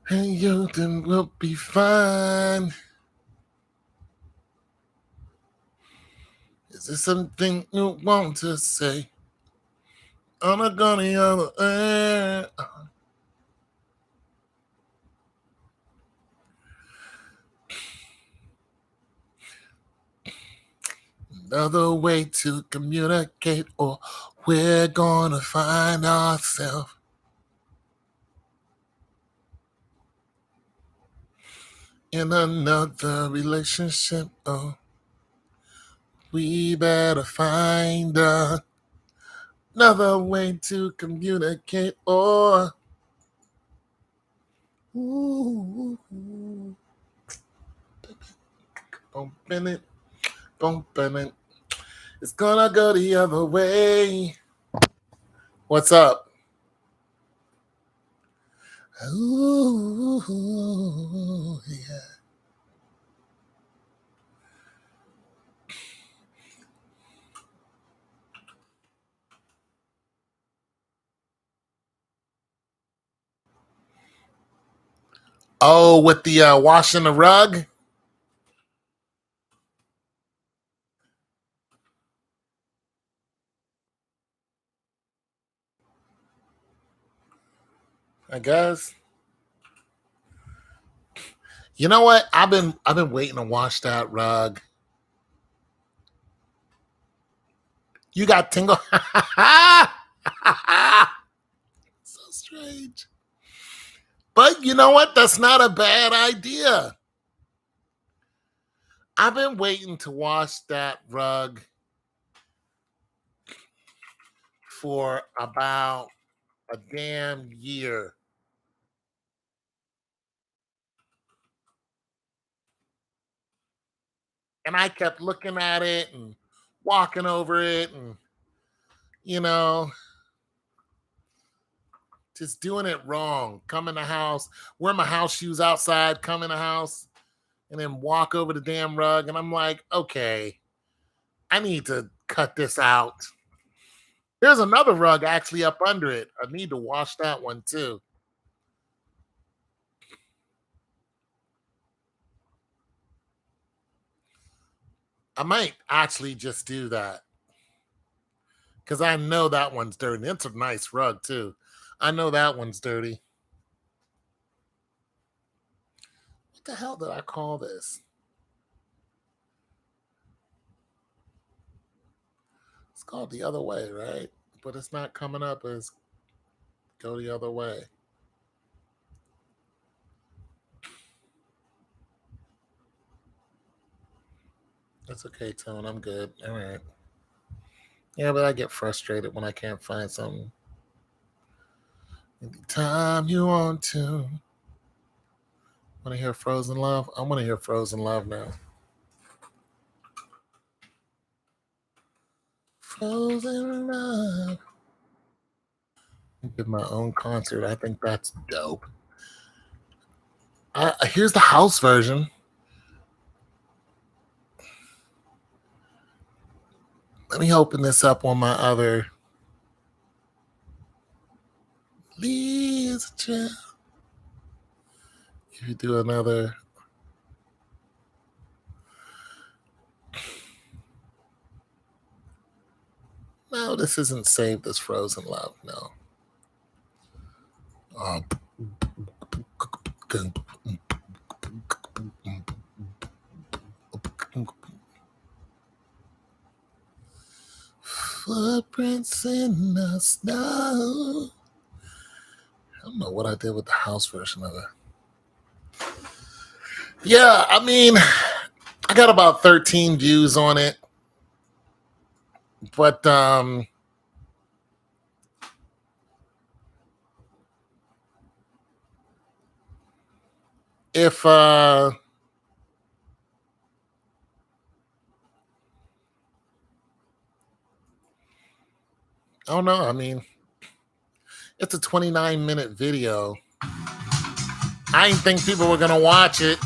Hey, you, then we'll be fine. Is there something you want to say? I'm not gonna yell. Another way to communicate, or we're gonna find ourselves in another relationship. Oh, we better find another way to communicate, or bumping it, bumping it. It's gonna go the other way. What's up? Ooh, yeah. Oh, with the washing the rug? I guess. You know what? I've been waiting to wash that rug. You got tingle. So strange. But you know what? That's not a bad idea. I've been waiting to wash that rug for about a damn year. And I kept looking at it and walking over it and, you know, just doing it wrong. Come in the house, wear my house shoes outside, come in the house, and then walk over the damn rug. And I'm like, okay, I need to cut this out. There's another rug actually up under it. I need to wash that one too. I might actually just do that because I know that one's dirty. It's a nice rug too. I know that one's dirty. What the hell did I call this? It's called the other way, right? But it's not coming up as go the other way. That's okay, Tone. I'm good. All right. Yeah, but I get frustrated when I can't find something. Anytime you want to. Want to hear Frozen Love? I want to hear Frozen Love now. Frozen Love. Give my own concert. I think that's dope. Here's the house version. Let me open this up on my other. Lisa, if you do another. No, this isn't saved as Frozen Love. No. Footprints in the snow. I don't know what I did with the house version of it. Yeah, I mean, I got about 13 views on it. But if I don't know, I mean, it's a 29-minute video. I didn't think people were gonna watch it.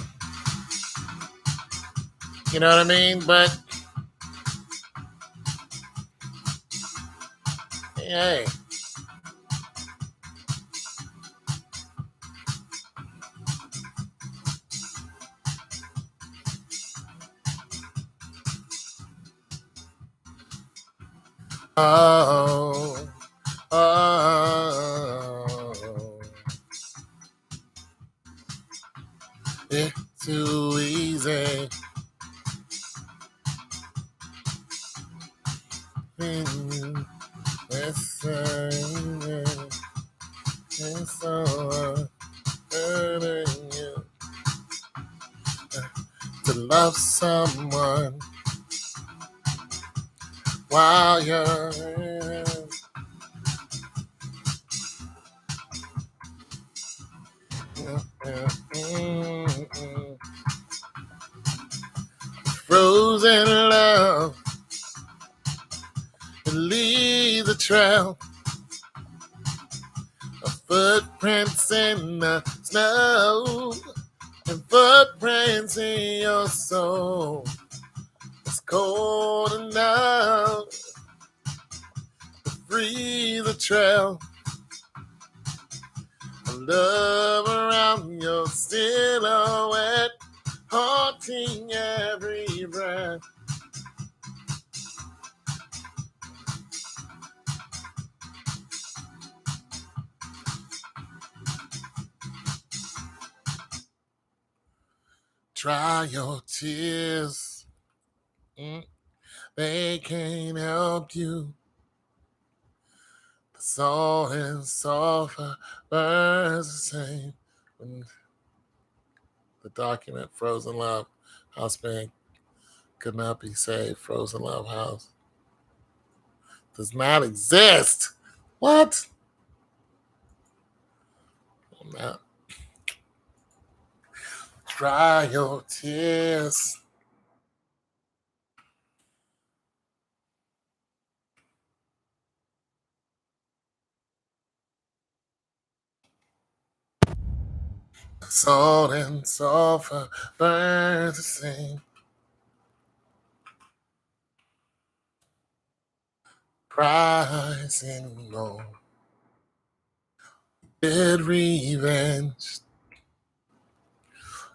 You know what I mean? But hey. Oh, it's too easy. It's so hurting you to love someone while you're frozen love. It leaves a trail of footprints in the snow and footprints in your soul. It's cold enough to freeze a trail of love around your silhouette, haunting every breath. Dry your tears. They can't help you. The salt and sulfur burns the same. When the document Frozen Love House Band could not be saved. Frozen Love House does not exist. What? Not. Dry your tears. Salt and sulfur burns the same. Prize in gold. Get revenge.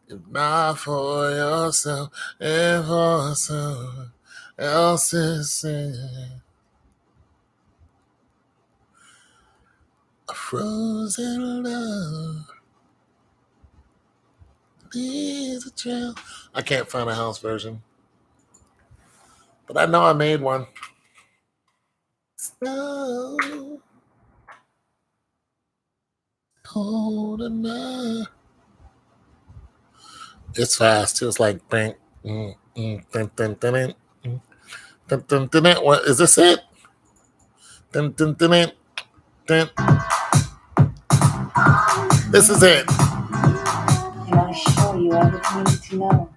If not for yourself and for someone else's sin. A frozen love leaves a trail. I can't find a house version, but I know I made one. Snow, cold enough. It's fast too. It's like bang, what is this? It? This is it. And I'll show you everything you need to know.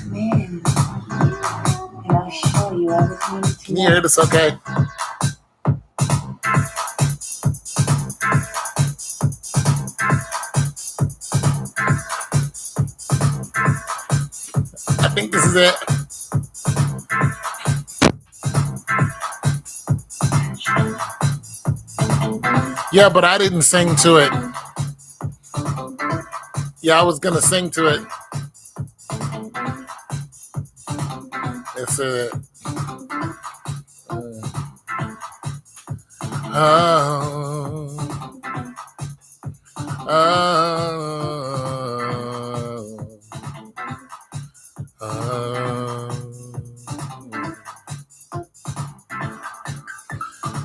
Man. And I'll show you everything you need to know. Can you hear this okay? I think this is it. Yeah, but I didn't sing to it. Yeah, I was gonna sing to it. It's it.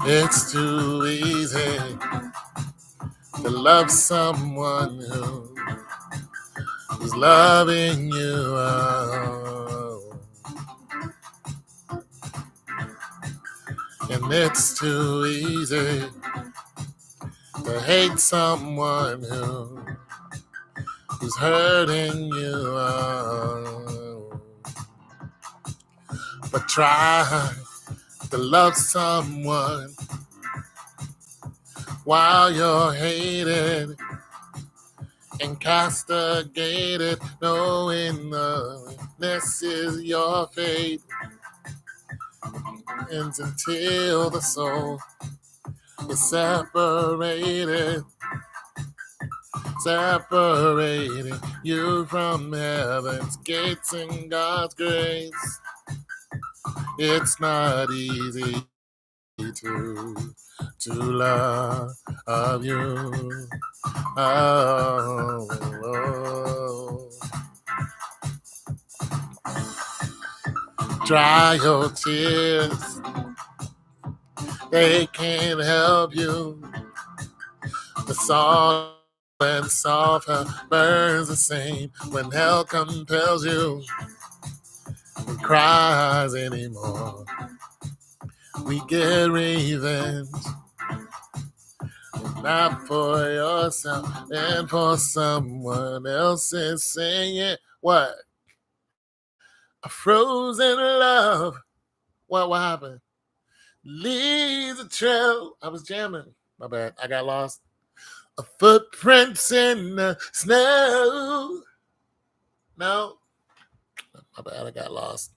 It's too easy to love someone who's loving you. And it's too easy to hate someone who's hurting you. But try to love someone while you're hated and castigated, knowing this is your fate. Ends until the soul is separating you from heaven's gates and God's grace. It's not easy to love you. Oh. Dry your tears. They can't help you. The salt and sulfur burns the same when hell compels you. And cries anymore. We get revenge. Not for yourself and for someone else's singing. What? A frozen love. What happened? Leaves a trail. I was jamming. My bad. I got lost. A footprints in the snow. No. My bad. I got lost.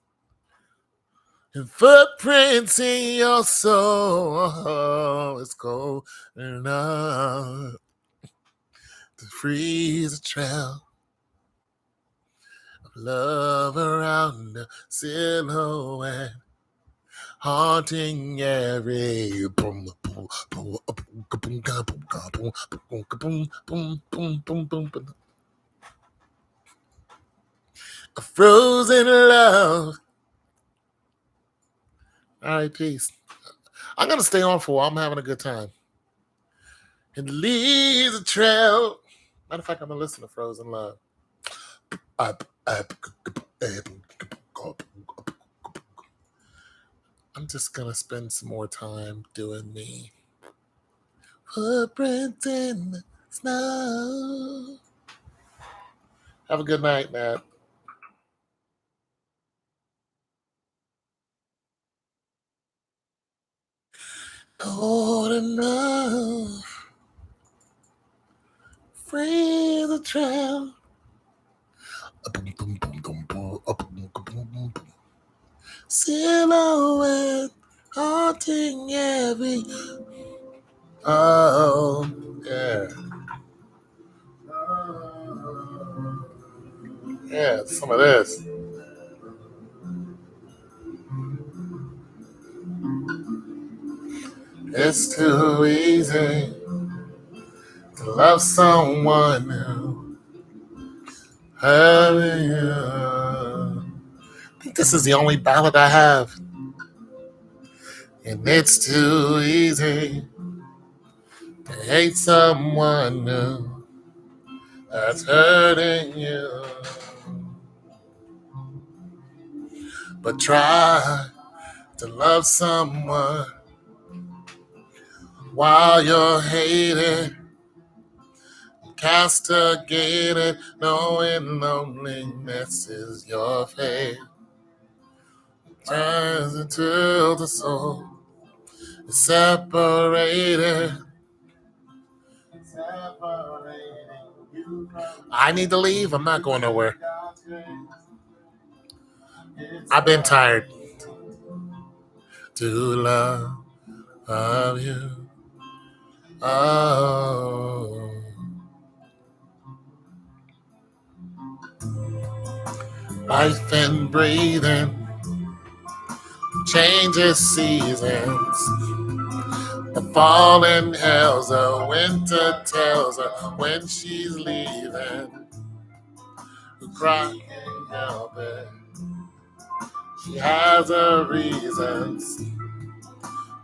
And footprints in your soul. Oh, it's cold enough to freeze a trail of love around the silhouette, haunting every boom, boom, boom, boom, boom, boom, boom, boom, boom, boom, boom. A frozen love. All right, peace. I'm going to stay on for a while. I'm having a good time. It leaves a trail. Matter of fact, I'm going to listen to Frozen Love. I'm just going to spend some more time doing me. Footprints in the snow. Have a good night, Matt. Cold enough. Free the trail. Silhouette haunting every. Oh, yeah. Yeah, some of this. It's too easy to love someone new. Having you. I think this is the only ballad I have. And it's too easy to hate someone new that's hurting you. But try to love someone while you're hated, castigated, knowing loneliness is your fate. Turns into the soul is separated. I need to leave. I'm not going nowhere. I've been tired. To love you. Oh. Life and breathing changes seasons. The fall and hell's a winter tells her when she's leaving. Who cry can't help it. She has her reasons.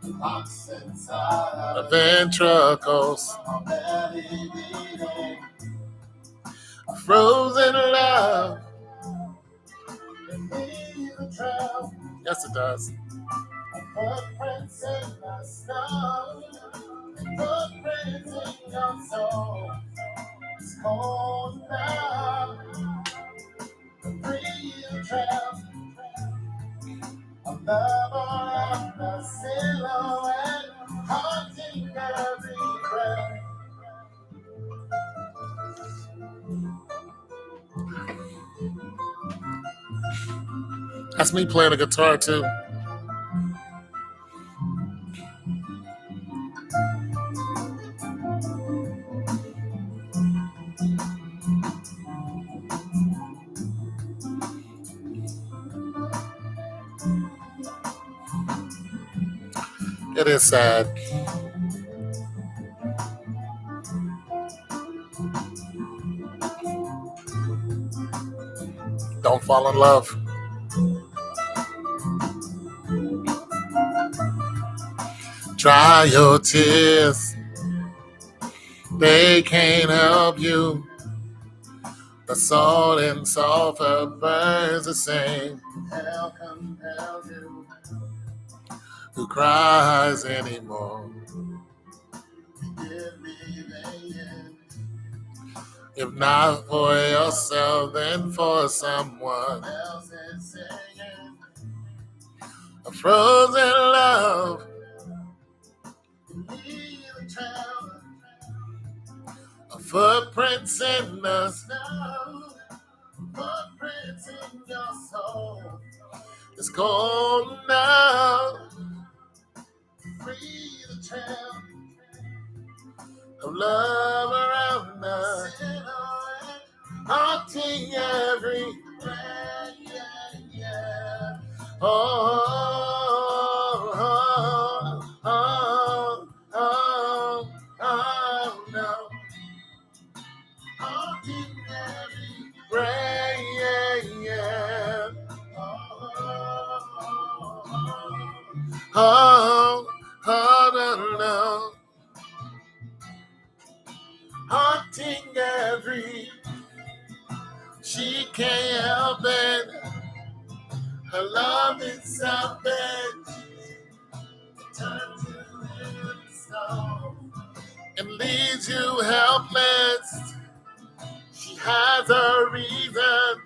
Locks inside the ventricles. Frozen love. Yes, it does. Footprints in the snow. Footprints in your soul. It's cold now. Free trail. A lover of the silhouette, haunting every breath. That's me playing the guitar too. It is sad. Don't fall in love. Dry your tears. They can't help you. The salt and sulfur burns the same. Hell compels you. Who cries anymore? Give me the end. If not for yourself, then for someone else is singing. A frozen love. A footprints in the snow. Footprints in your soul. It's cold now. Free the trail of love around us. Haunting every breath. Yeah. Oh, oh, oh, oh, oh, no. Haunting every breath. Yeah. haunting she can't help it. Her love is something turns you into stone and leaves you helpless. She has a reason.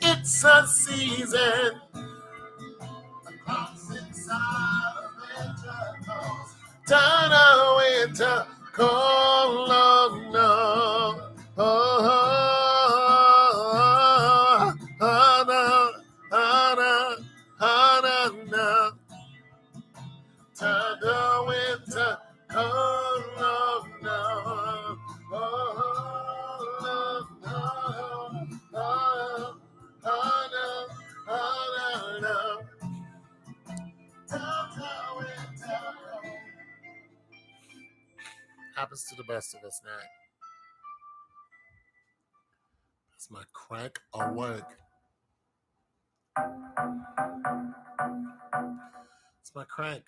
It's a season. The crops inside of winter cold. Turn a winter cold. Oh, no. Oh, no. No. Turn the winter cold. Oh, no. Happens to the best of us, Nat. It's my crank or work. It's my crank.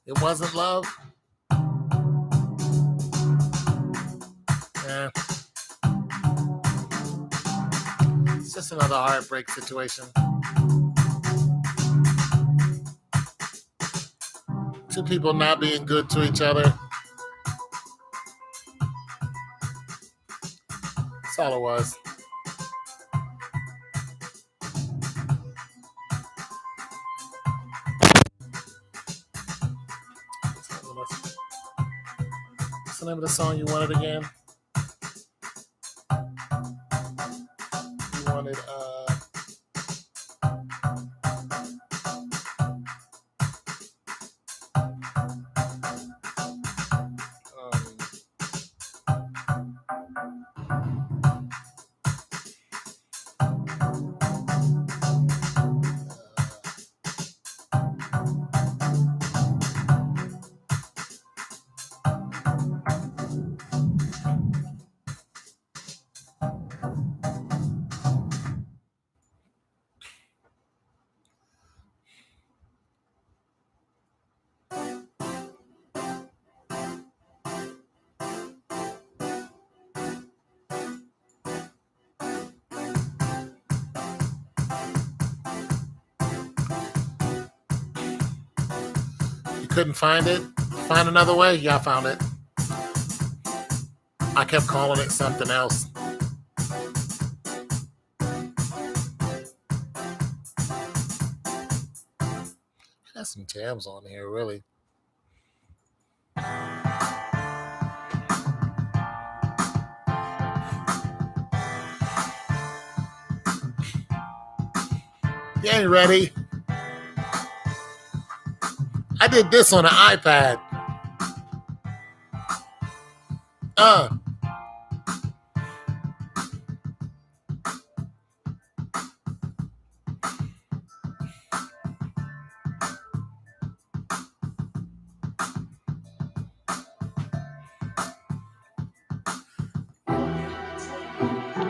It wasn't love. Yeah. It's just another heartbreak situation. Two people not being good to each other. That's all it was. What's the name of the song you wanted again? You wanted couldn't find it? Find another way? Yeah, I found it. I kept calling it something else. Got some jams on here, really. You ain't ready. I did this on an iPad.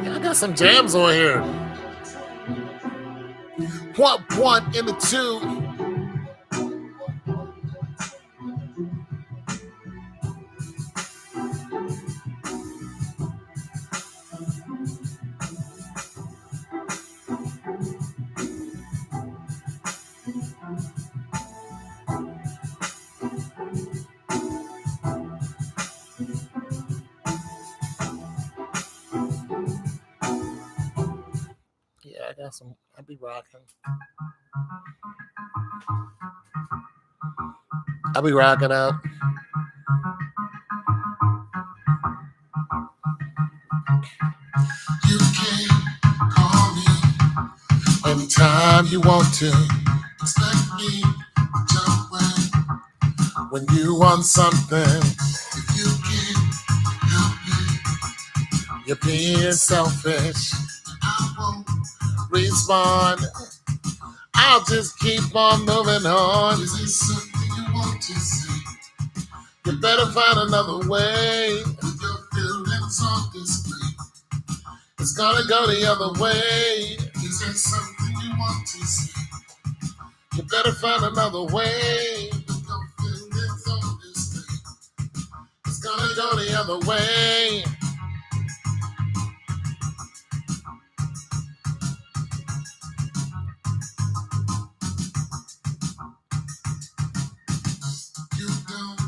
Yeah, I got some jams on here. One and a two. I'll be rocking. I'll be rocking out. You can call me anytime you want to. Expect me to jump when you want something. If you can't help me, You're being selfish. I won't respond. I'll just keep on moving on. Is this something you want to see? You better find another way. With your feelings on display, it's gonna go the other way. Is there something you want to see? You better find another way. With your feelings on display, it's gonna go the other way. You don't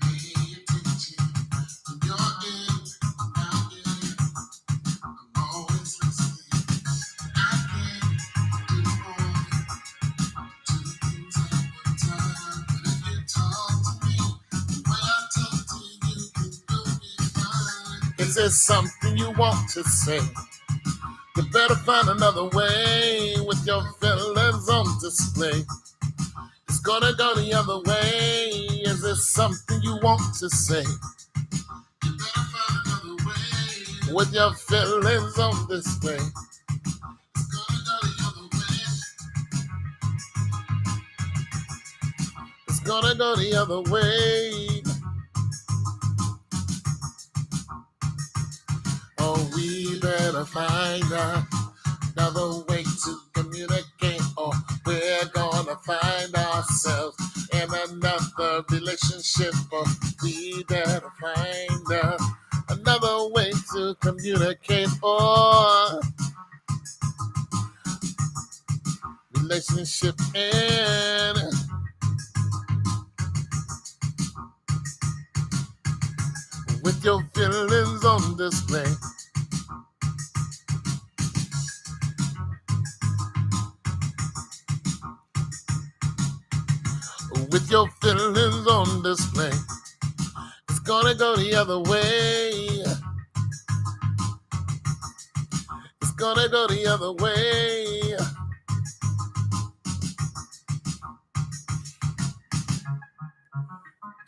pay attention. When you're in, I'm out in. I'm always listening. I can't do more two things at one time. But if you talk to me the way I talk to you, then you'll be fine. Is there something you want to say? You better find another way. With your feelings on display, it's gonna go the other way. Is there something you want to say? You better find another way. With your feelings on display, it's gonna go the other way. It's gonna go the other way. Oh, we better find another way to communicate, or we're gonna find ourselves in another relationship. Or we better find another way to communicate, or relationship and with your feelings on display. With your feelings on display, it's gonna go the other way. It's gonna go the other way.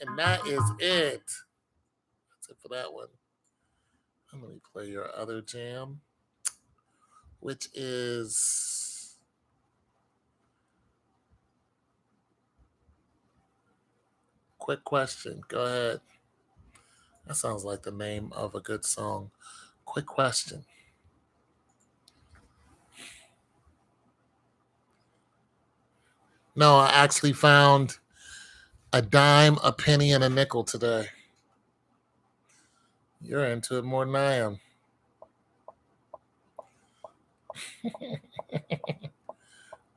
And that is it. That's it for that one. And let me play your other jam, which is Quick Question. Go ahead. That sounds like the name of a good song. Quick Question. No, I actually found a dime, a penny, and a nickel today. You're into it more than I am.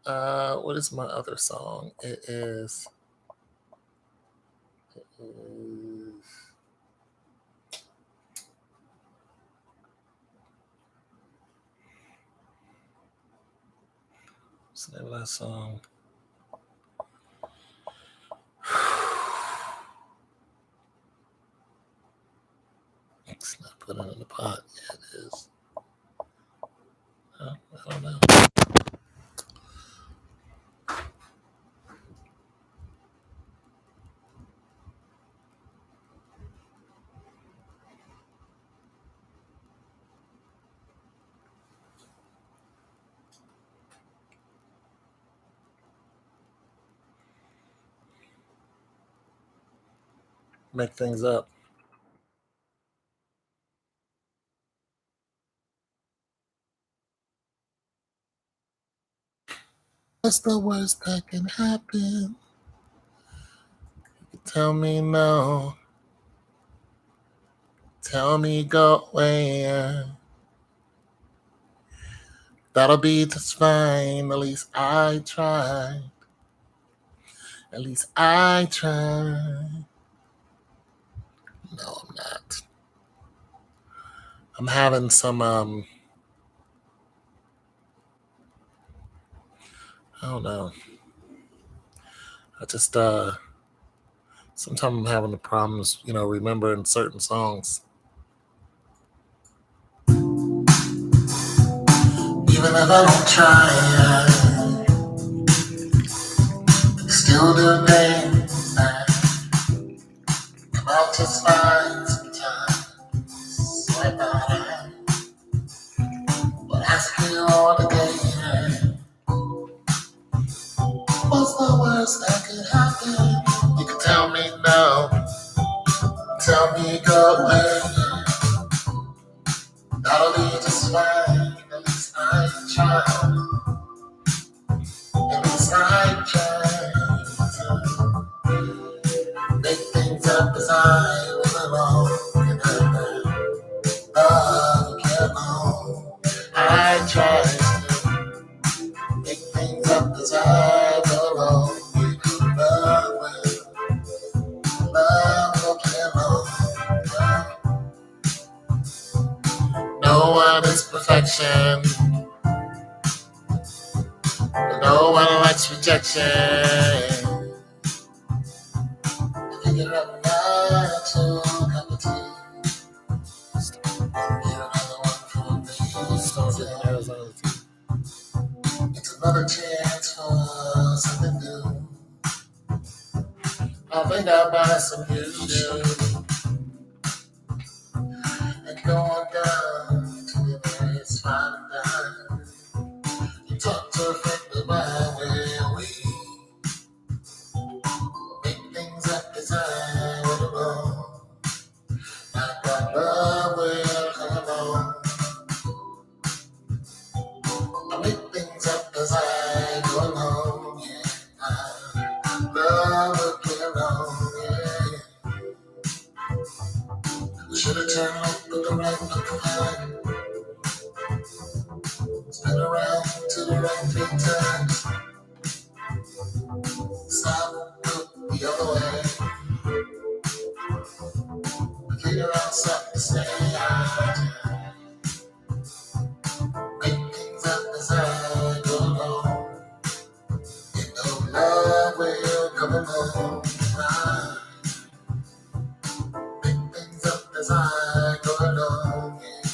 What is my other song? It is what's the name of that song? It's not put it in the pot. Yeah, it is. I don't know. Make things up. What's the worst that can happen? You tell me no. Tell me go away. That'll be just fine. At least I tried. At least I tried. No, I'm not. I'm having some I don't know. I just sometimes I'm having the problems, remembering certain songs. Even if I don't try, I still do things that I'll just find some time. tell me go away. That'll be just fine. At least I tried. At least I tried to make things up as I went along. And I love again alone. I tried to make things up as I go along. Love again alone. No one is perfection. No one likes rejection. Figure out not to cup of tea. Get another one for me. It's another chance for something new. I think I'll buy some new shoes and go on down to the various fine dine. You talk to a friend of mine where we make things up as I went along. I got love will come along. I make things up as I go along. Yeah, love will come along. Yeah, should have turned left at the right, not the right. Spin around to the right 3 times. Stop, look the other way. Figure out something to say. Make things up as I go along. You know love will come along. Make things up as I go along. Yeah.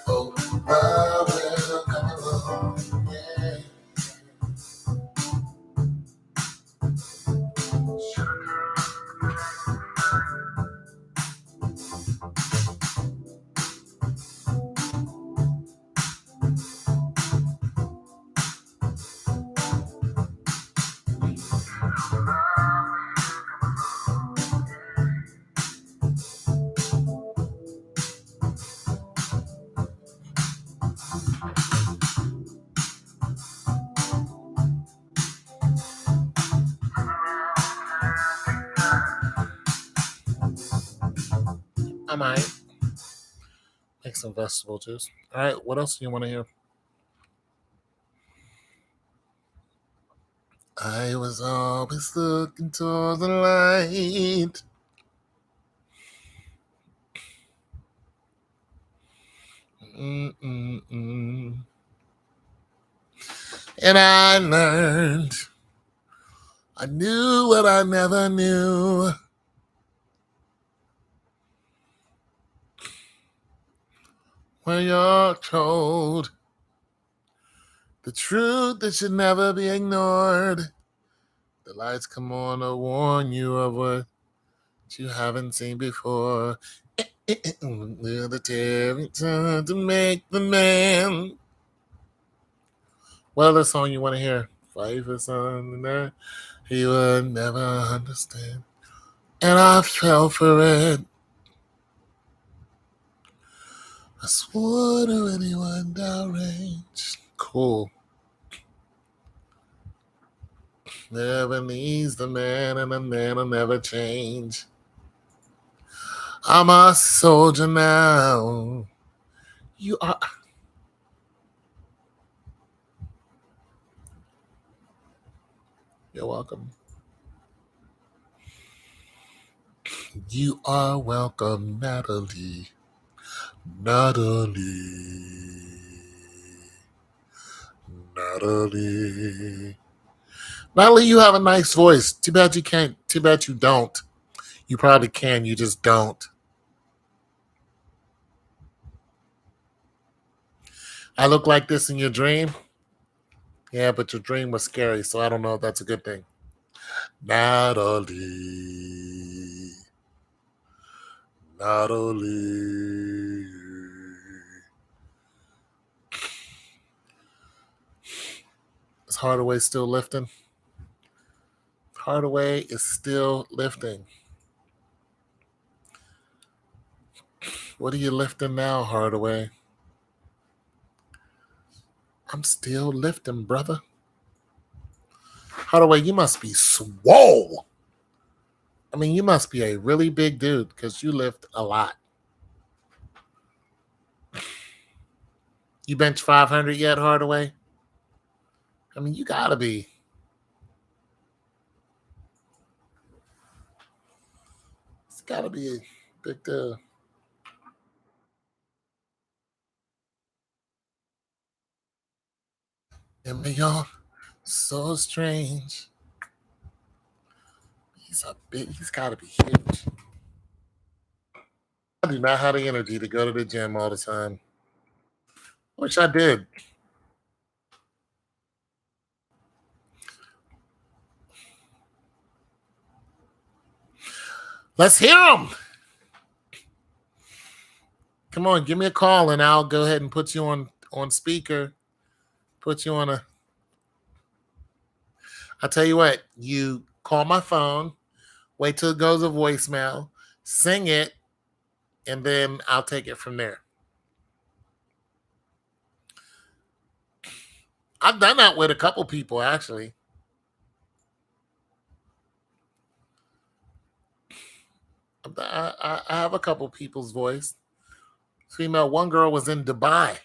Oh, love will come along. Yeah. I might make some vegetable juice. All right, what else do you want to hear? I was always looking toward the light. Mm-mm-mm. And I learned. I knew what I never knew. When you're told the truth that should never be ignored. The lights come on to warn you of what you haven't seen before. We're the tearing time to make the man. What other song you want to hear? Fight for something that he would never understand. And I fell for it. I swore to anyone downrange. Cool. Never leaves the man, and the man will never change. I'm a soldier now. You are. You're welcome. You are welcome, Natalie. Natalie, you have a nice voice. Too bad you can't. Too bad you don't. You probably can. You just don't. I look like this in your dream? Yeah, but your dream was scary, so I don't know if that's a good thing. Natalie. Is Hardaway still lifting? Hardaway is still lifting. What are you lifting now, Hardaway? I'm still lifting, brother. Hardaway, you must be swole. I mean, you must be a really big dude because you lift a lot. You bench 500 yet, Hardaway? I mean, you gotta be. It's gotta be a big dude. And y'all, so strange. He's gotta be huge. I do not have the energy to go to the gym all the time. Wish I did. Let's hear him. Come on, give me a call and I'll go ahead and put you on speaker. Put you on a. I'll tell you what. You call my phone. Wait till it goes to voicemail. Sing it, and then I'll take it from there. I've done that with a couple people actually. I have a couple people's voice. Female, one girl was in Dubai.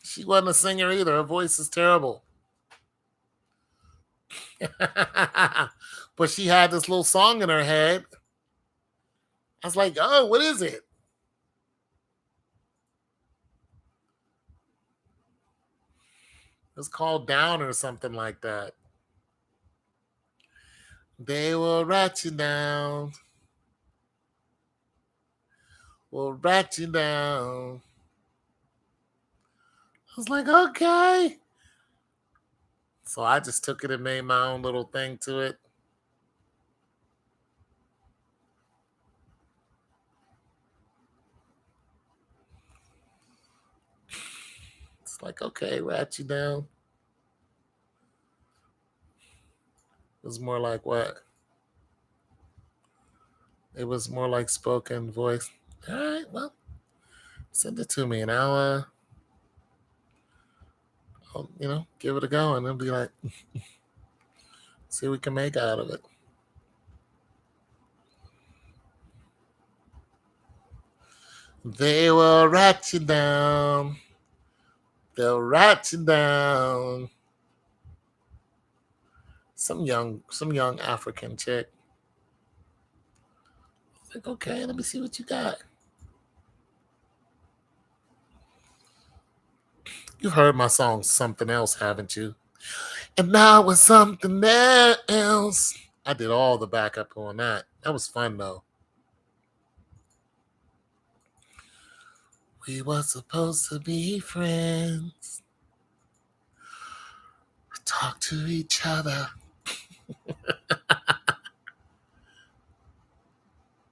She wasn't a singer either. Her voice is terrible. But she had this little song in her head. I was like, oh, what is it? It's called Down or something like that. They will rat you down. Will rat you down. I was like, okay. So I just took it and made my own little thing to it. It's like, okay, rat you down. It was more like what? It was more like spoken voice. All right, well, send it to me and I'll give it a go and it'll be like, see what we can make out of it. They will rat you down. They'll rat you down. Some young African chick. Like, okay, let me see what you got. You've heard my song Something Else, haven't you? And now it's something else. I did all the backup on that. That was fun though. We were supposed to be friends. Talk to each other.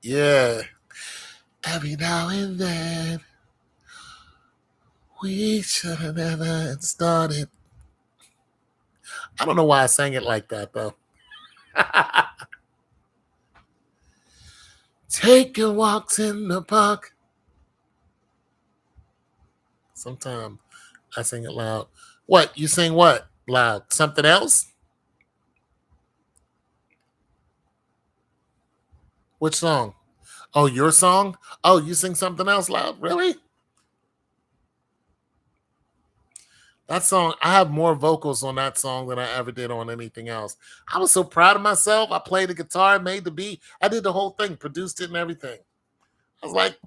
Yeah. Every now and then. We should have never started. I don't know why I sang it like that though. Taking walks in the park. Sometimes I sing it loud. What? You sing what? Loud. Something else? Which song? Oh, your song? Oh, you sing something else loud? Really? That song, I have more vocals on that song than I ever did on anything else. I was so proud of myself. I played the guitar, made the beat. I did the whole thing, produced it and everything. I was like,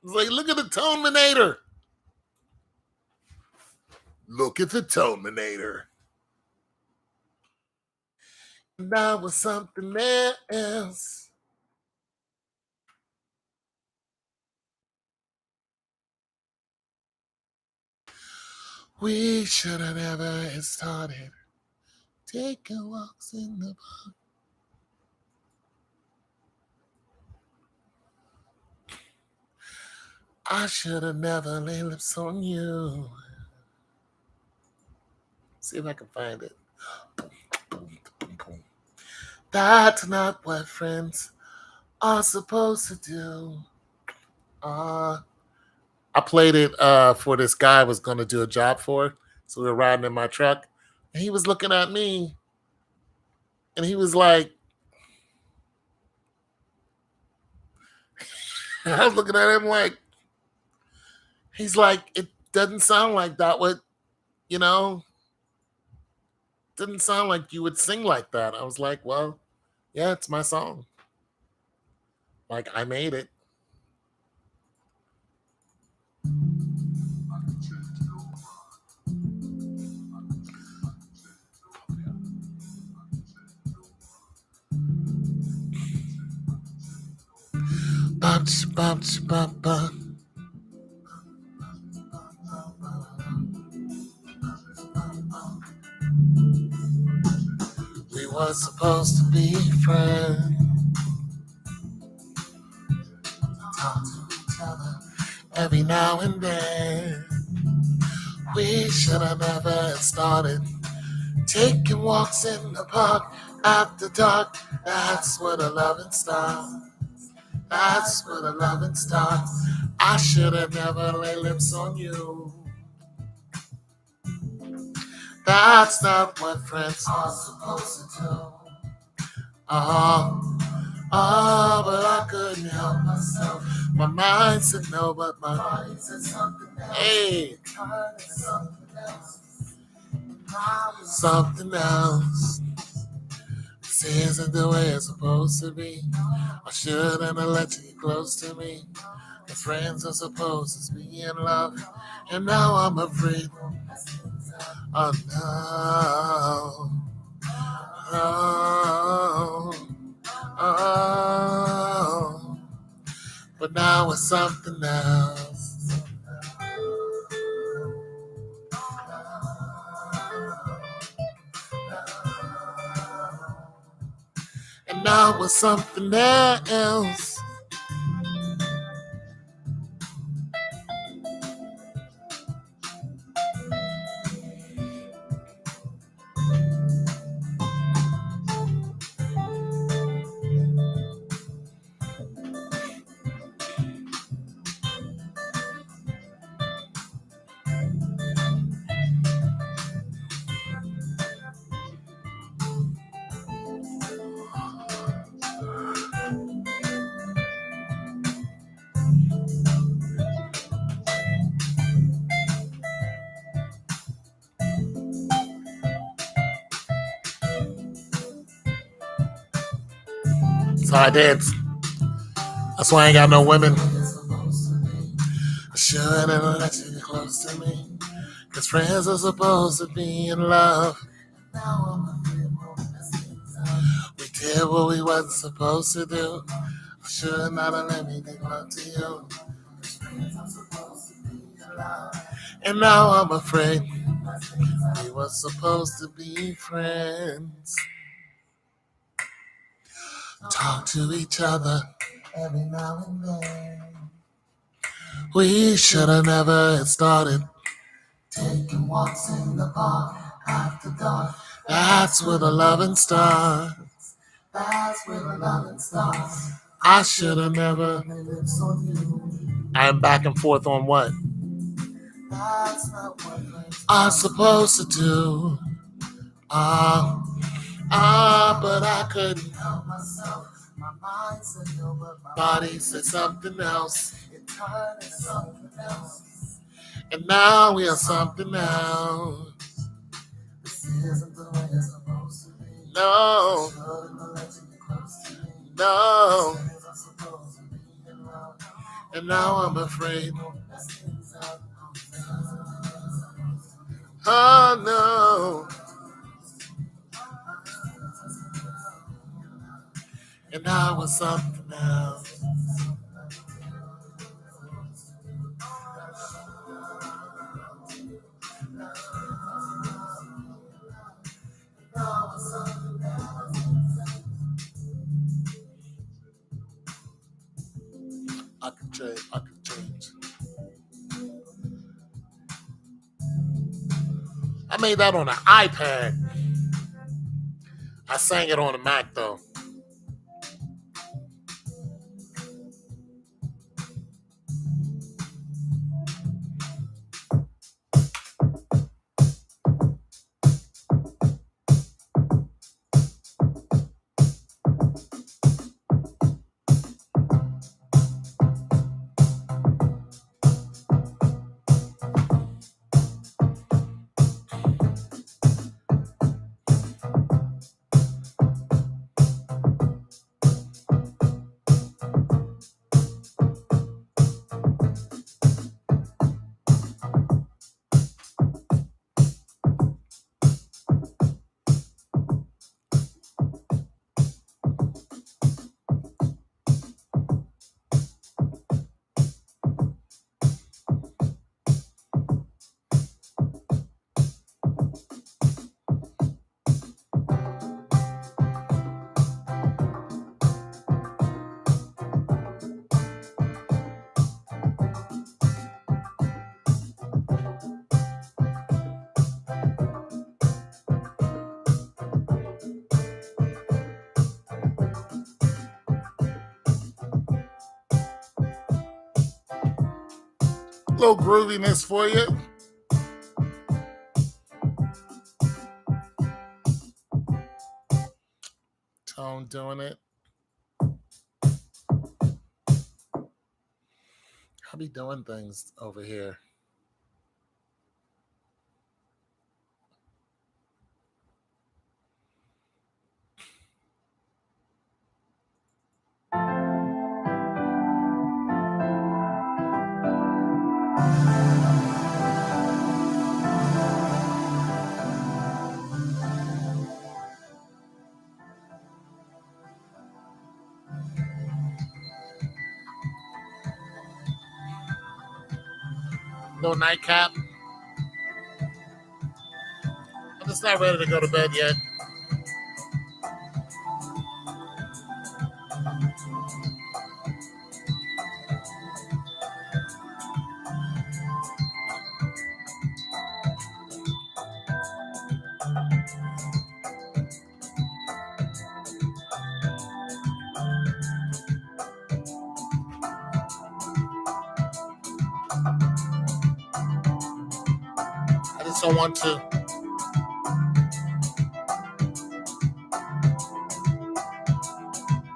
look at the Toneminator. Look at the Toneminator. That was something else. We should have never started taking walks in the park. I should have never laid lips on you. See if I can find it. That's not what friends are supposed to do. Uh, I played it for this guy I was going to do a job for. So we were riding in my truck. And he was looking at me and he was like, I was looking at him like, he's like, it doesn't sound like that would, you know, didn't sound like you would sing like that. I was like, well, yeah, it's my song. Like, I made it. Bumps, bumps, bump, bump. We were supposed to be friends. Talk to each other every now and then. We should have never started taking walks in the park after dark. That's where the loving starts. That's where the loving starts. I should have never laid lips on you. That's not what friends are supposed to do. But I couldn't help myself. My mind said no, but my body said something else. Hey, something else. This isn't the way it's supposed to be. I shouldn't have let you get close to me. The friends are supposed to be in love, and now I'm afraid. Oh no. Oh. But now it's something else. And now it's something else. So I did. That's why I ain't got no women. I shouldn't let you get close to me. Cause friends are supposed to be in love. We did what we wasn't supposed to do. I should not have let me get close to you. And now I'm afraid we were supposed to be friends. Talk to each other every now and then. We should have never started taking walks in the park after dark. That's where the loving starts. That's where the loving starts. I should have never. I'm back and forth on what? That's not what I'm supposed to do. But I couldn't help myself. My mind said no, but my body said something else. It turned into something else. And now we are something else. This isn't the way it's supposed to be. No. No. And now I'm afraid. Oh no. And now it's something else. I can change. I made that on an iPad. I sang it on the Mac though. Little grooviness for you. Tone doing it. I be doing things over here. No nightcap. I'm just not ready to go to bed yet. I just don't want to.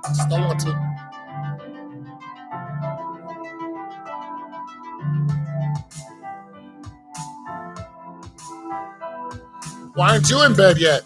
Just don't want to. Why aren't you in bed yet?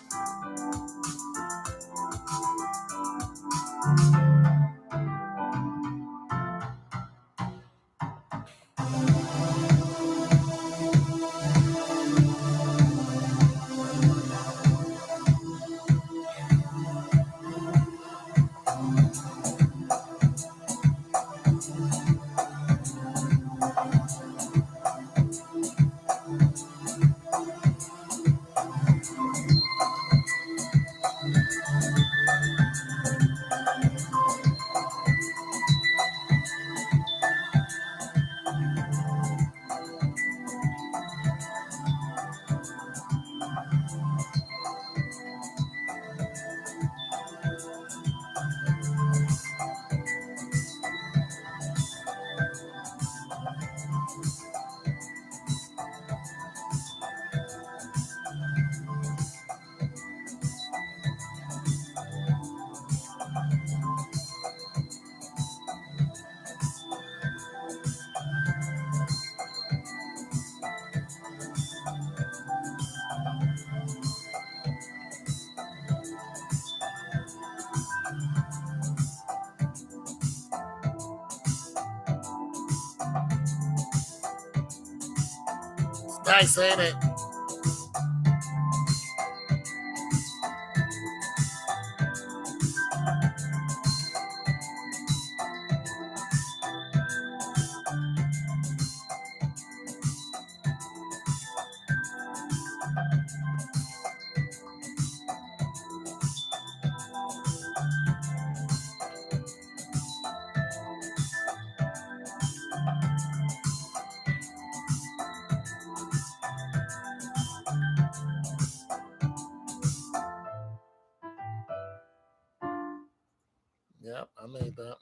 It's nice, ain't it? Yep, I made that.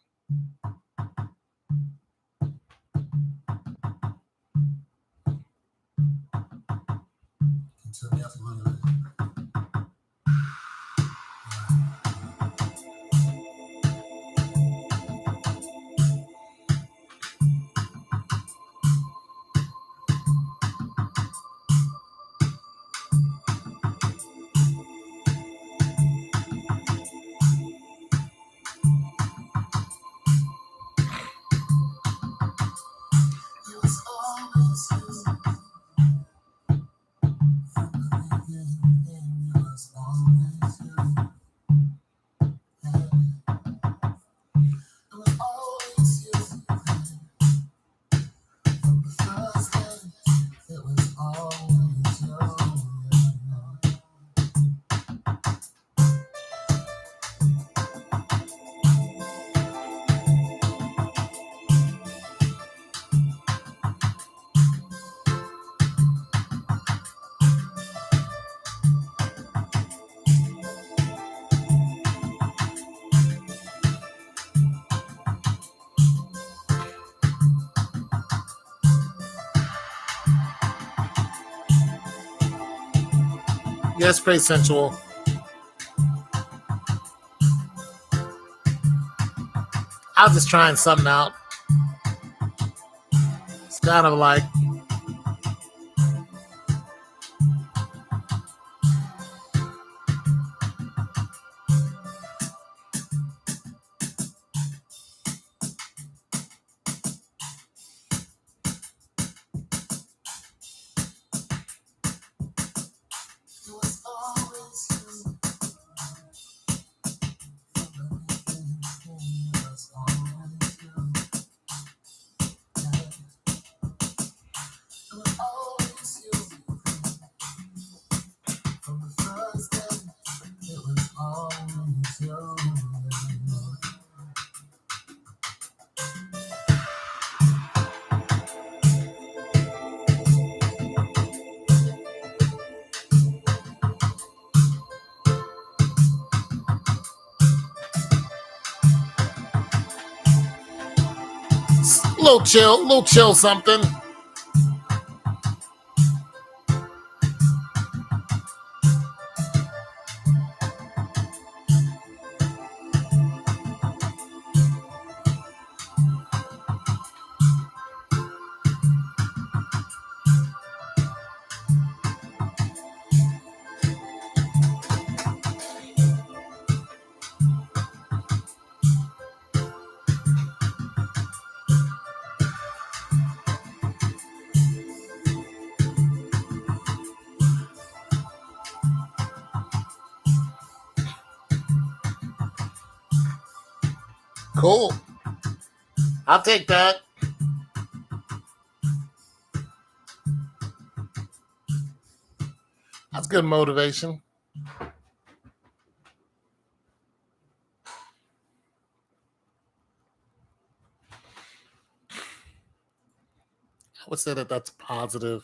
Tell me after look at it. Yeah, it's pretty sensual. I was just trying something out. It's kind of like little chill something. Cool. I'll take that. That's good motivation. I would say that that's positive.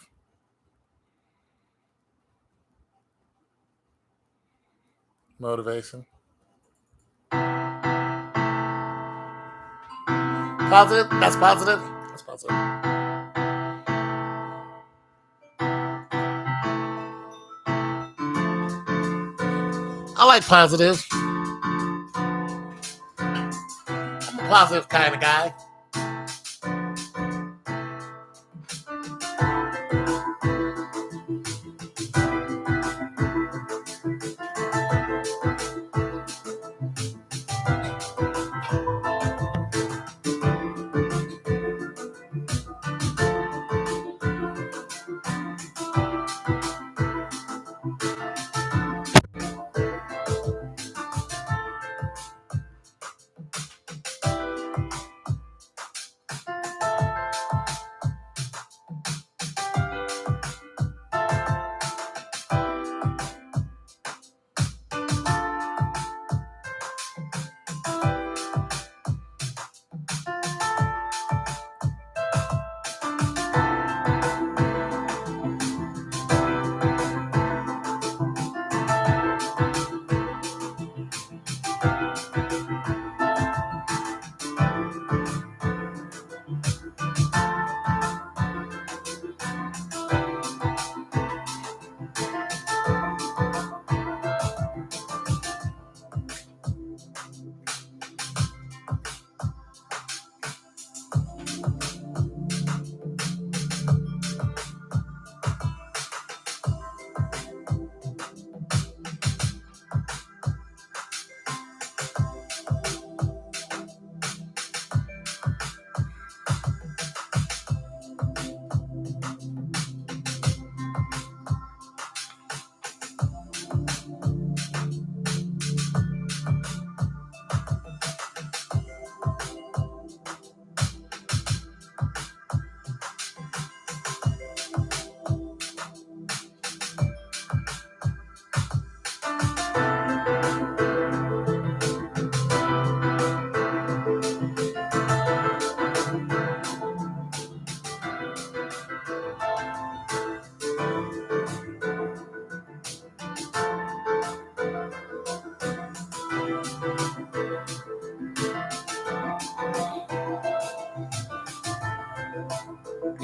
Motivation. Positive? That's positive? That's positive. I like positive. I'm a positive kind of guy.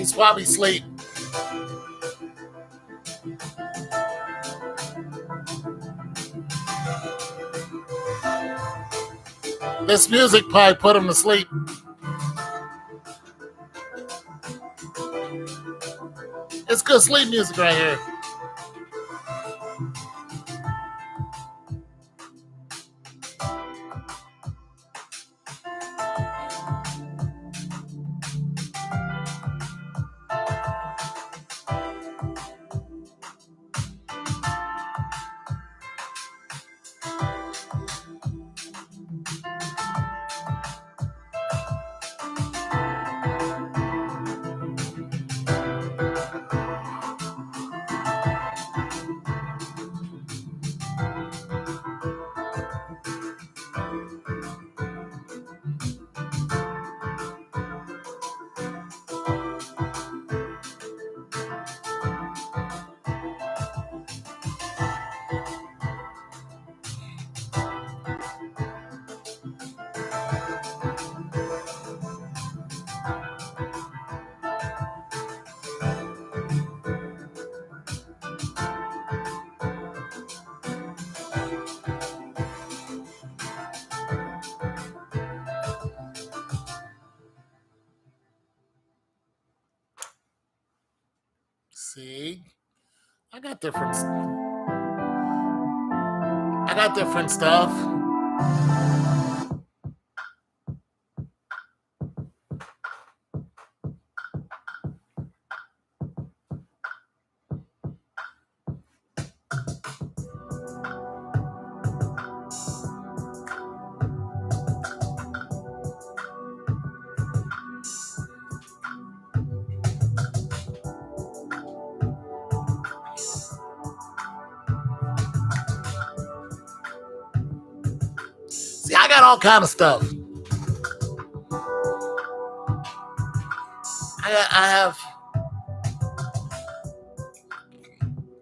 He's probably asleep. This music probably put him to sleep. It's good sleep music right here. See, I got different stuff. See, I got all kind of stuff.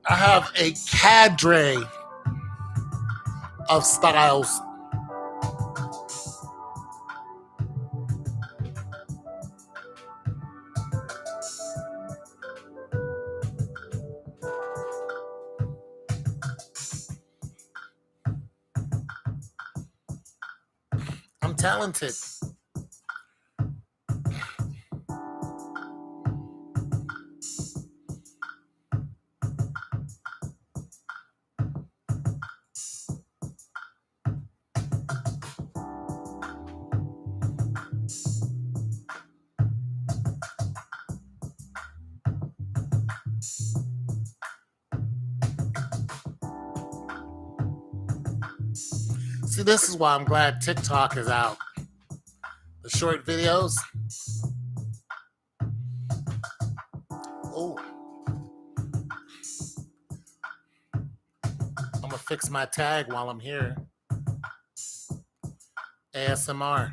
I have a cadre of styles. I'm talented. See, this is why I'm glad TikTok is out. The short videos. Oh. I'm going to fix my tag while I'm here. ASMR.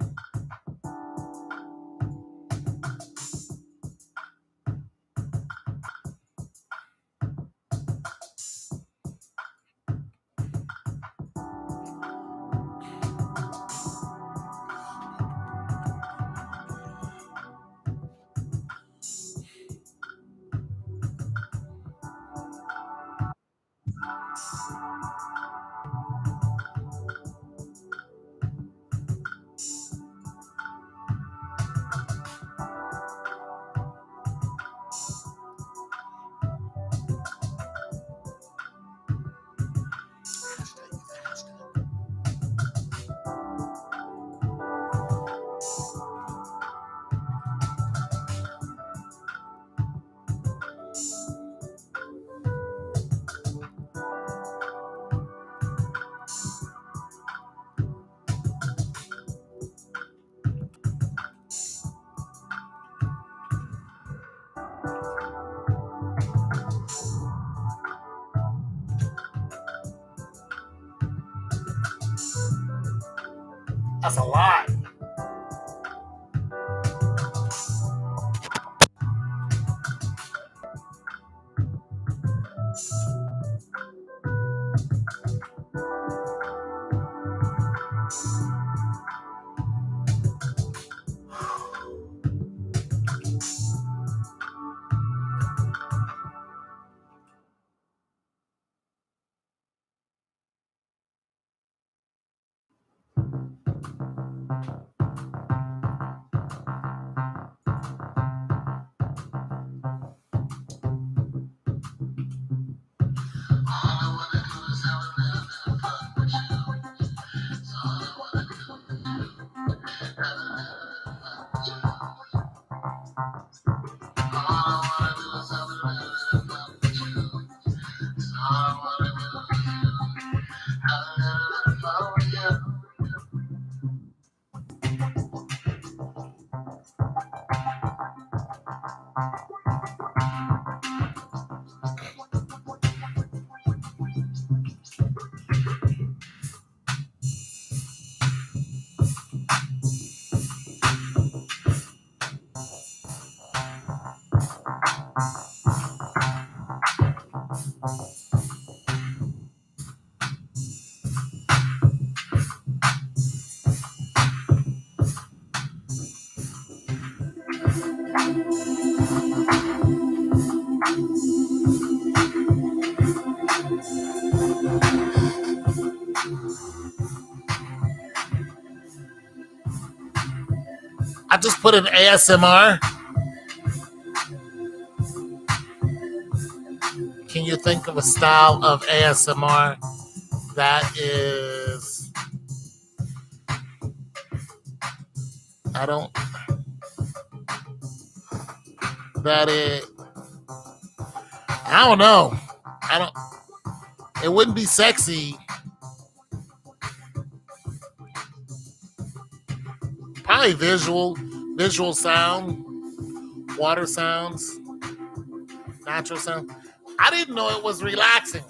That's a lot. I just put in ASMR. Can you think of a style of ASMR that is, I don't, that it, I don't know. I don't, it wouldn't be sexy. Probably visual sound, water sounds, natural sound. I didn't know it was relaxing.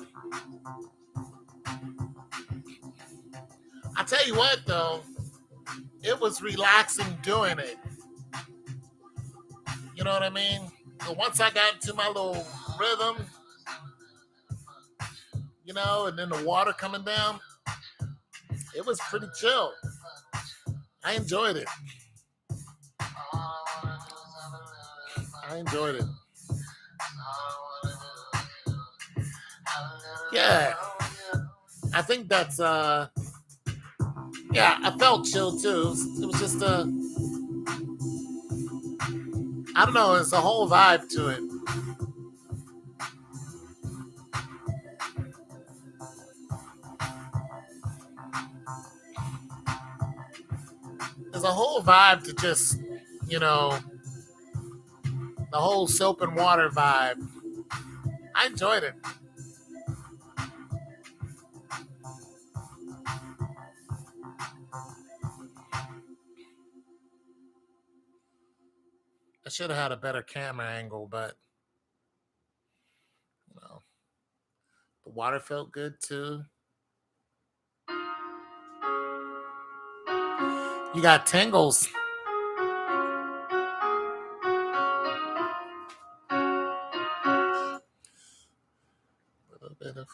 I tell you what, though, it was relaxing doing it. You know what I mean? So once I got into my little rhythm, you know, and then the water coming down, it was pretty chill. I enjoyed it. I enjoyed it. Yeah. I think that's yeah, I felt chill too. It was just I don't know, it's a whole vibe to it. There's a whole vibe to just, you know, the whole soap and water vibe. I enjoyed it. I should have had a better camera angle, but you know, the water felt good too. You got tingles. A little bit of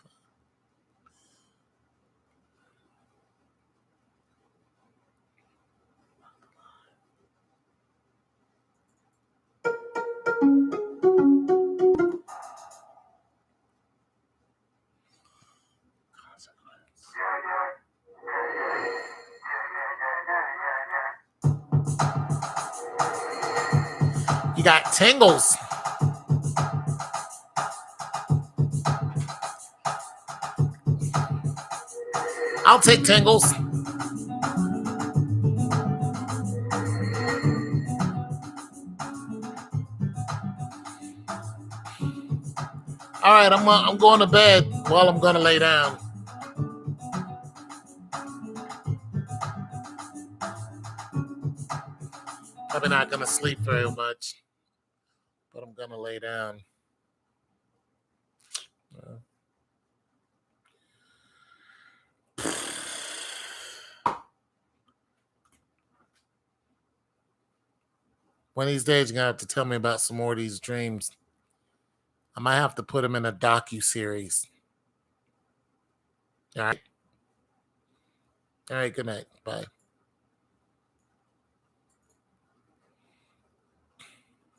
you got tingles. I'll take tingles. All right, I'm going to bed while I'm going to lay down. Probably not going to sleep very much, but I'm going to lay down. One of these days, you're going to have to tell me about some more of these dreams. I might have to put them in a docu-series. All right. All right, good night. Bye.